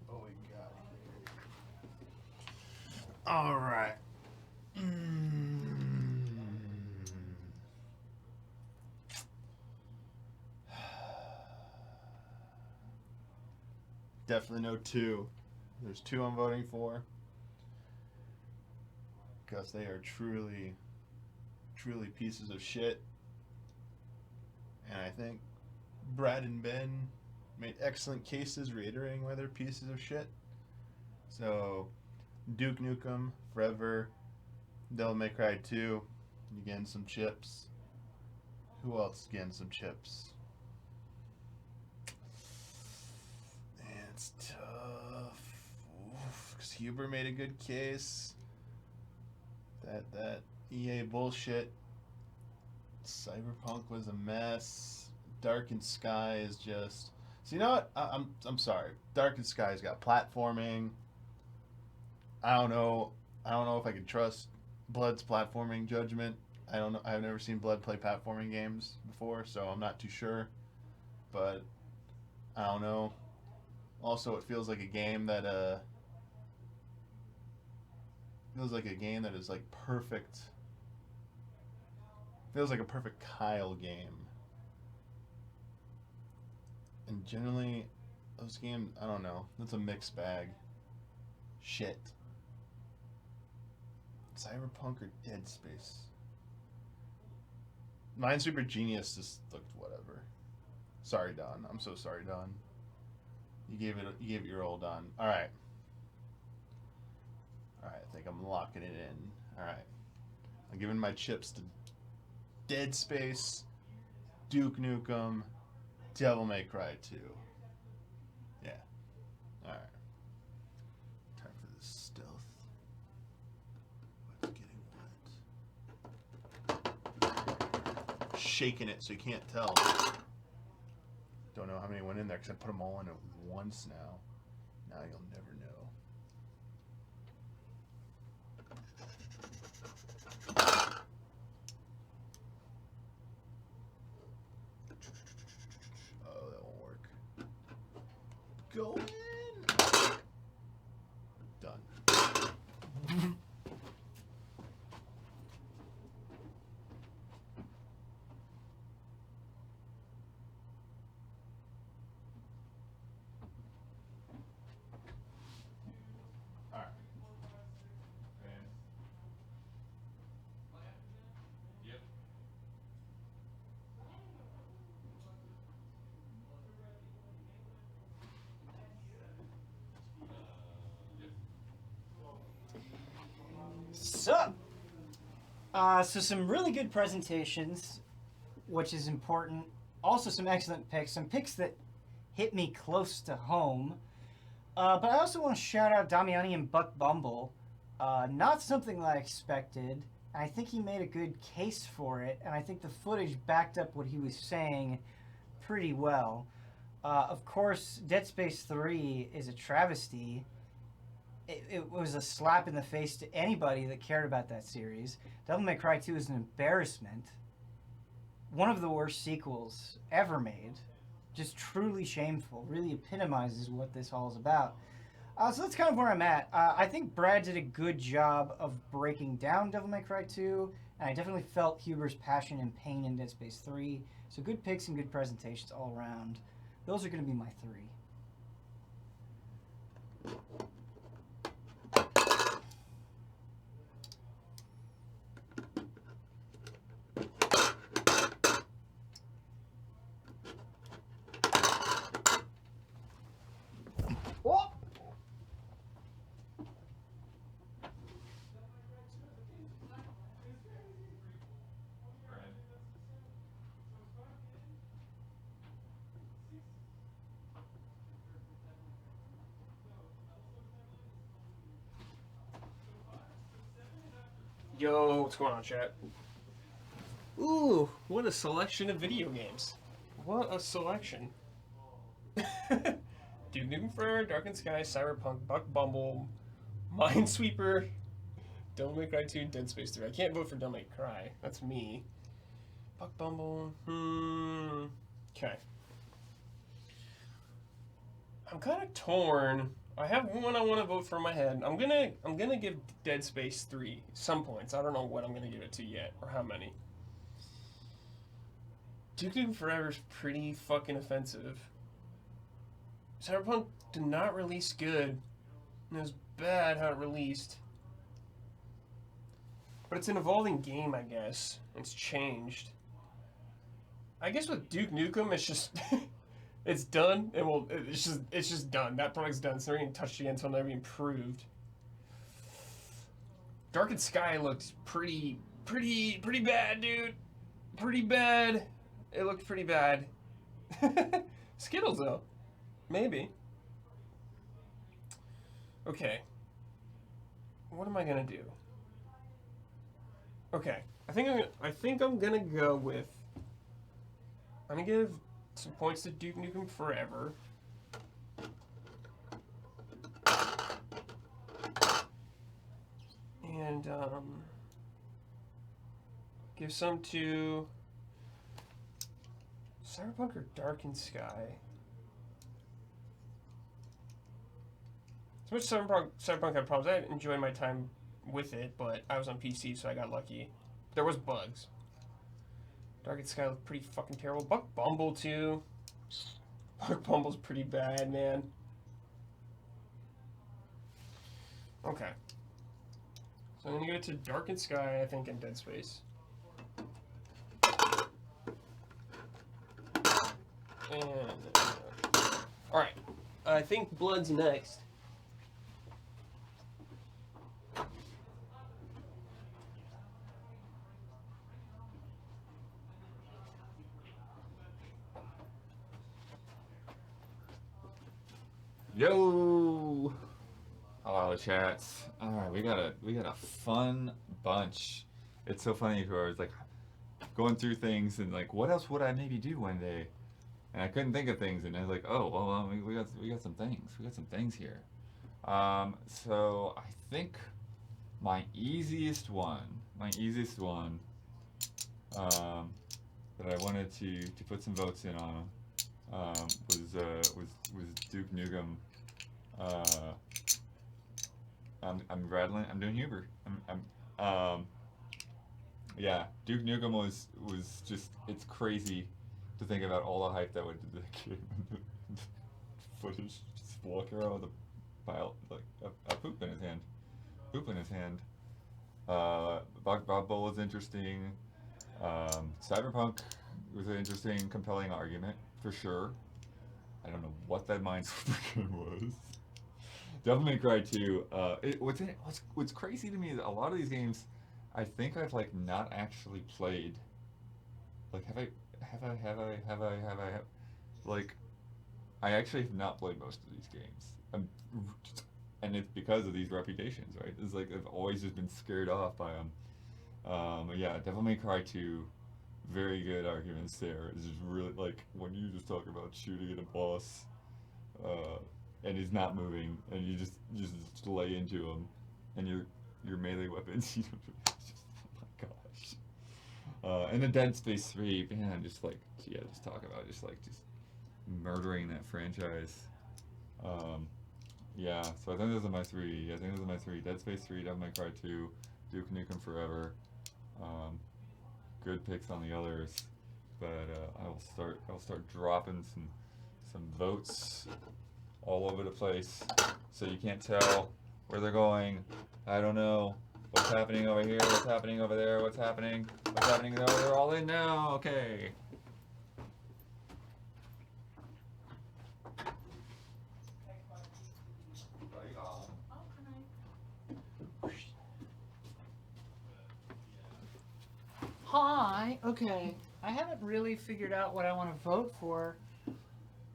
What we got here? All right. Definitely no two. There's two I'm voting for because they are truly pieces of shit. And I think Brad and Ben made excellent cases reiterating why they're pieces of shit. So, Duke Nukem, Forever, Devil May Cry 2, you getting some chips. Who else getting some chips? Man, it's tough. Because Huber made a good case. That EA bullshit. Cyberpunk was a mess. Darkened Sky is just... So you know what? I'm sorry. Darkened Sky's got platforming. I don't know if I can trust Blood's platforming judgment. I don't know. I've never seen Blood play platforming games before, so I'm not too sure. But I don't know. Also, it feels like a game that is like perfect. Feels like a perfect Kyle game. And generally, those games, I don't know. That's a mixed bag. Shit. Cyberpunk or Dead Space? Minesweeper Genius just looked whatever. Sorry, Don. I'm so sorry, Don. You gave it your all, Don. All right. I think I'm locking it in. All right. I'm giving my chips to Dead Space, Duke Nukem, Devil May Cry 2. Yeah. All right. Time for the stealth. What's getting wet? Shaking it so you can't tell. Don't know how many went in there because I put them all in at once now. Now you'll never know. Oh, that won't work. Go in. Done. So some really good presentations, which is important. Also some excellent picks. Some picks that hit me close to home. But I also want to shout out Damiani and Buck Bumble. Not something I expected. I think he made a good case for it, and I think the footage backed up what he was saying pretty well. Of course, Dead Space 3 is a travesty. It was a slap in the face to anybody that cared about that series. Devil May Cry 2 is an embarrassment. One of the worst sequels ever made. Just truly shameful. Really epitomizes what this all is about. So that's kind of where I'm at. I think Brad did a good job of breaking down Devil May Cry 2, and I definitely felt Huber's passion and pain in Dead Space 3. So good picks and good presentations all around. Those are going to be my 3. Yo, what's going on, chat? Ooh, what a selection of video games. What a selection. Duke Nukem Forever, Darkened Sky, Cyberpunk, Buck Bumble, Minesweeper, Devil May Cry 2, Dead Space 3. I can't vote for Devil May Cry. That's me. Buck Bumble, okay. I'm kind of torn. I have one I want to vote for in my head. I'm gonna give Dead Space 3 some points. I don't know what I'm gonna give it to yet or how many. Duke Nukem Forever is pretty fucking offensive. Cyberpunk did not release good. It was bad how it released. But it's an evolving game, I guess. It's changed. I guess with Duke Nukem, it's just it's done, and it's just done. That product's done. It's never even touched again until never improved. Darkened Sky looked pretty bad, dude. Pretty bad. It looked pretty bad. Skittles though, maybe. Okay. What am I gonna do? Okay, I think I'm gonna go with. I'm gonna give some points to Duke Nukem Forever. And give some to Cyberpunk or Darkened Sky. As much as Cyberpunk had problems, I enjoyed my time with it, but I was on PC, so I got lucky. There was bugs. Darkened Sky looked pretty fucking terrible. Buck Bumble too. Buck Bumble's pretty bad, man. Okay. So I'm gonna go to Darkened Sky, I think, and Dead Space. And alright. I think Blood's next. Yo! Hello, chats. All right, we got a fun bunch. It's so funny who I was like going through things and like, what else would I maybe do one day? And I couldn't think of things, and I was like, oh well, we got some things. We got some things here. So I think my easiest one that I wanted to put some votes in on was Duke Nukem. I'm rattling. I'm doing Huber. Yeah, Duke Nukem was just, it's crazy to think about all the hype that went into the game. Footage, just walking around with a pile, like a poop in his hand. Bob Bowl was interesting. Cyberpunk was an interesting, compelling argument, for sure. I don't know what that Minesweeper game was. Devil May Cry 2. What's crazy to me is a lot of these games, I think I've like not actually played. Like, have I like, I actually have not played most of these games. And it's because of these reputations, right? It's like I've always just been scared off by them. Yeah, Devil May Cry 2, very good arguments there. It's just really like when you just talk about shooting at a boss, and he's not moving, and you just lay into him, and your melee weapons, oh my gosh. And the Dead Space 3, man, just talk about just murdering that franchise. Yeah, so I think those are my three. Dead Space 3, Devil May Cry 2, Duke Nukem Forever. Good picks on the others, but I'll start dropping some votes all over the place, so you can't tell where they're going. I don't know what's happening over here, what's happening over there, what's happening. They're all in now. Okay. Hi. Okay. I haven't really figured out what I want to vote for.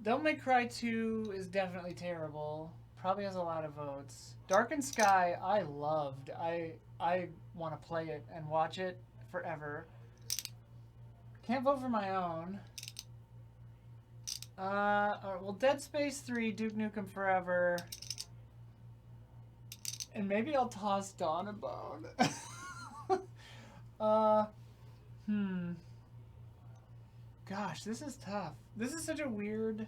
Devil May Cry 2 is definitely terrible. Probably has a lot of votes. Darkened Sky, I loved. I want to play it and watch it forever. Can't vote for my own. Well, Dead Space 3, Duke Nukem Forever. And maybe I'll toss Dawn a bone. Gosh, this is tough. This is such a weird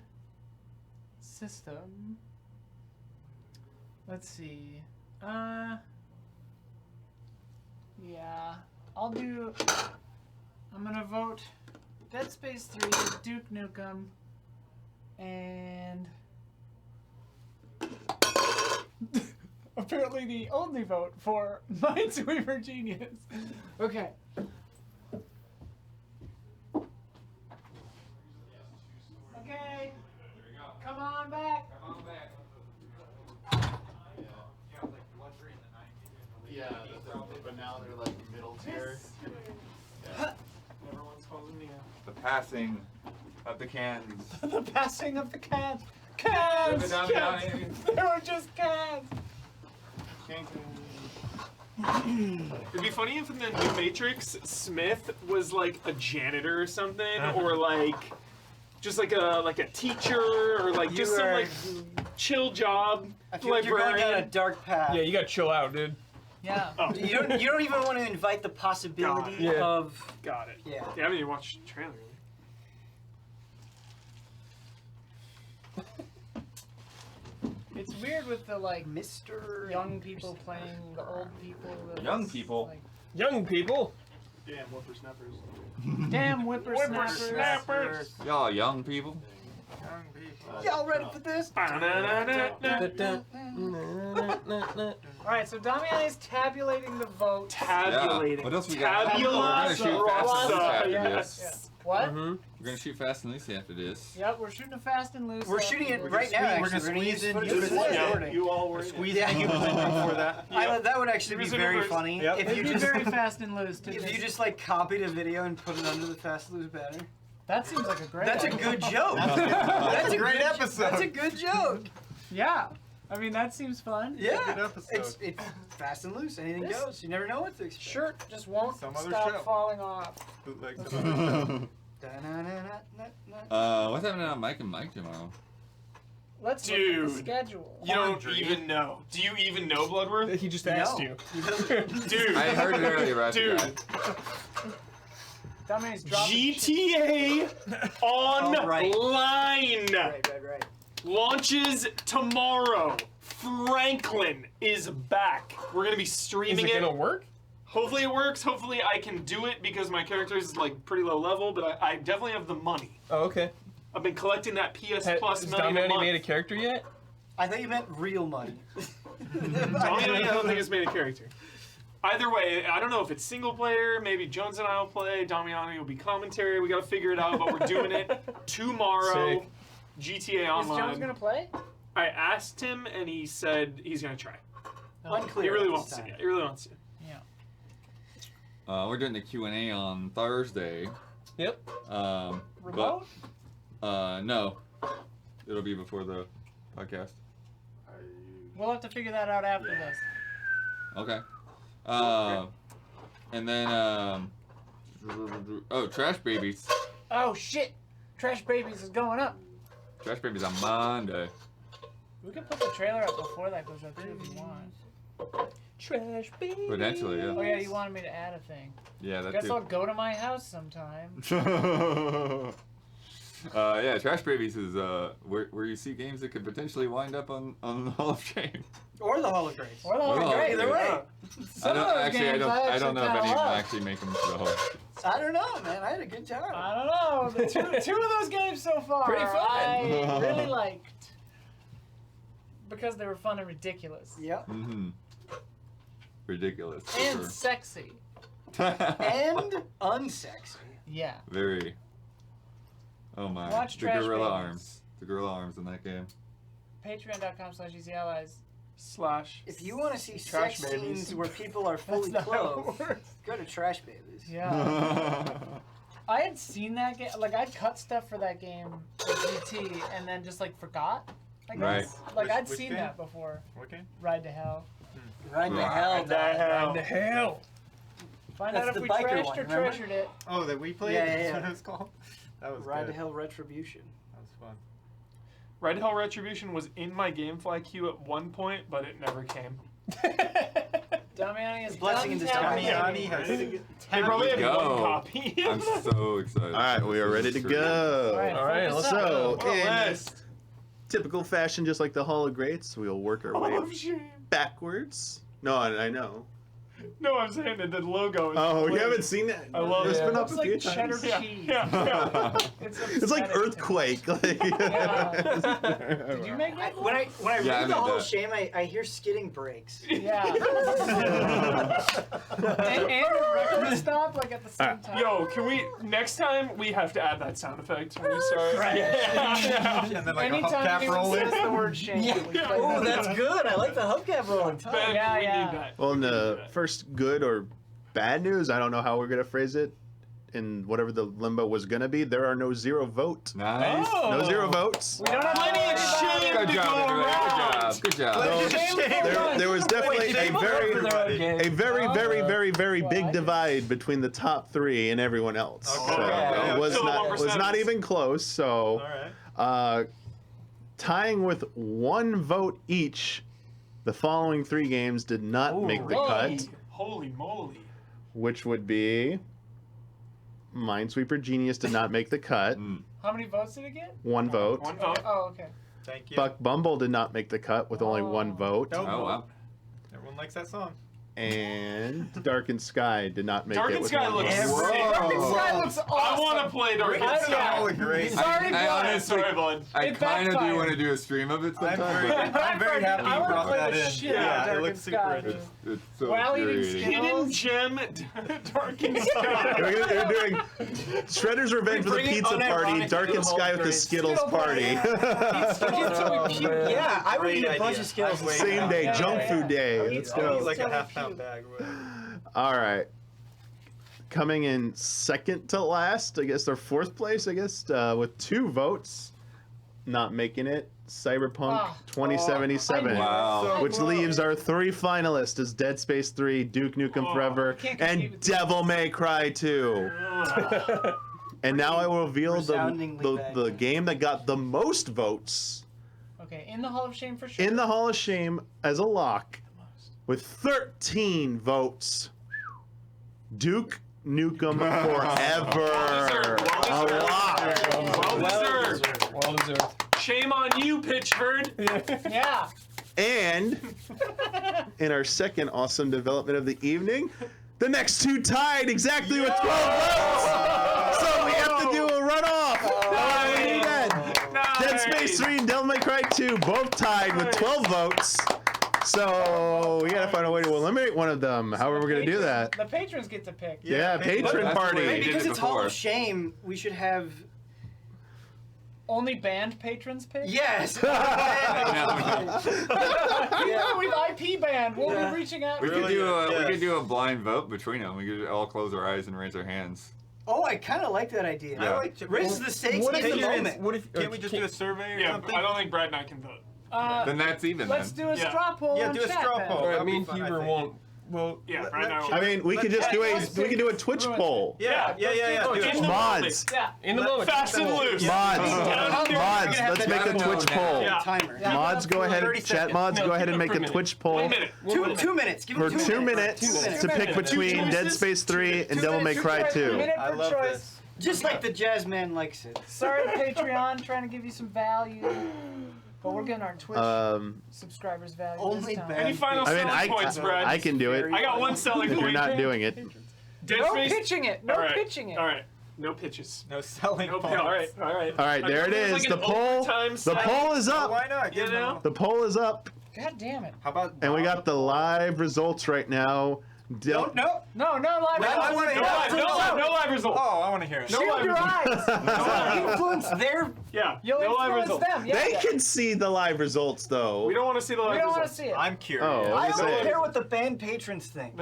system. Let's see. Yeah. I'm gonna vote Dead Space 3, Duke Nukem, and apparently the only vote for Minesweeper Genius. Okay. Okay. Come on back. Yeah, but now they're like middle tier. Everyone's calling me out. The passing of the cans. The passing of the cans. Cans! Damiani. They were just cans. It'd be funny if in the new Matrix, Smith was like a janitor or something, or like just like a teacher, or like just some like chill job. I feel like you're going down a dark path. Yeah, you gotta chill out, dude. Yeah. Oh. You don't even want to invite the possibility of. Got it. Yeah. I haven't even watched the trailer. It's weird with the like Mr. young people playing the old people. Young people. Like, Young people. Damn whippersnappers. damn whippersnappers. Y'all young people. Y'all ready for this? Alright, so Damiani's tabulating the vote. Tabulating. Yeah. What else we got? Tabula We're gonna shoot fast and loose after Yes. this. What? We're gonna shoot fast and loose after this. Yep, we're shooting a fast and loose. We're shooting it right now. We're gonna Actually, squeeze in. footage You of this recording. you all were Squeeze yeah, in. you before that. That would actually be Here's a very reverse. funny Yep. if It'd you be just very fast and loose. if you just like copied a video and put it under the fast and loose banner. That seems like a great That's a idea. good joke. That's a great good episode. That's a good joke. Yeah. I mean, that seems fun. Yeah. Good episode. It's fast and loose. Anything This- goes. You never know what to expect. Shirt just won't Some other stop show. falling off. Bootleg some other show. What's happening on Mike and Mike tomorrow? Let's look at the Dude. schedule. You don't even know. Do you even know Bloodworth? He just asked No. you. Dude. I heard it earlier, but I Dude. forgot. Damiani's dropping GTA Online Right. launches tomorrow. Franklin is back. We're gonna be Is streaming it gonna work? Hopefully it works. Hopefully I can do it because my character is like pretty low level, but I definitely have the money. Oh, okay. I've been collecting that PS Plus Has million a Damiani month. made a character yet? I thought you meant real money. Damiani, I don't think it's made a character. Either way, I don't know if it's single player. Maybe Jones and I will play. Damiani will be commentary. We gotta figure it out, but we're doing it tomorrow. Sick. GTA Is Online. Jones gonna play? I asked him, and he said he's gonna try. Unclear. He really at wants this to. time. He really wants to. Yeah. We're doing the Q&A on Thursday. Yep. Remote? No. It'll be before the podcast. We'll have to figure that out after this. Okay. And then, Trash Babies. Oh shit! Trash Babies is going up. Trash Babies on Monday. We can put the trailer up before that goes up too if you want. Trash Babies. Potentially, yeah. Oh yeah, you wanted me to add a thing. Yeah, that Guess too. I'll go to my house sometime. Yeah, Trash Babies is where you see games that could potentially wind up on the Hall of Shame. Or the Hall of Grace. Or the Hall of Grace. Either way. I don't games I don't know if any of them love. actually make them to the Hall. I don't know, man. I had a good time. I don't know. The two of those games so far, Pretty fun. I really liked because they were fun and ridiculous Yep. Mm-hmm. Ridiculous. for and sure. sexy. And unsexy. Yeah. Very. Oh my. Watch the Trash gorilla Babies. arms. The gorilla arms in that game. Patreon.com/EasyAllies. Slash. If you want to see Trash sex babies. scenes where people are fully That's not how it clothed, works. go to Trash Babies. Yeah. I had seen that game. Like I'd cut stuff for that game at GT and then just like forgot. I guess. Like I'd Which seen game? that before. Okay. Ride to Hell. Right in the Right. hell, Ride the dog. hell. Ride to Hell. Find That's out if the we biker trashed one, or remember? treasured it. Oh, that we played? Yeah, yeah, That's yeah. what it was called? That was Ride good. to Hell Retribution. That was fun. Red Hell Retribution was in my GameFly queue at one point, but it never came. Damiani is Blessing in disguise. Damiani has They probably had go. one copy. I'm so excited. All right, we are ready to go. All right, focus So, up. in typical fashion, just like the Hall of Greats, we'll work our way Oh, shame. backwards. No, I know. No, I'm saying that the logo is. Oh, you clear. haven't seen that? I love It's it. been It up looks a few like cheddar times. Yeah, cheese. yeah. It's like upsetting to me. Earthquake. Did you make that? When I Yeah, I read the made Hall of that. Shame, I hear skidding brakes. Yeah. and a record stop like at the same time. Yo, can we next time we have to add that sound effect when we start? Right. Yeah. And then like a Anytime hubcap anyone roller. says the word shame, Yeah. we play Oh, that. that's good. I like the hubcap rolling. Ben, Yeah, we yeah. need that. Well, in We need the that. first good or bad news, I don't know how we're going to phrase it, in whatever the limbo was going to be, there are no 0 votes. Nice. Oh. No 0 votes. We don't have Plenty of shame Good to job, go everybody. around. Good job. Though Good job. there was definitely a very Well, big I divide between the top 3 and everyone else. Okay. So Yeah. it was Still not 1%. even close. So Alright. tying with 1 vote each, the following 3 games did not make the cut, Holy moly. which would be Minesweeper Genius did not make the cut. How many votes did it get? 1 vote. One vote. Oh, okay. Thank you. Buck Bumble did not make the cut with only 1 vote. No. Oh, wow. Everyone likes that song. And Darkened Sky did not make Dark it and with Sky 1 looks vote. sick. This guy looks awesome. I want to play Dark and I- Sky. Oh, great. Sorry, I Blood. honestly- Sorry, Blood. I It kind of do backfired. want to do a stream of it I'm sometime, very, but I'm very happy I you wanna brought play that the in. shit out of Yeah, it Dark looks and Sky, super dude. interesting. it's so While eating infuriating. Hidden gem, Dark and Sky. We're doing Shredder's Revenge with a bring it pizza party, unironically to Darkened the Sky whole with the grade. Skittles Skittle party. Yeah, I would Great eat a bunch idea. of Skittles. I'm waiting. Same day, Yeah, junk yeah. food day. I'll Let's eat- go. I'll eat like a Totally half-pound cute. bag. Or whatever. All right. Coming in second to last, I guess, or 4th place, I guess, with 2 votes, not making it, Cyberpunk Ah. 2077. Wow. Which leaves our 3 finalists as Dead Space 3, Duke Nukem Forever, Can't compete and with Devil May Cry 2. And now I will reveal Resoundingly bad the game. game that got the most votes Okay, in the Hall of Shame for sure. in the Hall of Shame as a lock with 13 votes. Duke Nukem Forever. Well A deserved. lock. Well deserved. Well deserved. Shame on you, Pitchford. Yeah. And in our second awesome development of the evening, the next 2 tied exactly with 12 votes. So we have to do a runoff. Dead Space 3 and Devil May Cry 2 both tied with 12 votes. So we gotta find a way to eliminate one of them. How are we gonna do that? The patrons get to pick. Yeah, patron That's the way party. they did Because it it's Hall before. of Shame, we should have Only band patrons pick? Yes. Yeah, we've IP banned. We'll be reaching out. We to could you. do a blind vote between them. We could all close our eyes and raise our hands. Oh, I kind of like that idea. Yeah. I like to raises the stakes What in if the you- moment. What if can't we just do a survey or Yeah, something? I don't think Brad and I can vote. Then that's even. Let's then. do a straw poll. Yeah, on do a chat straw then. poll. Or I That'd be mean, fun, I Huber think. won't. Well, Yeah, Brad and I I mean, we could just do a Twitch poll. Yeah. do it. Mods. Yeah. in the moment. Fast and loose. Mods. Let's make a Twitch poll. Yeah. Timer. Mods, go ahead. 30 Chat mods, No, go ahead and for make a a minute. Twitch 1 poll minute. 2 minutes. Give for him 2 minutes to pick between Dead Space 3 and Devil May Cry 2. Minute I per love choice. this. Just like the jazz man likes it. Sorry, Patreon, trying to give you some value. But we're getting our Twitch subscribers value Only this time. bad. Any final I mean, selling points, Brad? I can do it. I got one selling If point. you're not doing it. Dead No Space. pitching it. No All right. pitching it. All right. No pitches. No selling No points. All right. All right. All right, there it There's is. like The an poll. overtime The set. poll is Oh, up. why not? You know? The poll is up, God damn it. How about? and we got the live results right now. No. No live. I wanna hear No live results. Oh, I want to hear it. Shield your eyes. Influence their. Yeah. You'll no live influence results. them. Yeah, They yeah. can see the live results though. We don't want to see the live We don't want to results. see it. I'm curious. Oh, I okay. don't care what the band patrons think.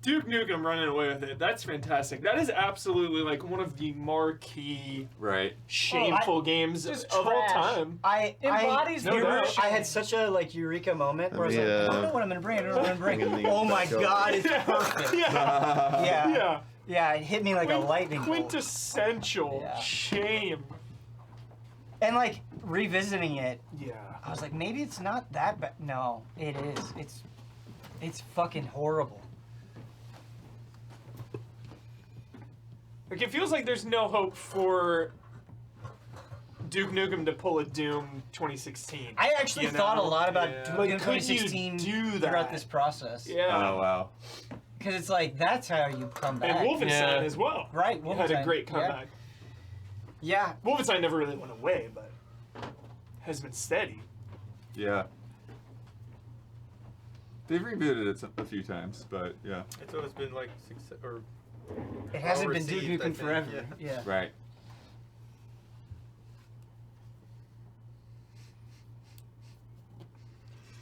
Duke Nukem running away with it. That's fantastic. That is absolutely like one of the marquee, Right. shameful games just of all trash. time. Embodies No the doubt. shame. I had such a eureka moment where I was like, Yeah. I don't know what I'm gonna bring. I don't know what I'm gonna Bringing bring. the Oh my show. god, it's perfect. Yeah. Yeah. Yeah, it hit me like a lightning bolt. Quintessential Yeah. shame. And like revisiting it, Yeah. I was like, maybe it's not that bad. No, it is. It's fucking horrible. Like it feels like there's no hope for Duke Nukem to pull a Doom 2016. I actually You thought a know? lot about Yeah. Doom Like, could you 2016 do throughout that? this process. Yeah. Oh wow. Because it's like, that's how you come back. And Wolfenstein Yeah. as well. Right, You had a Wolfenstein, great yeah. comeback. Yeah. Wolfenstein never really went away, but has been steady. Yeah. They've rebooted it a few times, but yeah. It's always been like success or. It hasn't been Duke Well-received, I Nukem think, forever. Yeah. Right.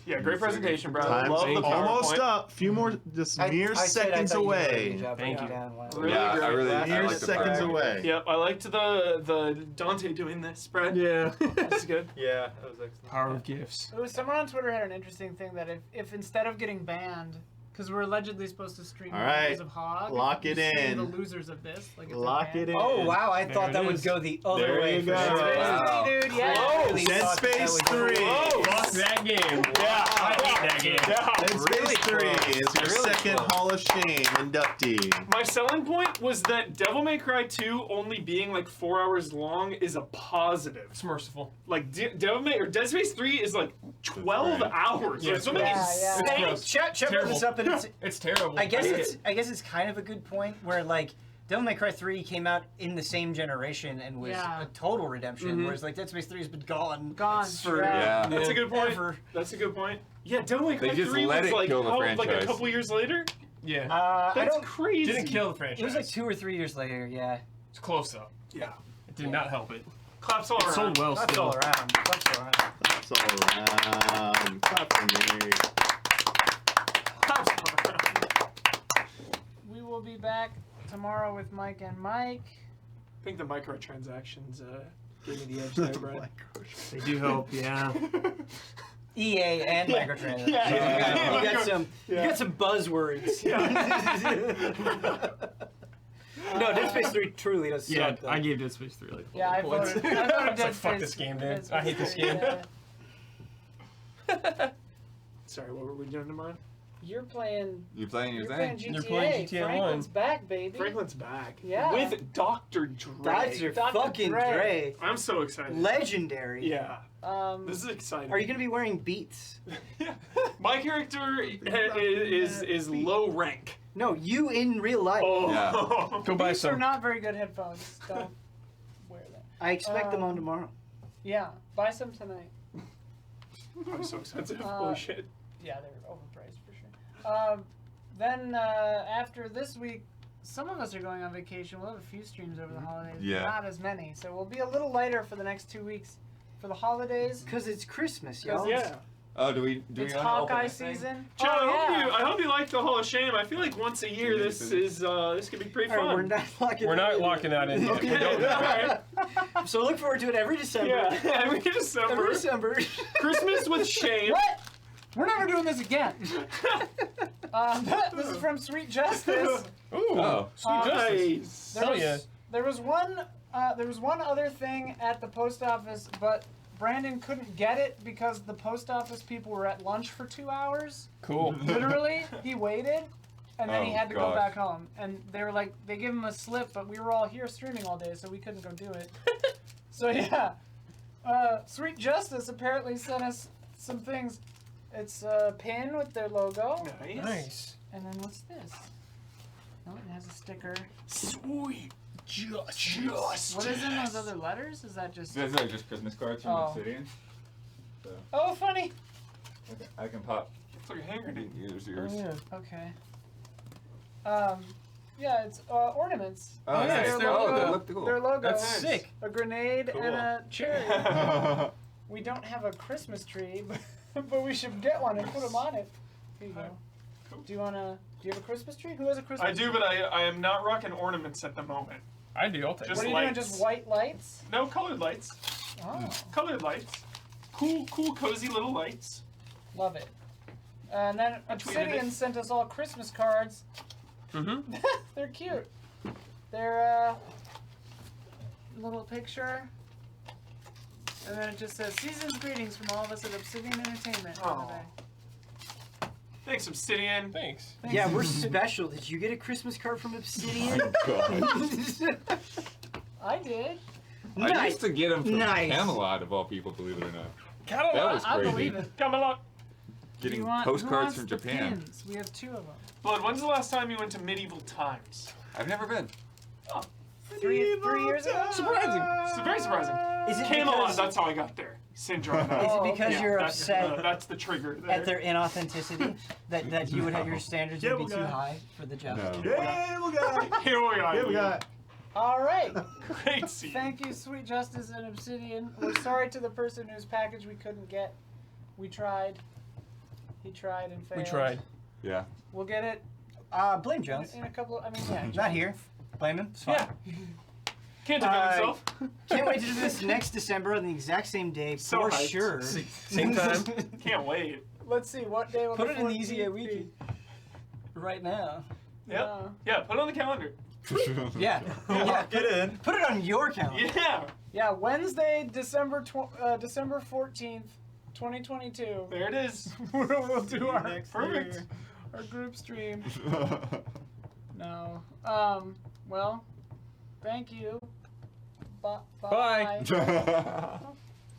Yeah, great presentation, bro. Time's Love the almost PowerPoint. up. Few more, just mere I said I seconds thought you did a away. good job Thank breaking you. down why- Really yeah, great. I really I Mere like the seconds part. away. Yep, I liked the Dante doing this, Brad. Yeah. That's good. Yeah, that was excellent. Power of gifts. Someone on Twitter had an interesting thing that if instead of getting banned, because we're allegedly supposed to stream All right. videos of Hog, Lock you it see in. the losers of this. Like if they're Lock banned. it in. Oh wow, I There thought it that would is. go the other There way. you for go. sure. Wow. Dude, yeah. Close. Really Dead thought that Space would go 3. Fuck that game. Yeah. I hate that game. Yeah. Dead Space 3 is your Really second close. Hall of Shame inductee. My selling point was that Devil May Cry 2 only being like 4 hours long is a positive. It's merciful. Like Devil May or Dead Space 3 is like 12 hours. Yeah, There's something yeah, yeah. insane. gross. Chat brought Terrible. this up, and it's. It's terrible. I guess hate it's. it. I guess it's kind of a good point where like Devil May Cry 3 came out in the same generation and was Yeah. a total redemption, whereas like Dead Space 3 has been gone. Gone. For Yeah. That's a good point. Ever. That's a good point. Yeah, Devil May Cry They just 3 let was it like, kill the like a franchise. couple years later. Yeah. I That's don't. crazy. Didn't kill the franchise. It was like 2 or 3 years later. Yeah. It's close though. Yeah. It did not help it. Claps all It around. sold well That's still. all around. That's all around. That's all around. Clap for me. Claps all around. We will be back tomorrow with Mike and Mike. I think the microtransactions gave me the edge there, Brad. They do help, yeah. EA and Yeah. microtransactions. Yeah. You got some. You got some buzzwords. No, Dead Space 3 truly does Yeah, suck. Though. I gave Dead Space 3 like 4 Yeah, I points. voted. I voted It's Dead like, fuck Space- this game, Dead dude. Space I hate this 3, game. yeah. Sorry, what were we doing tomorrow? You're playing. You playing your You're playing thing? GTA. You're playing GTA Franklin's 1. back, baby. Franklin's back. Yeah. With Dr. Dre. That's your Dr. fucking Dre. Dre. I'm so excited. Legendary. Yeah. This is exciting. Are you gonna be wearing Beats? My character is low rank. No, you in real life. Oh. Yeah. Go buy These are some. not very good headphones. Don't wear them. I expect them on tomorrow. Yeah, buy some tonight. I'm so sensitive. Uh, Holy shit. Yeah, they're overpriced for sure. Then after this week, some of us are going on vacation. We'll have a few streams over the holidays, but Yeah. not as many. So we'll be a little lighter for the next 2 weeks for the holidays. Because it's Christmas, y'all. Yeah. Oh, do we It's wanna open Hawkeye this thing? season. John, Oh, I hope you like the Hall of Shame. I feel like once a year this could be pretty All right, fun. we're not locking We're that not in. locking that in yet. We don't- Alright. So look forward to it every December. Yeah, every December. Every December. Christmas with shame. What? We're never doing this again. This is from Sweet Justice. Ooh, Oh. sweet justice. Nice. There Hell was, yeah. there was one other thing at the post office, but Brandon couldn't get it because the post office people were at lunch for 2 hours. Cool. Literally, he waited, and then he Oh, had to go gosh. back home. And they were like, they gave him a slip, but we were all here streaming all day, so we couldn't go do it. So yeah, Sweet Justice apparently sent us some things. It's a pin with their logo, Nice. and then what's this? Oh, it has a sticker. Sweet justice. What is in those other letters? Is that just? These are just Christmas cards from Oh. Obsidian. So, Oh, funny. okay, I can pop. It's like a hand grenade. Here's Oh, yours. yeah. Okay. Yeah, it's ornaments. Oh, Oh, yeah, nice. it's their Oh, logo. they look cool. Their logo. That's is sick. A grenade Cool. and a cherry. We don't have a Christmas tree, but we should get one and put them on it. Here you go. Do you have a Christmas tree? Who has a Christmas I tree? do, but I am not rocking ornaments at the moment. I do. I'll take Just What are it. you doing? lights. Just white lights? No, colored lights. Oh, Colored lights. Cool, cozy little lights. love it. And then tweeted Obsidian it. sent us all Christmas cards. Mm-hmm. They're cute. They're little picture. And then it just says, season's greetings from all of us at Obsidian Entertainment. Aw. Thanks, Obsidian. Thanks. Yeah, we're special. Did you get a Christmas card from Obsidian? I did. I used to get them from Nice. Camelot, of all people, believe it or not. Camelot. That was I crazy. believe it. Come along. Getting You want- postcards who wants from the Japan. pins? We have 2 of them. Blood, when's the last time you went to medieval times? I've never been. Oh, 3 years ago? Surprising. it's very surprising. Is it Camelot, because, that's how I got there. Syndrome. is it because Yeah, you're that's, upset that's the trigger there. at their inauthenticity? that you would have your standards would be Cable too guy. high for the job? No. Yeah, we got. Here we are. Yeah, we got. All right. Great scene. Thank you, Sweet Justice and Obsidian. We're sorry to the person whose package we couldn't get. We tried. He tried and failed. We tried. Yeah. We'll get it Blame Jones. in a couple of, yeah. Not here. Blame him. It's fine. Yeah. Can't defend himself. Can't wait to do this next December on the exact same day So for hyped. sure. Same time. Can't wait. Let's see, what day will Put the it in the 14th easy be? wiki. Right now. Yep. Yeah, put it on the calendar. Yeah. Yeah. Get in. Put it on your calendar. Yeah. Yeah, Wednesday, December 14th, 2022. There it is. We'll do our Perfect. our group stream. No. Well, thank you. Bye. Bye. Bye.